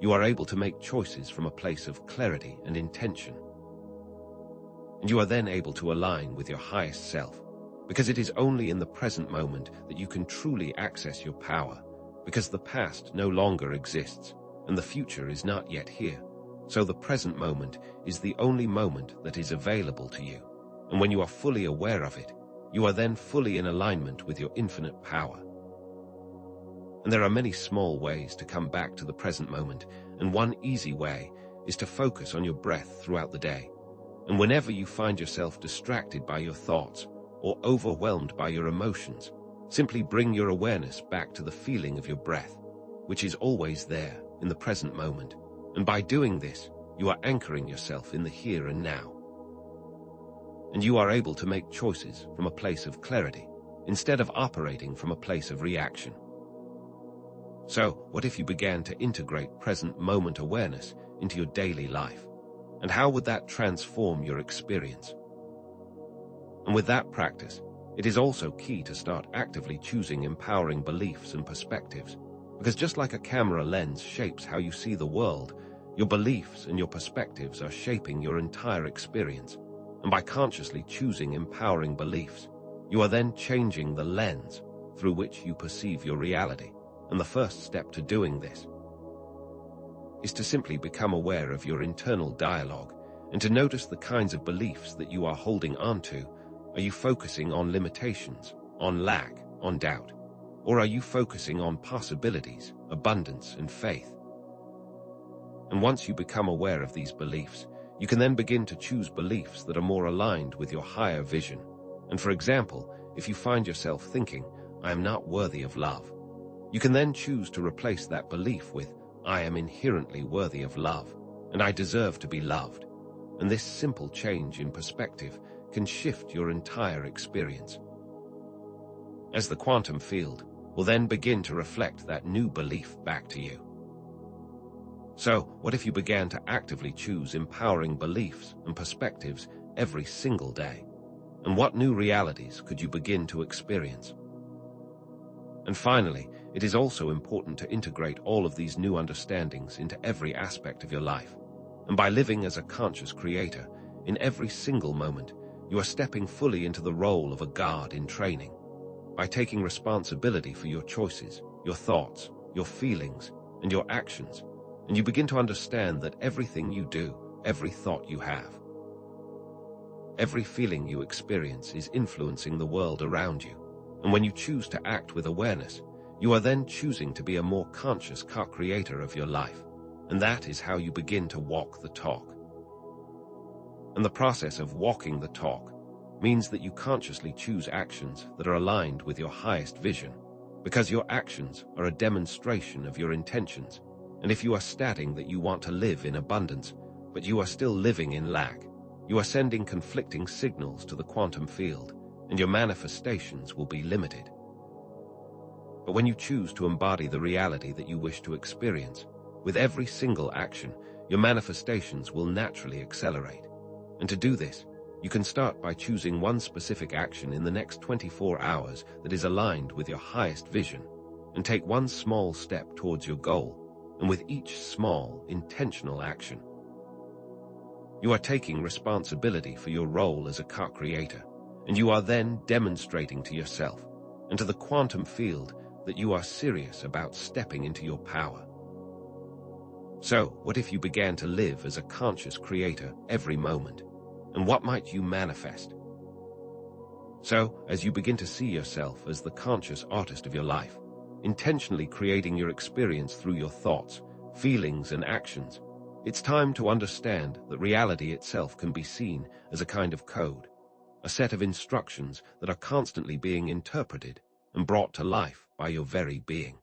You are able to make choices from a place of clarity and intention. And you are then able to align with your highest self, because it is only in the present moment that you can truly access your power, because the past no longer exists, and the future is not yet here. So the present moment is the only moment that is available to you. And when you are fully aware of it, you are then fully in alignment with your infinite power. And there are many small ways to come back to the present moment, and one easy way is to focus on your breath throughout the day. And whenever you find yourself distracted by your thoughts or overwhelmed by your emotions, simply bring your awareness back to the feeling of your breath, which is always there in the present moment. And by doing this, you are anchoring yourself in the here and now. And you are able to make choices from a place of clarity, instead of operating from a place of reaction. So, what if you began to integrate present moment awareness into your daily life? And how would that transform your experience? And with that practice, it is also key to start actively choosing empowering beliefs and perspectives, because just like a camera lens shapes how you see the world, your beliefs and your perspectives are shaping your entire experience. And by consciously choosing empowering beliefs, you are then changing the lens through which you perceive your reality. And the first step to doing this is to simply become aware of your internal dialogue and to notice the kinds of beliefs that you are holding onto. Are you focusing on limitations, on lack, on doubt? Or are you focusing on possibilities, abundance, and faith? And once you become aware of these beliefs, you can then begin to choose beliefs that are more aligned with your higher vision. And for example, if you find yourself thinking, I am not worthy of love, you can then choose to replace that belief with, I am inherently worthy of love, and I deserve to be loved. And this simple change in perspective can shift your entire experience, as the quantum field will then begin to reflect that new belief back to you. So, what if you began to actively choose empowering beliefs and perspectives every single day? And what new realities could you begin to experience? And finally, it is also important to integrate all of these new understandings into every aspect of your life. And by living as a conscious creator, in every single moment, you are stepping fully into the role of a god in training. By taking responsibility for your choices, your thoughts, your feelings, and your actions, and you begin to understand that everything you do, every thought you have, every feeling you experience is influencing the world around you. And when you choose to act with awareness, you are then choosing to be a more conscious co-creator of your life. And that is how you begin to walk the talk. And the process of walking the talk means that you consciously choose actions that are aligned with your highest vision, because your actions are a demonstration of your intentions. And if you are stating that you want to live in abundance, but you are still living in lack, you are sending conflicting signals to the quantum field, and your manifestations will be limited. But when you choose to embody the reality that you wish to experience, with every single action, your manifestations will naturally accelerate. And to do this, you can start by choosing one specific action in the next 24 hours that is aligned with your highest vision, and take one small step towards your goal, and with each small, intentional action, you are taking responsibility for your role as a co-creator, and you are then demonstrating to yourself and to the quantum field that you are serious about stepping into your power. So, what if you began to live as a conscious creator every moment? And what might you manifest? So, as you begin to see yourself as the conscious artist of your life, intentionally creating your experience through your thoughts, feelings, and actions, it's time to understand that reality itself can be seen as a kind of code, a set of instructions that are constantly being interpreted and brought to life by your very being.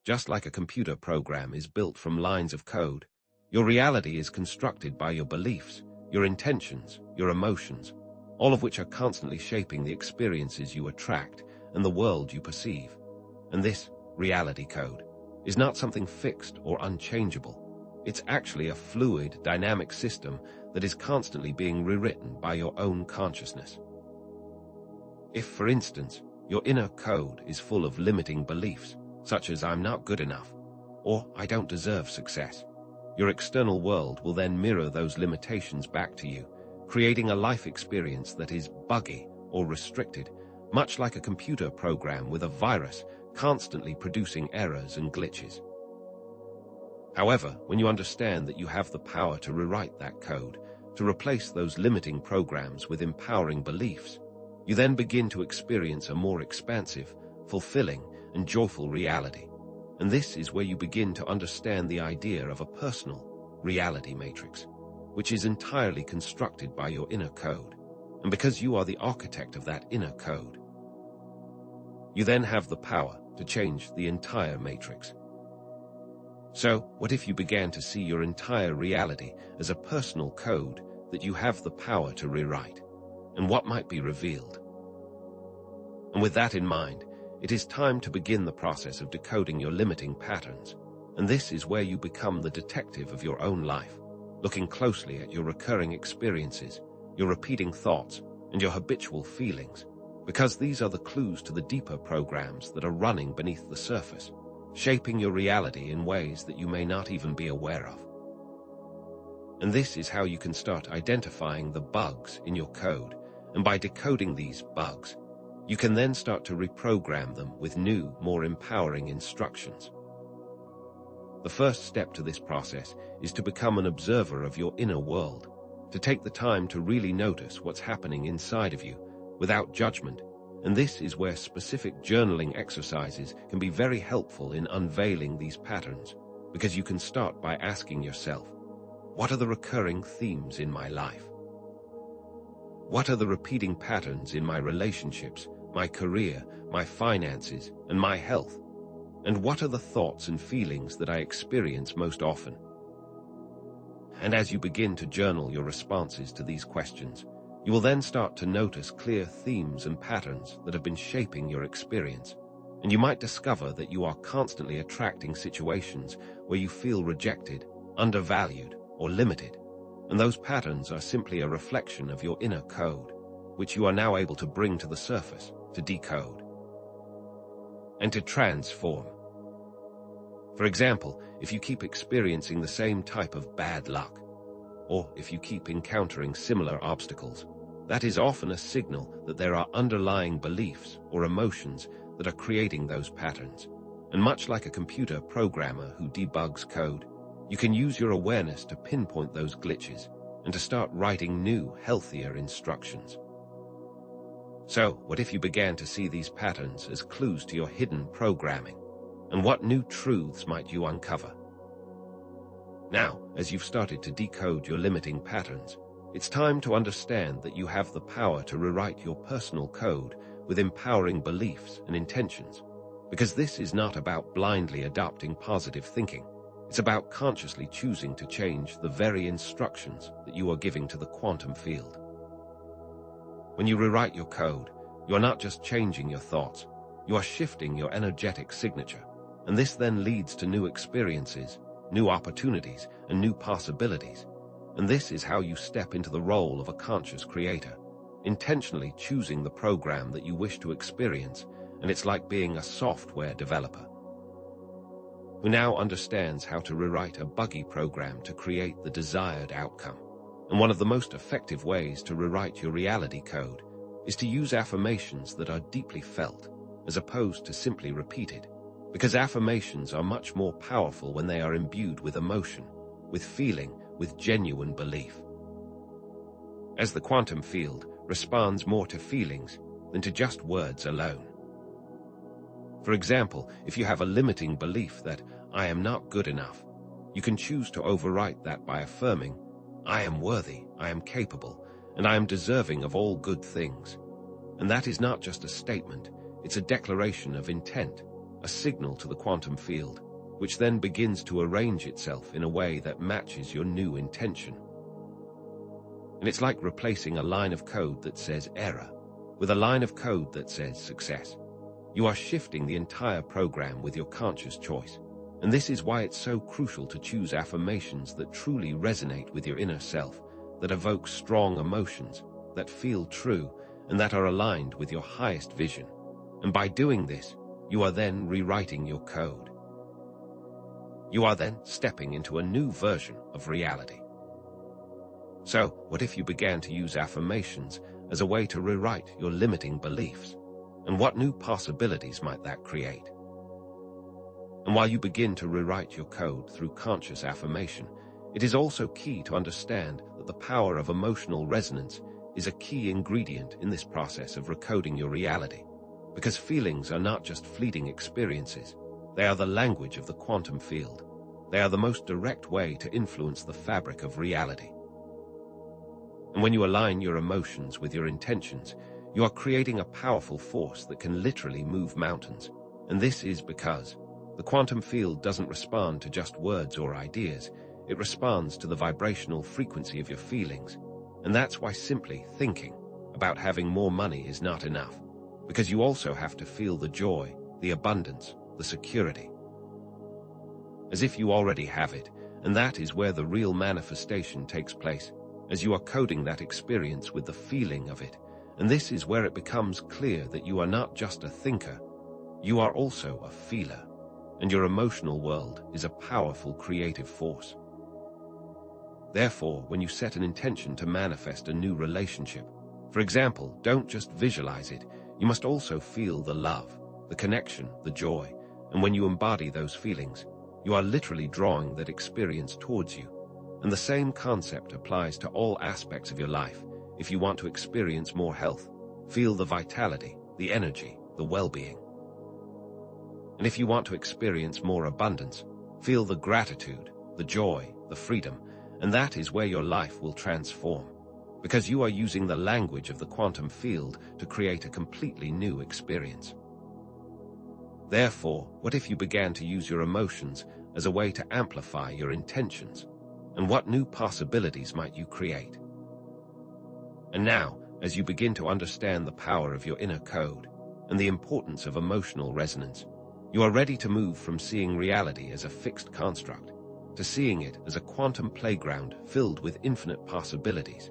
Just like a computer program is built from lines of code, your reality is constructed by your beliefs, your intentions, your emotions, all of which are constantly shaping the experiences you attract and the world you perceive. And this reality code is not something fixed or unchangeable. It's actually a fluid, dynamic system that is constantly being rewritten by your own consciousness. If, for instance, your inner code is full of limiting beliefs, such as "I'm not good enough" or "I don't deserve success," your external world will then mirror those limitations back to you, creating a life experience that is buggy or restricted, much like a computer program with a virus constantly producing errors and glitches. However, when you understand that you have the power to rewrite that code, to replace those limiting programs with empowering beliefs, you then begin to experience a more expansive, fulfilling, and joyful reality. And this is where you begin to understand the idea of a personal reality matrix, which is entirely constructed by your inner code. And because you are the architect of that inner code, you then have the power to change the entire matrix. So, what if you began to see your entire reality as a personal code that you have the power to rewrite? And what might be revealed? And with that in mind, it is time to begin the process of decoding your limiting patterns. And this is where you become the detective of your own life, looking closely at your recurring experiences, your repeating thoughts, and your habitual feelings, because these are the clues to the deeper programs that are running beneath the surface, shaping your reality in ways that you may not even be aware of. And this is how you can start identifying the bugs in your code, and by decoding these bugs, you can then start to reprogram them with new, more empowering instructions. The first step to this process is to become an observer of your inner world, to take the time to really notice what's happening inside of you without judgment. And this is where specific journaling exercises can be very helpful in unveiling these patterns, because you can start by asking yourself, what are the recurring themes in my life? What are the repeating patterns in my relationships, my career, my finances, and my health? And what are the thoughts and feelings that I experience most often? And as you begin to journal your responses to these questions, you will then start to notice clear themes and patterns that have been shaping your experience. And you might discover that you are constantly attracting situations where you feel rejected, undervalued, or limited. And those patterns are simply a reflection of your inner code, which you are now able to bring to the surface, to decode, and to transform. For example, if you keep experiencing the same type of bad luck, or if you keep encountering similar obstacles, that is often a signal that there are underlying beliefs or emotions that are creating those patterns. And much like a computer programmer who debugs code, you can use your awareness to pinpoint those glitches and to start writing new, healthier instructions. So, what if you began to see these patterns as clues to your hidden programming? And what new truths might you uncover? Now, as you've started to decode your limiting patterns, it's time to understand that you have the power to rewrite your personal code with empowering beliefs and intentions. Because this is not about blindly adopting positive thinking. It's about consciously choosing to change the very instructions that you are giving to the quantum field. When you rewrite your code, you are not just changing your thoughts, you are shifting your energetic signature. And this then leads to new experiences, new opportunities, and new possibilities. And this is how you step into the role of a conscious creator, intentionally choosing the program that you wish to experience, and it's like being a software developer who now understands how to rewrite a buggy program to create the desired outcome. And one of the most effective ways to rewrite your reality code is to use affirmations that are deeply felt, as opposed to simply repeated, because affirmations are much more powerful when they are imbued with emotion, with feeling, with genuine belief. As the quantum field responds more to feelings than to just words alone. For example, if you have a limiting belief that I am not good enough, you can choose to overwrite that by affirming, I am worthy, I am capable, and I am deserving of all good things. And that is not just a statement, it's a declaration of intent, a signal to the quantum field, which then begins to arrange itself in a way that matches your new intention. And it's like replacing a line of code that says error with a line of code that says success. You are shifting the entire program with your conscious choice. And this is why it's so crucial to choose affirmations that truly resonate with your inner self, that evoke strong emotions, that feel true, and that are aligned with your highest vision. And by doing this, you are then rewriting your code. You are then stepping into a new version of reality. So, what if you began to use affirmations as a way to rewrite your limiting beliefs? And what new possibilities might that create? And while you begin to rewrite your code through conscious affirmation, it is also key to understand that the power of emotional resonance is a key ingredient in this process of recoding your reality. Because feelings are not just fleeting experiences, they are the language of the quantum field. They are the most direct way to influence the fabric of reality. And when you align your emotions with your intentions, you are creating a powerful force that can literally move mountains. And this is because the quantum field doesn't respond to just words or ideas, it responds to the vibrational frequency of your feelings. And that's why simply thinking about having more money is not enough, because you also have to feel the joy, the abundance, the security, as if you already have it. And that is where the real manifestation takes place, as you are coding that experience with the feeling of it. And this is where it becomes clear that you are not just a thinker, you are also a feeler, and your emotional world is a powerful creative force. Therefore, when you set an intention to manifest a new relationship, for example, don't just visualize it, you must also feel the love, the connection, the joy, and when you embody those feelings, you are literally drawing that experience towards you. And the same concept applies to all aspects of your life. If you want to experience more health, feel the vitality, the energy, the well-being. And if you want to experience more abundance, feel the gratitude, the joy, the freedom, and that is where your life will transform, because you are using the language of the quantum field to create a completely new experience. Therefore, what if you began to use your emotions as a way to amplify your intentions? And what new possibilities might you create? And now, as you begin to understand the power of your inner code and the importance of emotional resonance, you are ready to move from seeing reality as a fixed construct to seeing it as a quantum playground filled with infinite possibilities.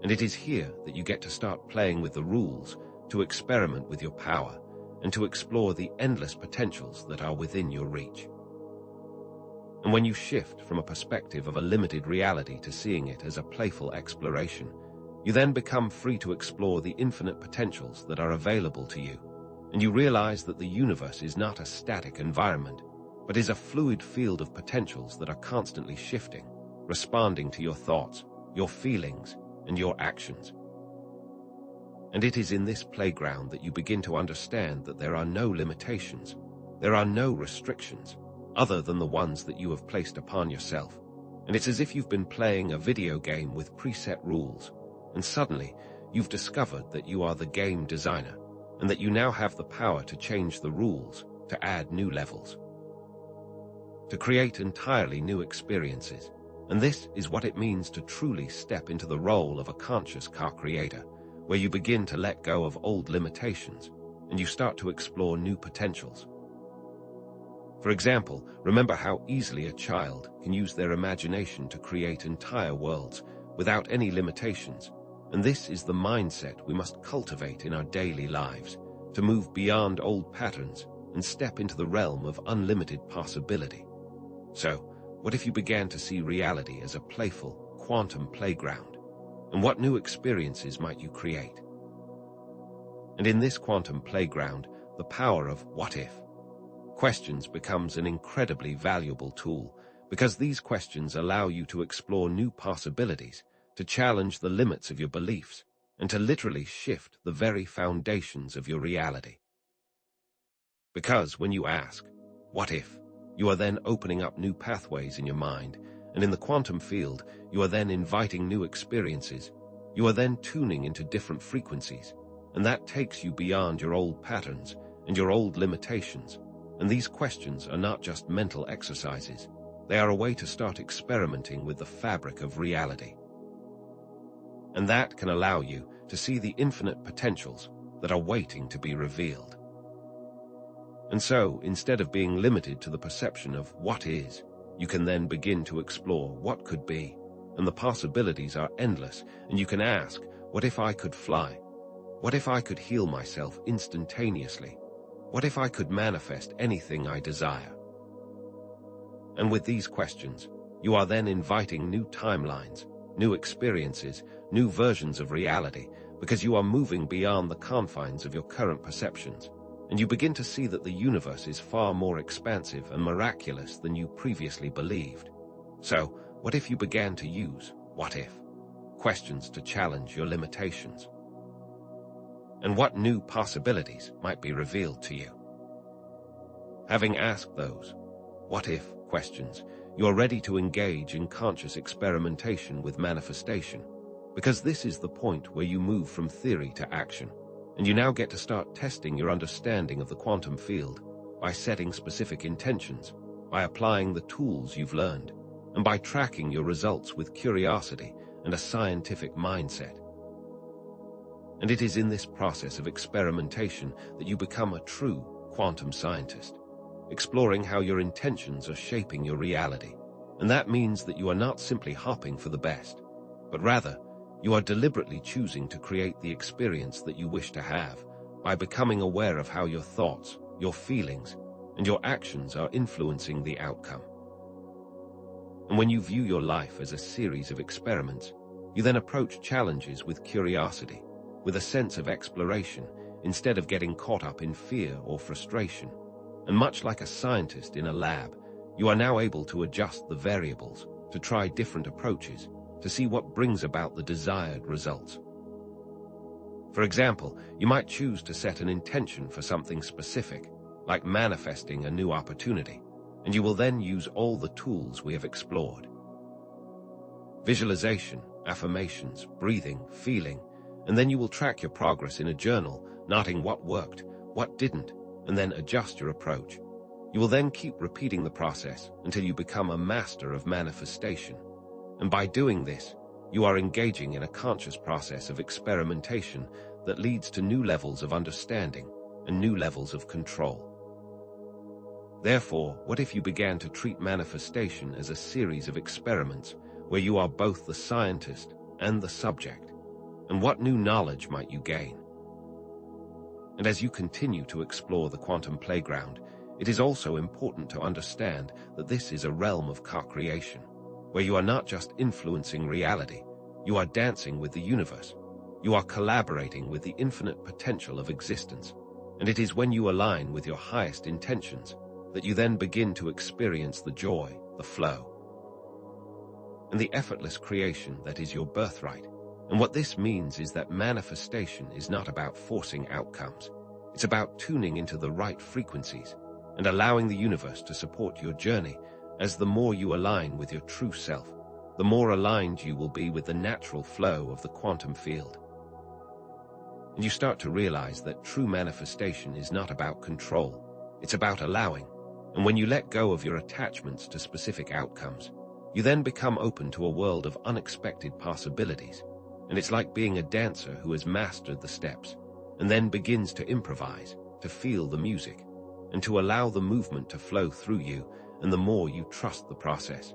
And it is here that you get to start playing with the rules, to experiment with your power, and to explore the endless potentials that are within your reach. And when you shift from a perspective of a limited reality to seeing it as a playful exploration, you then become free to explore the infinite potentials that are available to you, and you realize that the universe is not a static environment, but is a fluid field of potentials that are constantly shifting, responding to your thoughts, your feelings, and your actions. And it is in this playground that you begin to understand that there are no limitations, there are no restrictions, other than the ones that you have placed upon yourself. And it's as if you've been playing a video game with preset rules, and suddenly you've discovered that you are the game designer, and that you now have the power to change the rules, to add new levels, to create entirely new experiences. And this is what it means to truly step into the role of a conscious co-creator, where you begin to let go of old limitations, and you start to explore new potentials. For example, remember how easily a child can use their imagination to create entire worlds without any limitations, and this is the mindset we must cultivate in our daily lives to move beyond old patterns and step into the realm of unlimited possibility. So, what if you began to see reality as a playful, quantum playground? And what new experiences might you create? And in this quantum playground, the power of what if questions becomes an incredibly valuable tool, because these questions allow you to explore new possibilities, to challenge the limits of your beliefs, and to literally shift the very foundations of your reality. Because when you ask, what if, you are then opening up new pathways in your mind, and in the quantum field, you are then inviting new experiences. You are then tuning into different frequencies, and that takes you beyond your old patterns and your old limitations. And these questions are not just mental exercises. They are a way to start experimenting with the fabric of reality. And that can allow you to see the infinite potentials that are waiting to be revealed. And so, instead of being limited to the perception of what is, you can then begin to explore what could be, and the possibilities are endless, and you can ask, what if I could fly? What if I could heal myself instantaneously? What if I could manifest anything I desire? And with these questions, you are then inviting new timelines, new experiences, new versions of reality, because you are moving beyond the confines of your current perceptions, and you begin to see that the universe is far more expansive and miraculous than you previously believed. So, what if you began to use what if questions to challenge your limitations? And what new possibilities might be revealed to you? Having asked those what if questions, you are ready to engage in conscious experimentation with manifestation, because this is the point where you move from theory to action, and you now get to start testing your understanding of the quantum field by setting specific intentions, by applying the tools you've learned, and by tracking your results with curiosity and a scientific mindset. And it is in this process of experimentation that you become a true quantum scientist, exploring how your intentions are shaping your reality. And that means that you are not simply hopping for the best, but rather, you are deliberately choosing to create the experience that you wish to have by becoming aware of how your thoughts, your feelings, and your actions are influencing the outcome. And when you view your life as a series of experiments, you then approach challenges with curiosity, with a sense of exploration, instead of getting caught up in fear or frustration. And much like a scientist in a lab, you are now able to adjust the variables, to try different approaches, to see what brings about the desired results. For example, you might choose to set an intention for something specific, like manifesting a new opportunity, and you will then use all the tools we have explored. Visualization, affirmations, breathing, feeling, and then you will track your progress in a journal, noting what worked, what didn't, and then adjust your approach. You will then keep repeating the process until you become a master of manifestation. And by doing this, you are engaging in a conscious process of experimentation that leads to new levels of understanding and new levels of control. Therefore, what if you began to treat manifestation as a series of experiments where you are both the scientist and the subject? And what new knowledge might you gain? And as you continue to explore the quantum playground, it is also important to understand that this is a realm of co-creation, where you are not just influencing reality, you are dancing with the universe. You are collaborating with the infinite potential of existence. And it is when you align with your highest intentions that you then begin to experience the joy, the flow, and the effortless creation that is your birthright. And what this means is that manifestation is not about forcing outcomes. It's about tuning into the right frequencies and allowing the universe to support your journey, as the more you align with your true self, the more aligned you will be with the natural flow of the quantum field. And you start to realize that true manifestation is not about control, it's about allowing. And when you let go of your attachments to specific outcomes, you then become open to a world of unexpected possibilities. And it's like being a dancer who has mastered the steps and then begins to improvise, to feel the music. and to allow the movement to flow through you, and the more you trust the process,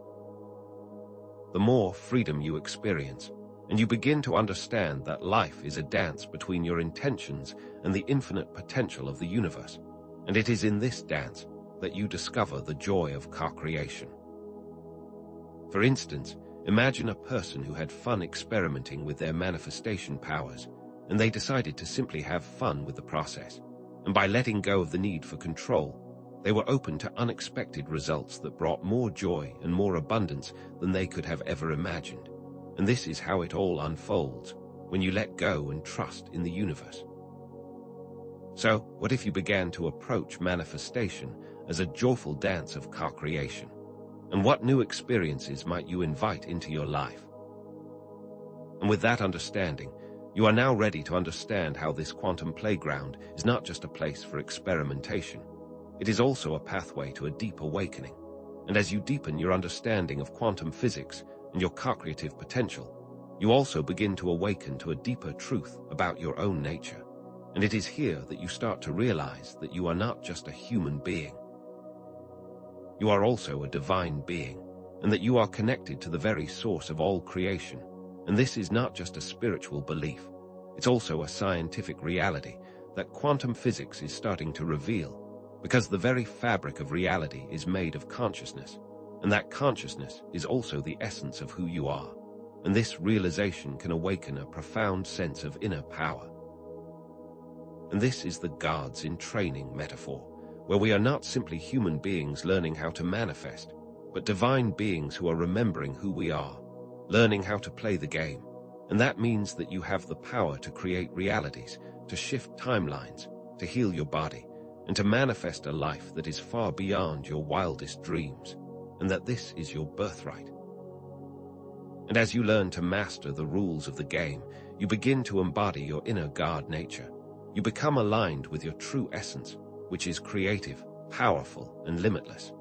the more freedom you experience, and you begin to understand that life is a dance between your intentions and the infinite potential of the universe, and it is in this dance that you discover the joy of co-creation. For instance, imagine a person who had fun experimenting with their manifestation powers, and they decided to simply have fun with the process, and by letting go of the need for control, they were open to unexpected results that brought more joy and more abundance than they could have ever imagined. And this is how it all unfolds, when you let go and trust in the universe. So, what if you began to approach manifestation as a joyful dance of co-creation? And what new experiences might you invite into your life? And with that understanding, you are now ready to understand how this quantum playground is not just a place for experimentation. It is also a pathway to a deep awakening. And as you deepen your understanding of quantum physics and your co-creative potential, you also begin to awaken to a deeper truth about your own nature. And it is here that you start to realize that you are not just a human being. You are also a divine being, and that you are connected to the very source of all creation. And this is not just a spiritual belief. It's also a scientific reality that quantum physics is starting to reveal, because the very fabric of reality is made of consciousness, and that consciousness is also the essence of who you are. And this realization can awaken a profound sense of inner power. And this is the gods in training metaphor, where we are not simply human beings learning how to manifest, but divine beings who are remembering who we are, learning how to play the game. And that means that you have the power to create realities, to shift timelines, to heal your body, and to manifest a life that is far beyond your wildest dreams, and that this is your birthright. And as you learn to master the rules of the game, you begin to embody your inner God nature. You become aligned with your true essence, which is creative, powerful, and limitless.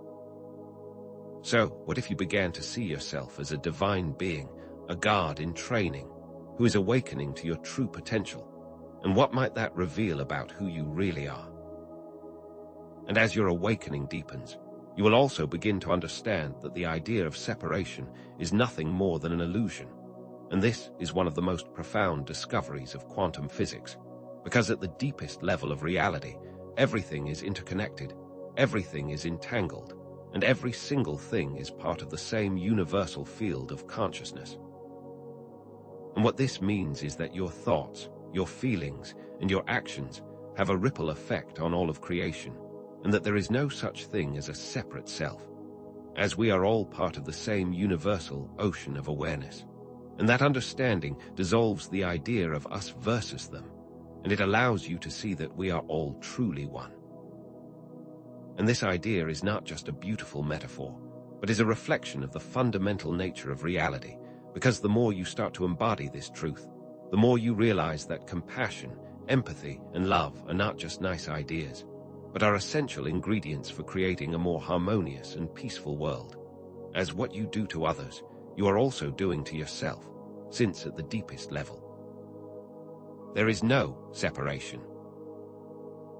So, what if you began to see yourself as a divine being, a God in training, who is awakening to your true potential? And what might that reveal about who you really are? And as your awakening deepens, you will also begin to understand that the idea of separation is nothing more than an illusion. And this is one of the most profound discoveries of quantum physics, because at the deepest level of reality, everything is interconnected, everything is entangled, and every single thing is part of the same universal field of consciousness. And what this means is that your thoughts, your feelings, and your actions have a ripple effect on all of creation, and that there is no such thing as a separate self, as we are all part of the same universal ocean of awareness. And that understanding dissolves the idea of us versus them, and it allows you to see that we are all truly one. And this idea is not just a beautiful metaphor, but is a reflection of the fundamental nature of reality, because the more you start to embody this truth, the more you realize that compassion, empathy, and love are not just nice ideas, but are essential ingredients for creating a more harmonious and peaceful world. As what you do to others, you are also doing to yourself, since at the deepest level, there is no separation.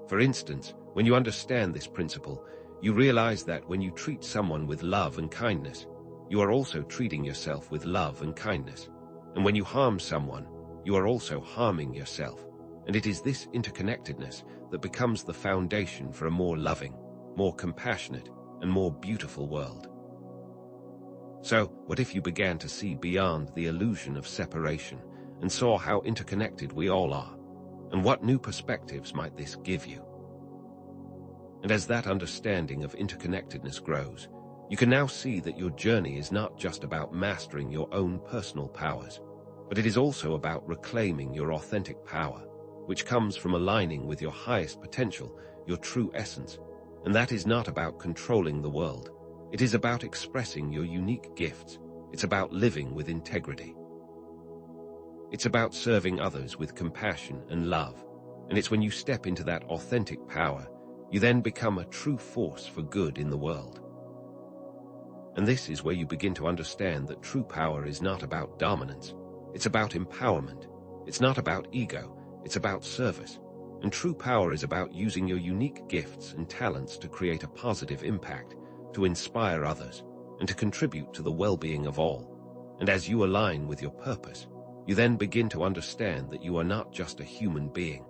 For instance, when you understand this principle, you realize that when you treat someone with love and kindness, you are also treating yourself with love and kindness. And when you harm someone, you are also harming yourself. And it is this interconnectedness that becomes the foundation for a more loving, more compassionate, and more beautiful world. So, what if you began to see beyond the illusion of separation and saw how interconnected we all are? And what new perspectives might this give you? And as that understanding of interconnectedness grows, you can now see that your journey is not just about mastering your own personal powers, but it is also about reclaiming your authentic power, which comes from aligning with your highest potential, your true essence. And that is not about controlling the world. It is about expressing your unique gifts. It's about living with integrity. It's about serving others with compassion and love. And it's when you step into that authentic power, you then become a true force for good in the world. And this is where you begin to understand that true power is not about dominance. It's about empowerment. It's not about ego. It's about service. And true power is about using your unique gifts and talents to create a positive impact, to inspire others, and to contribute to the well-being of all. And as you align with your purpose, you then begin to understand that you are not just a human being.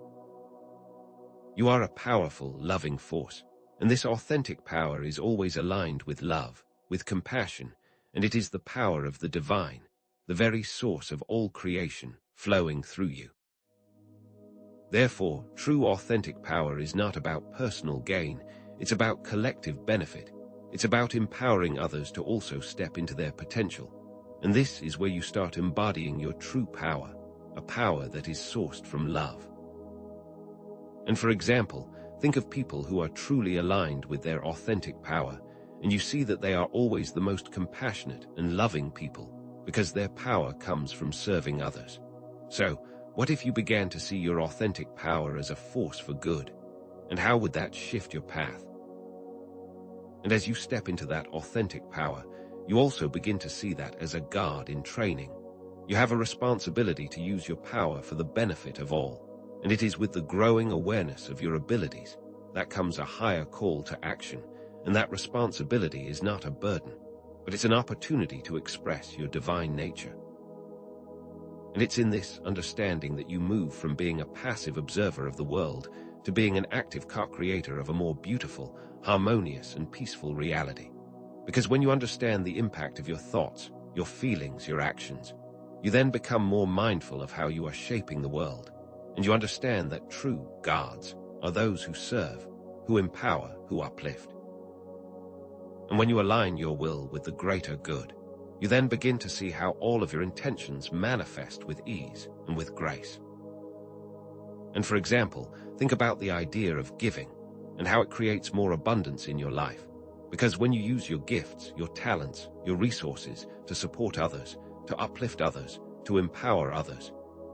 You are a powerful, loving force, and this authentic power is always aligned with love, with compassion, and it is the power of the divine, the very source of all creation, flowing through you. Therefore, true authentic power is not about personal gain, it's about collective benefit. It's about empowering others to also step into their potential. And this is where you start embodying your true power, a power that is sourced from love. And for example, think of people who are truly aligned with their authentic power, and you see that they are always the most compassionate and loving people, because their power comes from serving others. So, what if you began to see your authentic power as a force for good? And how would that shift your path? And as you step into that authentic power, you also begin to see that as a guard in training. You have a responsibility to use your power for the benefit of all. And it is with the growing awareness of your abilities that comes a higher call to action. And that responsibility is not a burden, but it's an opportunity to express your divine nature. And it's in this understanding that you move from being a passive observer of the world to being an active co-creator of a more beautiful, harmonious, and peaceful reality. Because when you understand the impact of your thoughts, your feelings, your actions, you then become more mindful of how you are shaping the world. And you understand that true guards are those who serve, who empower, who uplift. And when you align your will with the greater good, you then begin to see how all of your intentions manifest with ease and with grace. And for example, think about the idea of giving and how it creates more abundance in your life. Because when you use your gifts, your talents, your resources to support others, to uplift others, to empower others,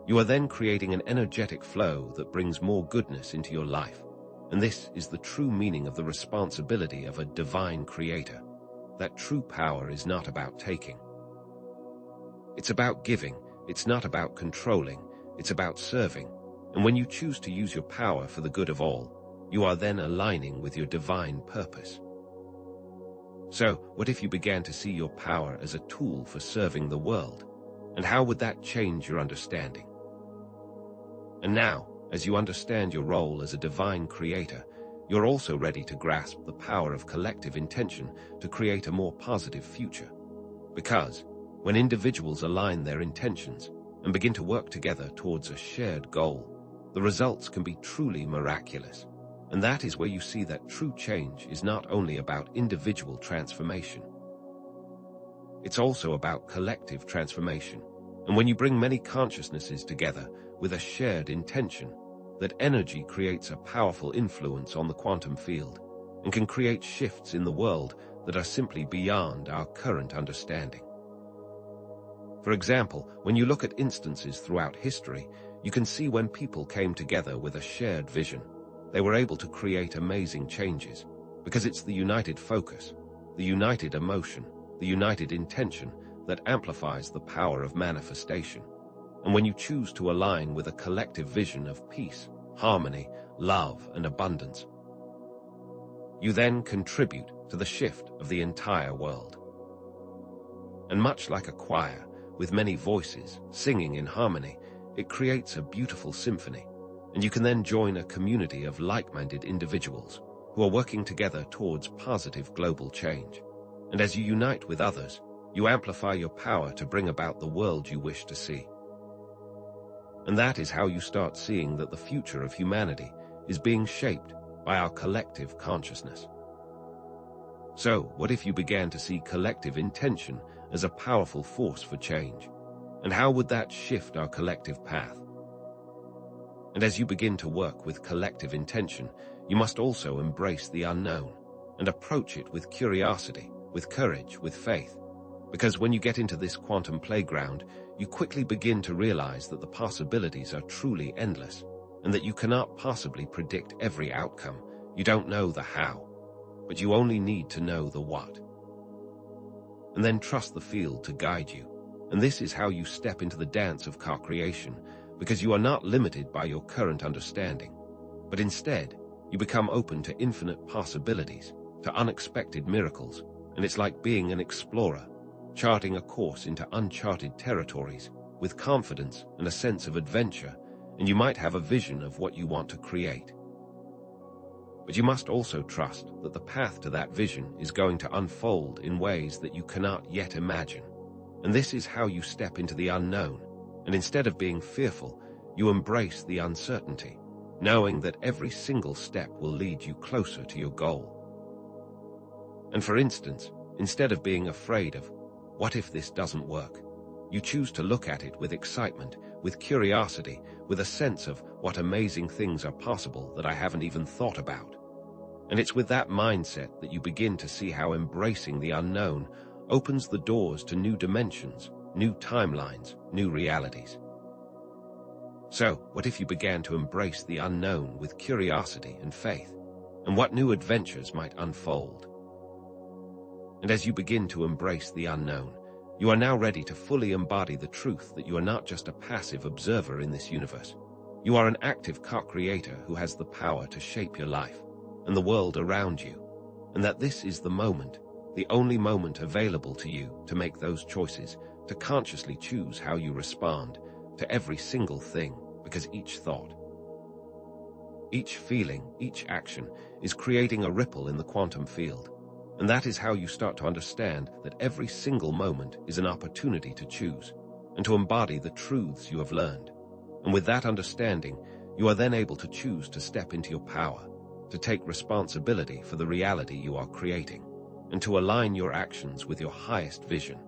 you are then creating an energetic flow that brings more goodness into your life. And this is the true meaning of the responsibility of a divine creator. That true power is not about taking. It's about giving. It's not about controlling. It's about serving. And when you choose to use your power for the good of all, you are then aligning with your divine purpose. So, what if you began to see your power as a tool for serving the world? And how would that change your understanding? And now, as you understand your role as a divine creator, you're also ready to grasp the power of collective intention to create a more positive future. Because, when individuals align their intentions and begin to work together towards a shared goal, the results can be truly miraculous. And that is where you see that true change is not only about individual transformation. It's also about collective transformation. And when you bring many consciousnesses together with a shared intention, that energy creates a powerful influence on the quantum field and can create shifts in the world that are simply beyond our current understanding. For example, when you look at instances throughout history, you can see when people came together with a shared vision, they were able to create amazing changes, because it's the united focus, the united emotion, the united intention that amplifies the power of manifestation. And when you choose to align with a collective vision of peace, harmony, love, and abundance, you then contribute to the shift of the entire world. And much like a choir, with many voices singing in harmony, it creates a beautiful symphony, and you can then join a community of like-minded individuals who are working together towards positive global change. And as you unite with others, you amplify your power to bring about the world you wish to see. And that is how you start seeing that the future of humanity is being shaped by our collective consciousness. So, what if you began to see collective intention as a powerful force for change? And how would that shift our collective path? And as you begin to work with collective intention, you must also embrace the unknown and approach it with curiosity, with courage, with faith. Because when you get into this quantum playground, you quickly begin to realize that the possibilities are truly endless and that you cannot possibly predict every outcome. You don't know the how, but you only need to know the what. And then trust the field to guide you. And this is how you step into the dance of co-creation, because you are not limited by your current understanding, But instead, you become open to infinite possibilities, to unexpected miracles, and it's like being an explorer, charting a course into uncharted territories with confidence and a sense of adventure, and you might have a vision of what you want to create. But you must also trust that the path to that vision is going to unfold in ways that you cannot yet imagine. And this is how you step into the unknown, and instead of being fearful, you embrace the uncertainty, knowing that every single step will lead you closer to your goal. And for instance, instead of being afraid of, what if this doesn't work? You choose to look at it with excitement, with curiosity, with a sense of what amazing things are possible that I haven't even thought about. And it's with that mindset that you begin to see how embracing the unknown opens the doors to new dimensions, new timelines, new realities. So, what if you began to embrace the unknown with curiosity and faith, and what new adventures might unfold? And as you begin to embrace the unknown, you are now ready to fully embody the truth that you are not just a passive observer in this universe. You are an active co-creator who has the power to shape your life and the world around you, and that this is the moment, the only moment available to you to make those choices, to consciously choose how you respond to every single thing, because each thought, each feeling, each action is creating a ripple in the quantum field. And that is how you start to understand that every single moment is an opportunity to choose and to embody the truths you have learned. And with that understanding, you are then able to choose to step into your power, to take responsibility for the reality you are creating, and to align your actions with your highest vision.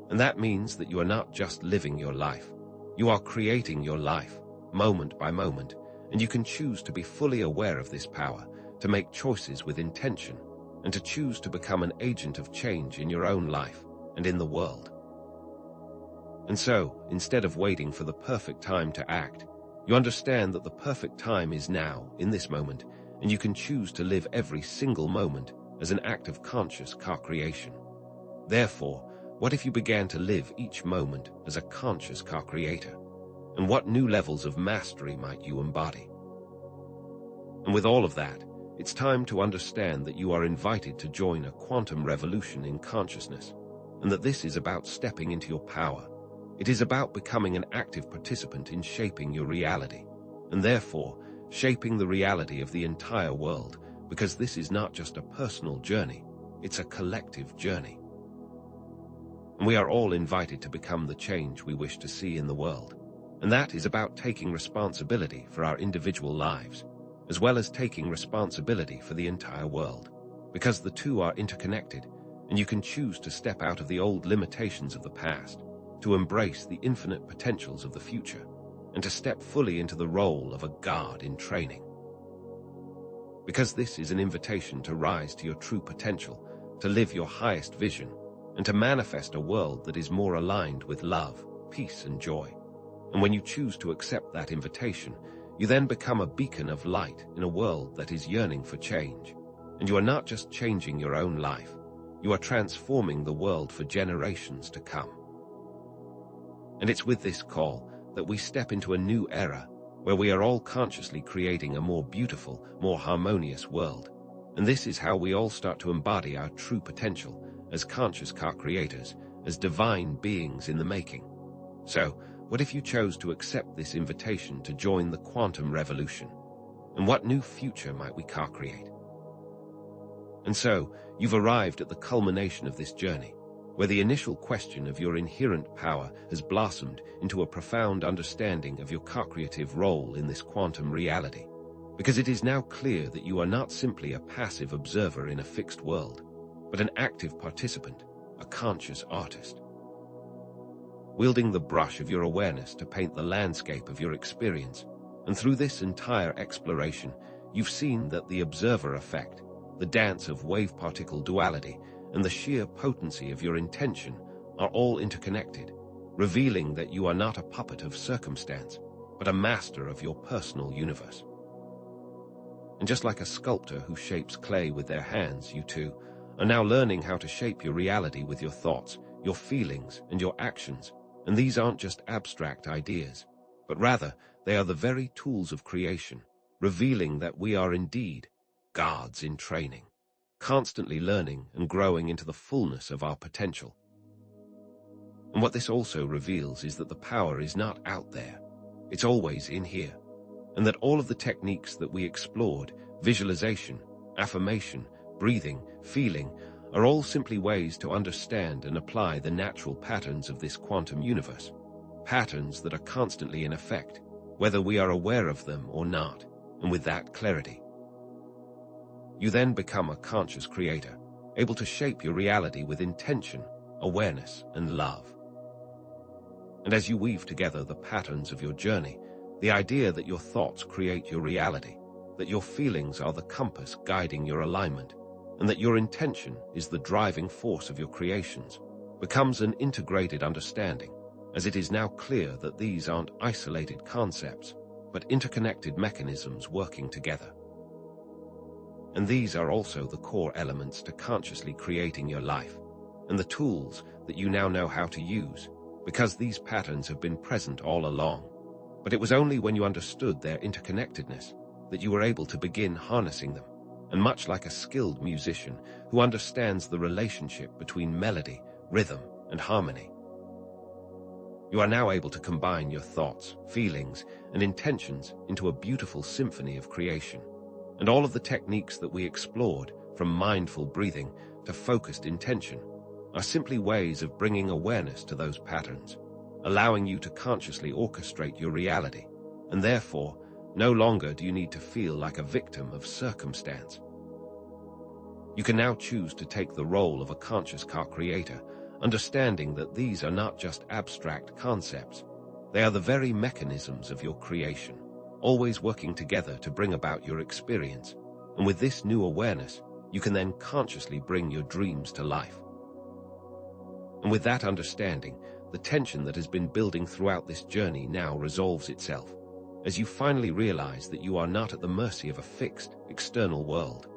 And that means that you are not just living your life, you are creating your life, moment by moment, and you can choose to be fully aware of this power, to make choices with intention, and to choose to become an agent of change in your own life and in the world. And so, instead of waiting for the perfect time to act, you understand that the perfect time is now, in this moment, and you can choose to live every single moment as an act of conscious co-creation. Therefore, what if you began to live each moment as a conscious co-creator? And what new levels of mastery might you embody? And with all of that, it's time to understand that you are invited to join a quantum revolution in consciousness, and that this is about stepping into your power. It is about becoming an active participant in shaping your reality, and therefore shaping the reality of the entire world, because this is not just a personal journey, it's a collective journey. And we are all invited to become the change we wish to see in the world, and that is about taking responsibility for our individual lives, as well as taking responsibility for the entire world, because the two are interconnected, and you can choose to step out of the old limitations of the past, to embrace the infinite potentials of the future, and to step fully into the role of a god in training. Because this is an invitation to rise to your true potential, to live your highest vision, and to manifest a world that is more aligned with love, peace, and joy. And when you choose to accept that invitation, you then become a beacon of light in a world that is yearning for change. And you are not just changing your own life, you are transforming the world for generations to come. And it's with this call that we step into a new era where we are all consciously creating a more beautiful, more harmonious world. And this is how we all start to embody our true potential as conscious co-creators, as divine beings in the making. So, what if you chose to accept this invitation to join the quantum revolution? And what new future might we co-create? And so, you've arrived at the culmination of this journey, where the initial question of your inherent power has blossomed into a profound understanding of your co-creative role in this quantum reality. Because it is now clear that you are not simply a passive observer in a fixed world, but an active participant, a conscious artist. Wielding the brush of your awareness to paint the landscape of your experience, and through this entire exploration, you've seen that the observer effect, the dance of wave-particle duality, and the sheer potency of your intention are all interconnected, revealing that you are not a puppet of circumstance, but a master of your personal universe. And just like a sculptor who shapes clay with their hands, you too are now learning how to shape your reality with your thoughts, your feelings, and your actions. And these aren't just abstract ideas, but rather They are the very tools of creation, revealing that we are indeed gods in training, constantly learning and growing into the fullness of our potential. And what this also reveals is that the power is not out there, it's always in here, and that all of the techniques that we explored, visualization, affirmation, breathing, feeling, are all simply ways to understand and apply the natural patterns of this quantum universe, patterns that are constantly in effect, whether we are aware of them or not, and with that clarity, you then become a conscious creator, able to shape your reality with intention, awareness, and love. And as you weave together the patterns of your journey, the idea that your thoughts create your reality, that your feelings are the compass guiding your alignment, and that your intention is the driving force of your creations, becomes an integrated understanding, as it is now clear that these aren't isolated concepts, but interconnected mechanisms working together. And these are also the core elements to consciously creating your life, and the tools that you now know how to use, because these patterns have been present all along. But it was only when you understood their interconnectedness that you were able to begin harnessing them, and much like a skilled musician who understands the relationship between melody, rhythm, and harmony, you are now able to combine your thoughts, feelings, and intentions into a beautiful symphony of creation. And all of the techniques that we explored, from mindful breathing to focused intention, are simply ways of bringing awareness to those patterns, allowing you to consciously orchestrate your reality, and therefore, no longer do you need to feel like a victim of circumstance. You can now choose to take the role of a conscious co-creator, understanding that these are not just abstract concepts, they are the very mechanisms of your creation, always working together to bring about your experience. And with this new awareness, you can then consciously bring your dreams to life. And with that understanding, the tension that has been building throughout this journey now resolves itself, as you finally realize that you are not at the mercy of a fixed, external world,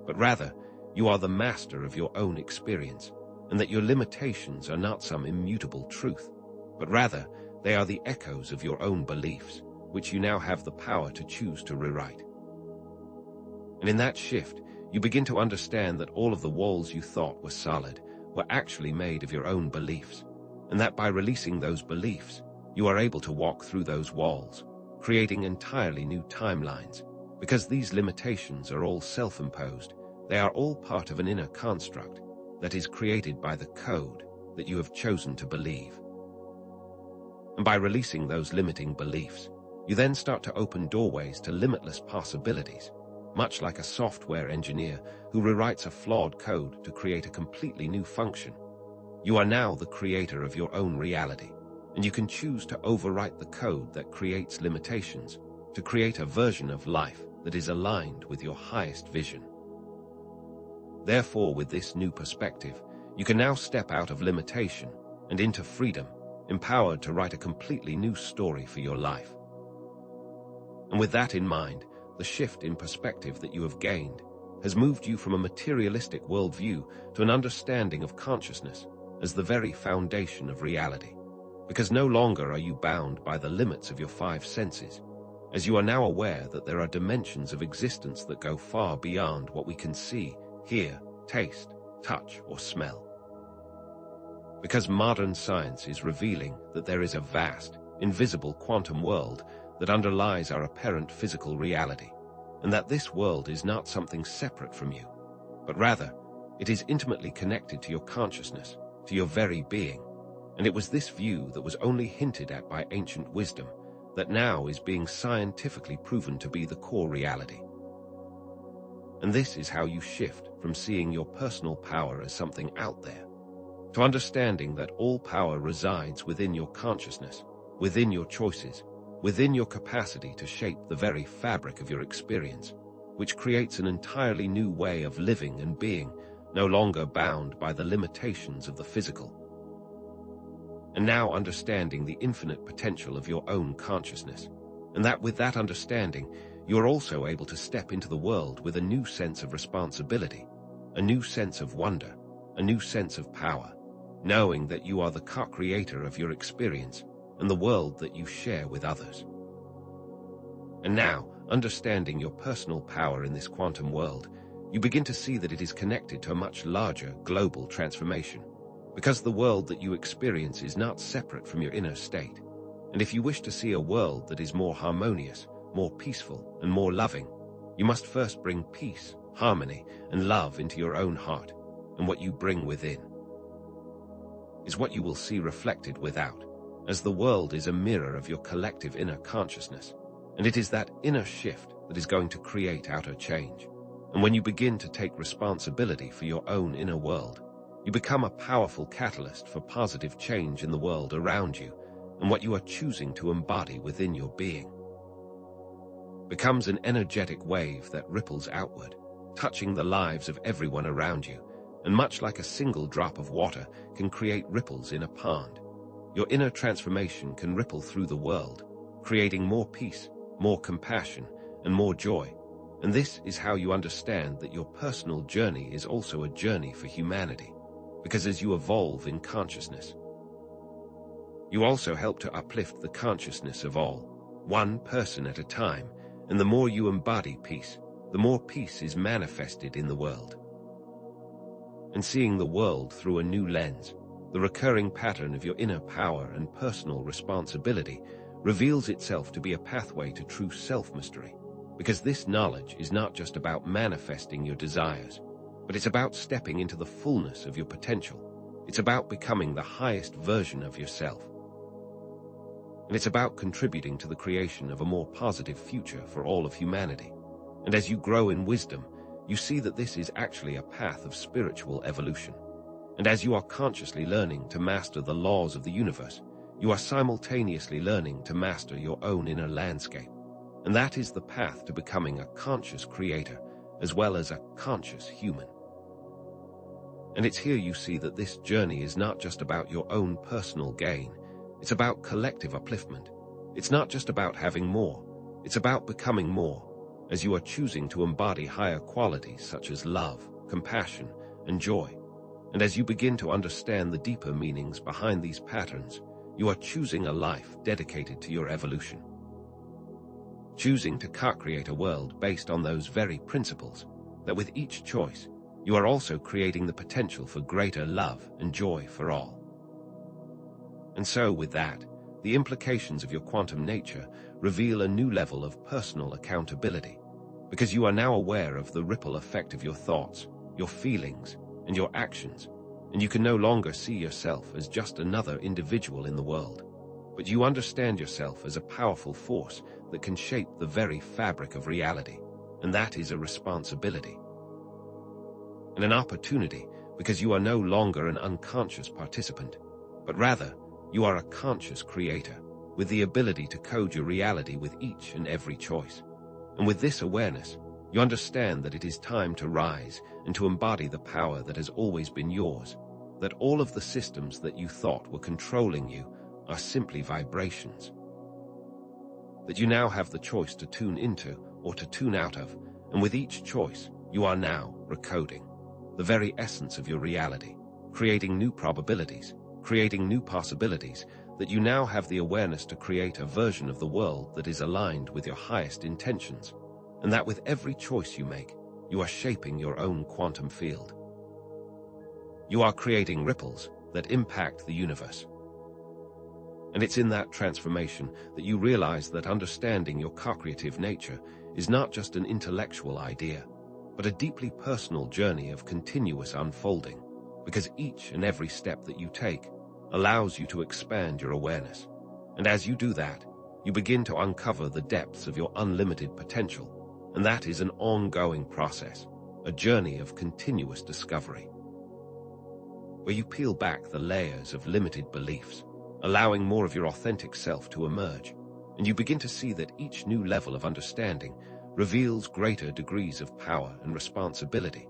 but rather, you are the master of your own experience, and that your limitations are not some immutable truth, but rather, they are the echoes of your own beliefs, which you now have the power to choose to rewrite. And in that shift, you begin to understand that all of the walls you thought were solid were actually made of your own beliefs, and that by releasing those beliefs, you are able to walk through those walls, creating entirely new timelines, because these limitations are all self-imposed. They are all part of an inner construct that is created by the code that you have chosen to believe. And by releasing those limiting beliefs, you then start to open doorways to limitless possibilities, much like a software engineer who rewrites a flawed code to create a completely new function. You are now the creator of your own reality, and you can choose to overwrite the code that creates limitations to create a version of life that is aligned with your highest vision. Therefore, with this new perspective, you can now step out of limitation and into freedom, empowered to write a completely new story for your life. And with that in mind, the shift in perspective that you have gained has moved you from a materialistic worldview to an understanding of consciousness as the very foundation of reality, because no longer are you bound by the limits of your five senses, as you are now aware that there are dimensions of existence that go far beyond what we can see, hear, taste, touch, or smell. Because modern science is revealing that there is a vast, invisible quantum world that underlies our apparent physical reality, and that this world is not something separate from you, but rather, it is intimately connected to your consciousness, to your very being. And it was this view that was only hinted at by ancient wisdom that now is being scientifically proven to be the core reality. And this is how you shift from seeing your personal power as something out there, to understanding that all power resides within your consciousness, within your choices, within your capacity to shape the very fabric of your experience, which creates an entirely new way of living and being, no longer bound by the limitations of the physical. And now understanding the infinite potential of your own consciousness, and that with that understanding, you are also able to step into the world with a new sense of responsibility, a new sense of wonder, a new sense of power, knowing that you are the co-creator of your experience and the world that you share with others. And now, understanding your personal power in this quantum world, you begin to see that it is connected to a much larger global transformation. Because the world that you experience is not separate from your inner state. And if you wish to see a world that is more harmonious, more peaceful, and more loving, you must first bring peace, harmony, and love into your own heart, and what you bring within is what you will see reflected without, as the world is a mirror of your collective inner consciousness, and it is that inner shift that is going to create outer change. And when you begin to take responsibility for your own inner world, you become a powerful catalyst for positive change in the world around you, and what you are choosing to embody within your being becomes an energetic wave that ripples outward, touching the lives of everyone around you, and much like a single drop of water can create ripples in a pond, your inner transformation can ripple through the world, creating more peace, more compassion, and more joy. And this is how you understand that your personal journey is also a journey for humanity, because as you evolve in consciousness, you also help to uplift the consciousness of all, one person at a time, and the more you embody peace, the more peace is manifested in the world. And seeing the world through a new lens, the recurring pattern of your inner power and personal responsibility reveals itself to be a pathway to true self-mystery, because this knowledge is not just about manifesting your desires, but it's about stepping into the fullness of your potential. It's about becoming the highest version of yourself. And it's about contributing to the creation of a more positive future for all of humanity. And as you grow in wisdom, you see that this is actually a path of spiritual evolution. And as you are consciously learning to master the laws of the universe, you are simultaneously learning to master your own inner landscape. And that is the path to becoming a conscious creator, as well as a conscious human. And it's here you see that this journey is not just about your own personal gain, it's about collective upliftment. It's not just about having more, it's about becoming more, as you are choosing to embody higher qualities such as love, compassion, and joy. And as you begin to understand the deeper meanings behind these patterns, you are choosing a life dedicated to your evolution. Choosing to co-create a world based on those very principles, that with each choice, you are also creating the potential for greater love and joy for all. And so, with that, the implications of your quantum nature reveal a new level of personal accountability, because you are now aware of the ripple effect of your thoughts, your feelings, and your actions, and you can no longer see yourself as just another individual in the world, but you understand yourself as a powerful force that can shape the very fabric of reality, and that is a responsibility. And an opportunity, because you are no longer an unconscious participant, but rather, you are a conscious creator, with the ability to code your reality with each and every choice. And with this awareness, you understand that it is time to rise and to embody the power that has always been yours, that all of the systems that you thought were controlling you are simply vibrations, that you now have the choice to tune into or to tune out of, and with each choice, you are now recoding the very essence of your reality, creating new probabilities, creating new possibilities, that you now have the awareness to create a version of the world that is aligned with your highest intentions, and that with every choice you make, you are shaping your own quantum field. You are creating ripples that impact the universe. And it's in that transformation that you realize that understanding your co-creative nature is not just an intellectual idea, but a deeply personal journey of continuous unfolding, because each and every step that you take allows you to expand your awareness. And as you do that, you begin to uncover the depths of your unlimited potential, and that is an ongoing process, a journey of continuous discovery, where you peel back the layers of limited beliefs, allowing more of your authentic self to emerge, and you begin to see that each new level of understanding reveals greater degrees of power and responsibility.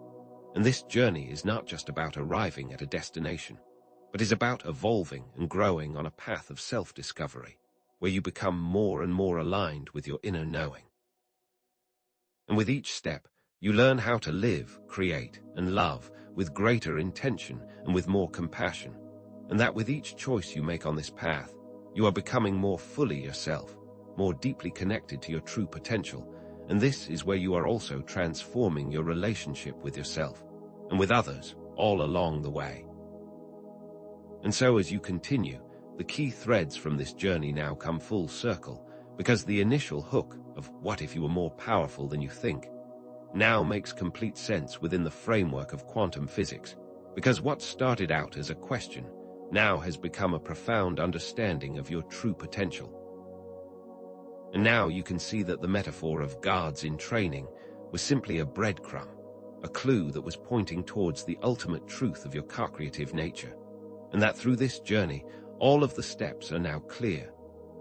And this journey is not just about arriving at a destination, but is about evolving and growing on a path of self-discovery, where you become more and more aligned with your inner knowing. And with each step, you learn how to live, create, and love with greater intention and with more compassion, and that with each choice you make on this path, you are becoming more fully yourself, more deeply connected to your true potential, and this is where you are also transforming your relationship with yourself and with others all along the way. And so as you continue, the key threads from this journey now come full circle, because the initial hook of "what if you were more powerful than you think" now makes complete sense within the framework of quantum physics, because what started out as a question now has become a profound understanding of your true potential. And now you can see that the metaphor of guards in training was simply a breadcrumb, a clue that was pointing towards the ultimate truth of your co-creative nature, and that through this journey, all of the steps are now clear,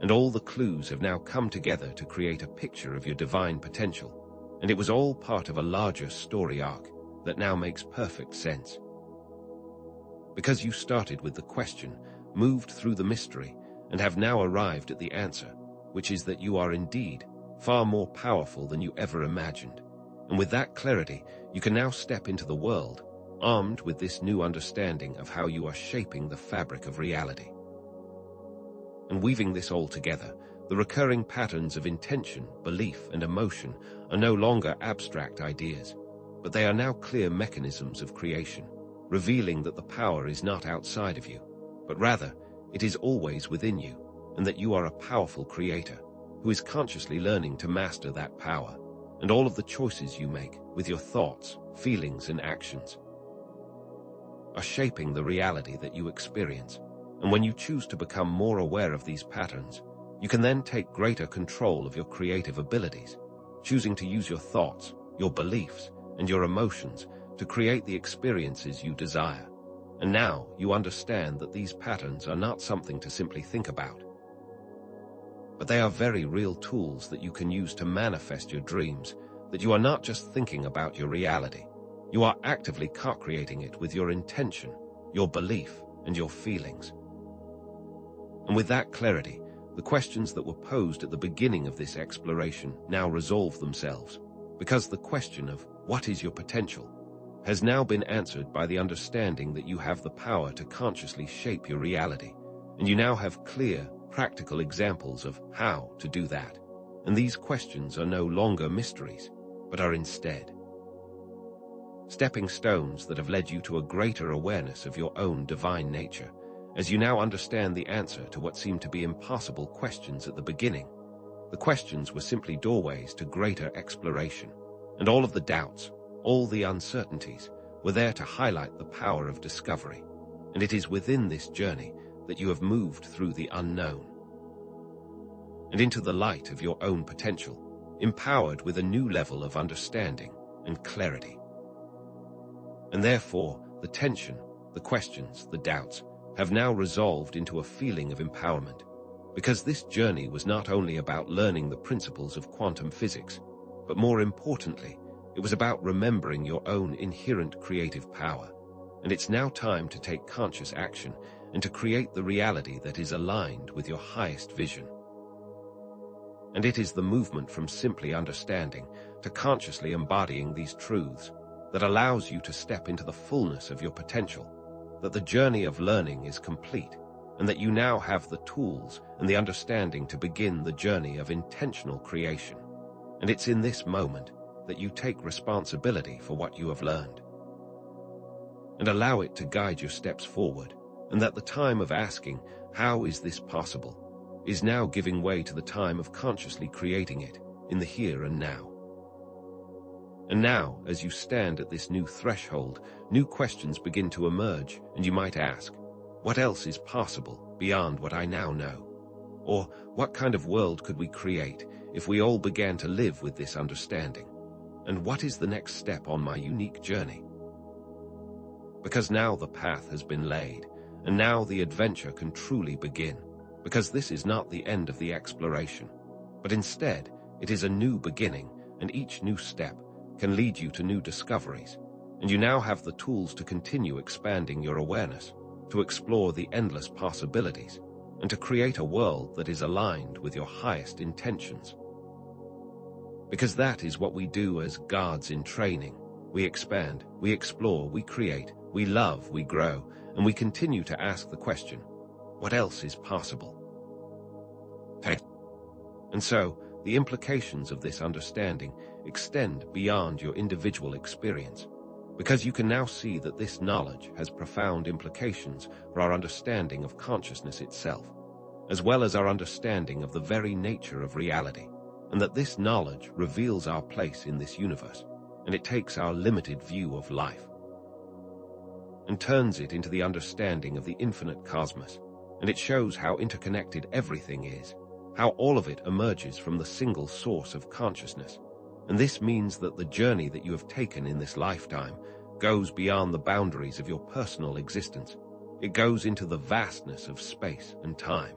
and all the clues have now come together to create a picture of your divine potential, and it was all part of a larger story arc that now makes perfect sense. Because you started with the question, moved through the mystery, and have now arrived at the answer, which is that you are indeed far more powerful than you ever imagined. And with that clarity, you can now step into the world, armed with this new understanding of how you are shaping the fabric of reality. And weaving this all together, the recurring patterns of intention, belief, and emotion are no longer abstract ideas, but they are now clear mechanisms of creation, revealing that the power is not outside of you, but rather it is always within you, and that you are a powerful creator who is consciously learning to master that power, and all of the choices you make with your thoughts, feelings, and actions are shaping the reality that you experience. And when you choose to become more aware of these patterns, you can then take greater control of your creative abilities, choosing to use your thoughts, your beliefs, and your emotions to create the experiences you desire. And now you understand that these patterns are not something to simply think about, but they are very real tools that you can use to manifest your dreams, that you are not just thinking about your reality. You are actively co-creating it with your intention, your belief, and your feelings. And with that clarity, the questions that were posed at the beginning of this exploration now resolve themselves, because the question of "what is your potential?" has now been answered by the understanding that you have the power to consciously shape your reality, and you now have clear, practical examples of how to do that. And these questions are no longer mysteries, but are instead stepping stones that have led you to a greater awareness of your own divine nature, as you now understand the answer to what seemed to be impossible questions at the beginning. The questions were simply doorways to greater exploration, and all of the doubts, all the uncertainties, were there to highlight the power of discovery. And it is within this journey that you have moved through the unknown and into the light of your own potential, empowered with a new level of understanding and clarity. And therefore, the tension, the questions, the doubts have now resolved into a feeling of empowerment, because this journey was not only about learning the principles of quantum physics, but more importantly, it was about remembering your own inherent creative power. And it's now time to take conscious action and to create the reality that is aligned with your highest vision. And it is the movement from simply understanding to consciously embodying these truths that allows you to step into the fullness of your potential, that the journey of learning is complete, and that you now have the tools and the understanding to begin the journey of intentional creation. And it's in this moment that you take responsibility for what you have learned, and allow it to guide your steps forward, and that the time of asking, "How is this possible?" is now giving way to the time of consciously creating it in the here and now. And now, as you stand at this new threshold, new questions begin to emerge, and you might ask, what else is possible beyond what I now know? Or what kind of world could we create if we all began to live with this understanding? And what is the next step on my unique journey? Because now the path has been laid, and now the adventure can truly begin, because this is not the end of the exploration, but instead it is a new beginning, and each new step can lead you to new discoveries, and you now have the tools to continue expanding your awareness, to explore the endless possibilities, and to create a world that is aligned with your highest intentions. Because that is what we do as guards in training. We expand, we explore, we create, we love, we grow, and we continue to ask the question, what else is possible? And so, the implications of this understanding extend beyond your individual experience, because you can now see that this knowledge has profound implications for our understanding of consciousness itself, as well as our understanding of the very nature of reality, and that this knowledge reveals our place in this universe, and it takes our limited view of life and turns it into the understanding of the infinite cosmos, and it shows how interconnected everything is, how all of it emerges from the single source of consciousness. And this means that the journey that you have taken in this lifetime goes beyond the boundaries of your personal existence. It goes into the vastness of space and time,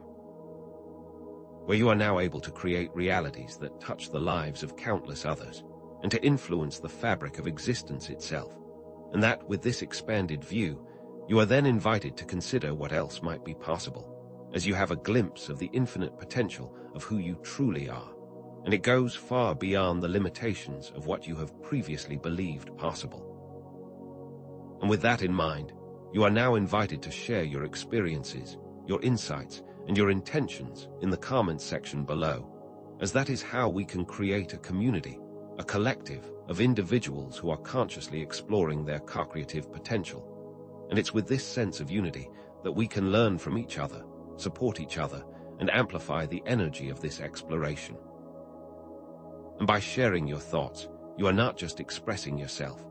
where you are now able to create realities that touch the lives of countless others, and to influence the fabric of existence itself. And that, with this expanded view, you are then invited to consider what else might be possible, as you have a glimpse of the infinite potential of who you truly are, and it goes far beyond the limitations of what you have previously believed possible. And with that in mind, you are now invited to share your experiences, your insights, and your intentions in the comments section below, as that is how we can create a community, a collective of individuals who are consciously exploring their co-creative potential. And it's with this sense of unity that we can learn from each other, support each other, and amplify the energy of this exploration. And by sharing your thoughts, you are not just expressing yourself,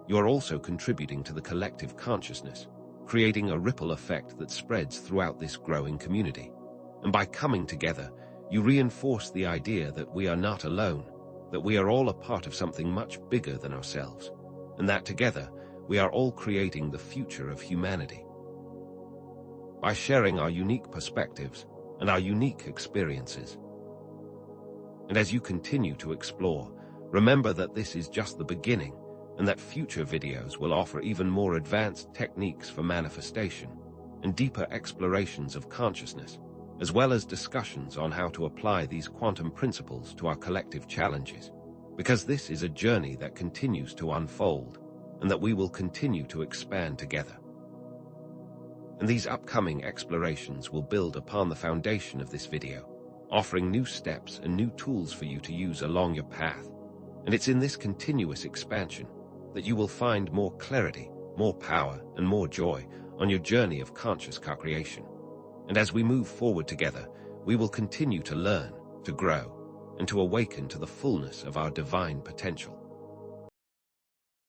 you are also contributing to the collective consciousness, creating a ripple effect that spreads throughout this growing community. And by coming together, you reinforce the idea that we are not alone, that we are all a part of something much bigger than ourselves, and that together we are all creating the future of humanity. By sharing our unique perspectives and our unique experiences. And as you continue to explore, remember that this is just the beginning, and that future videos will offer even more advanced techniques for manifestation and deeper explorations of consciousness, as well as discussions on how to apply these quantum principles to our collective challenges, because this is a journey that continues to unfold, and that we will continue to expand together. And these upcoming explorations will build upon the foundation of this video, offering new steps and new tools for you to use along your path. And it's in this continuous expansion that you will find more clarity, more power, and more joy on your journey of conscious co-creation. And as we move forward together, we will continue to learn, to grow, and to awaken to the fullness of our divine potential.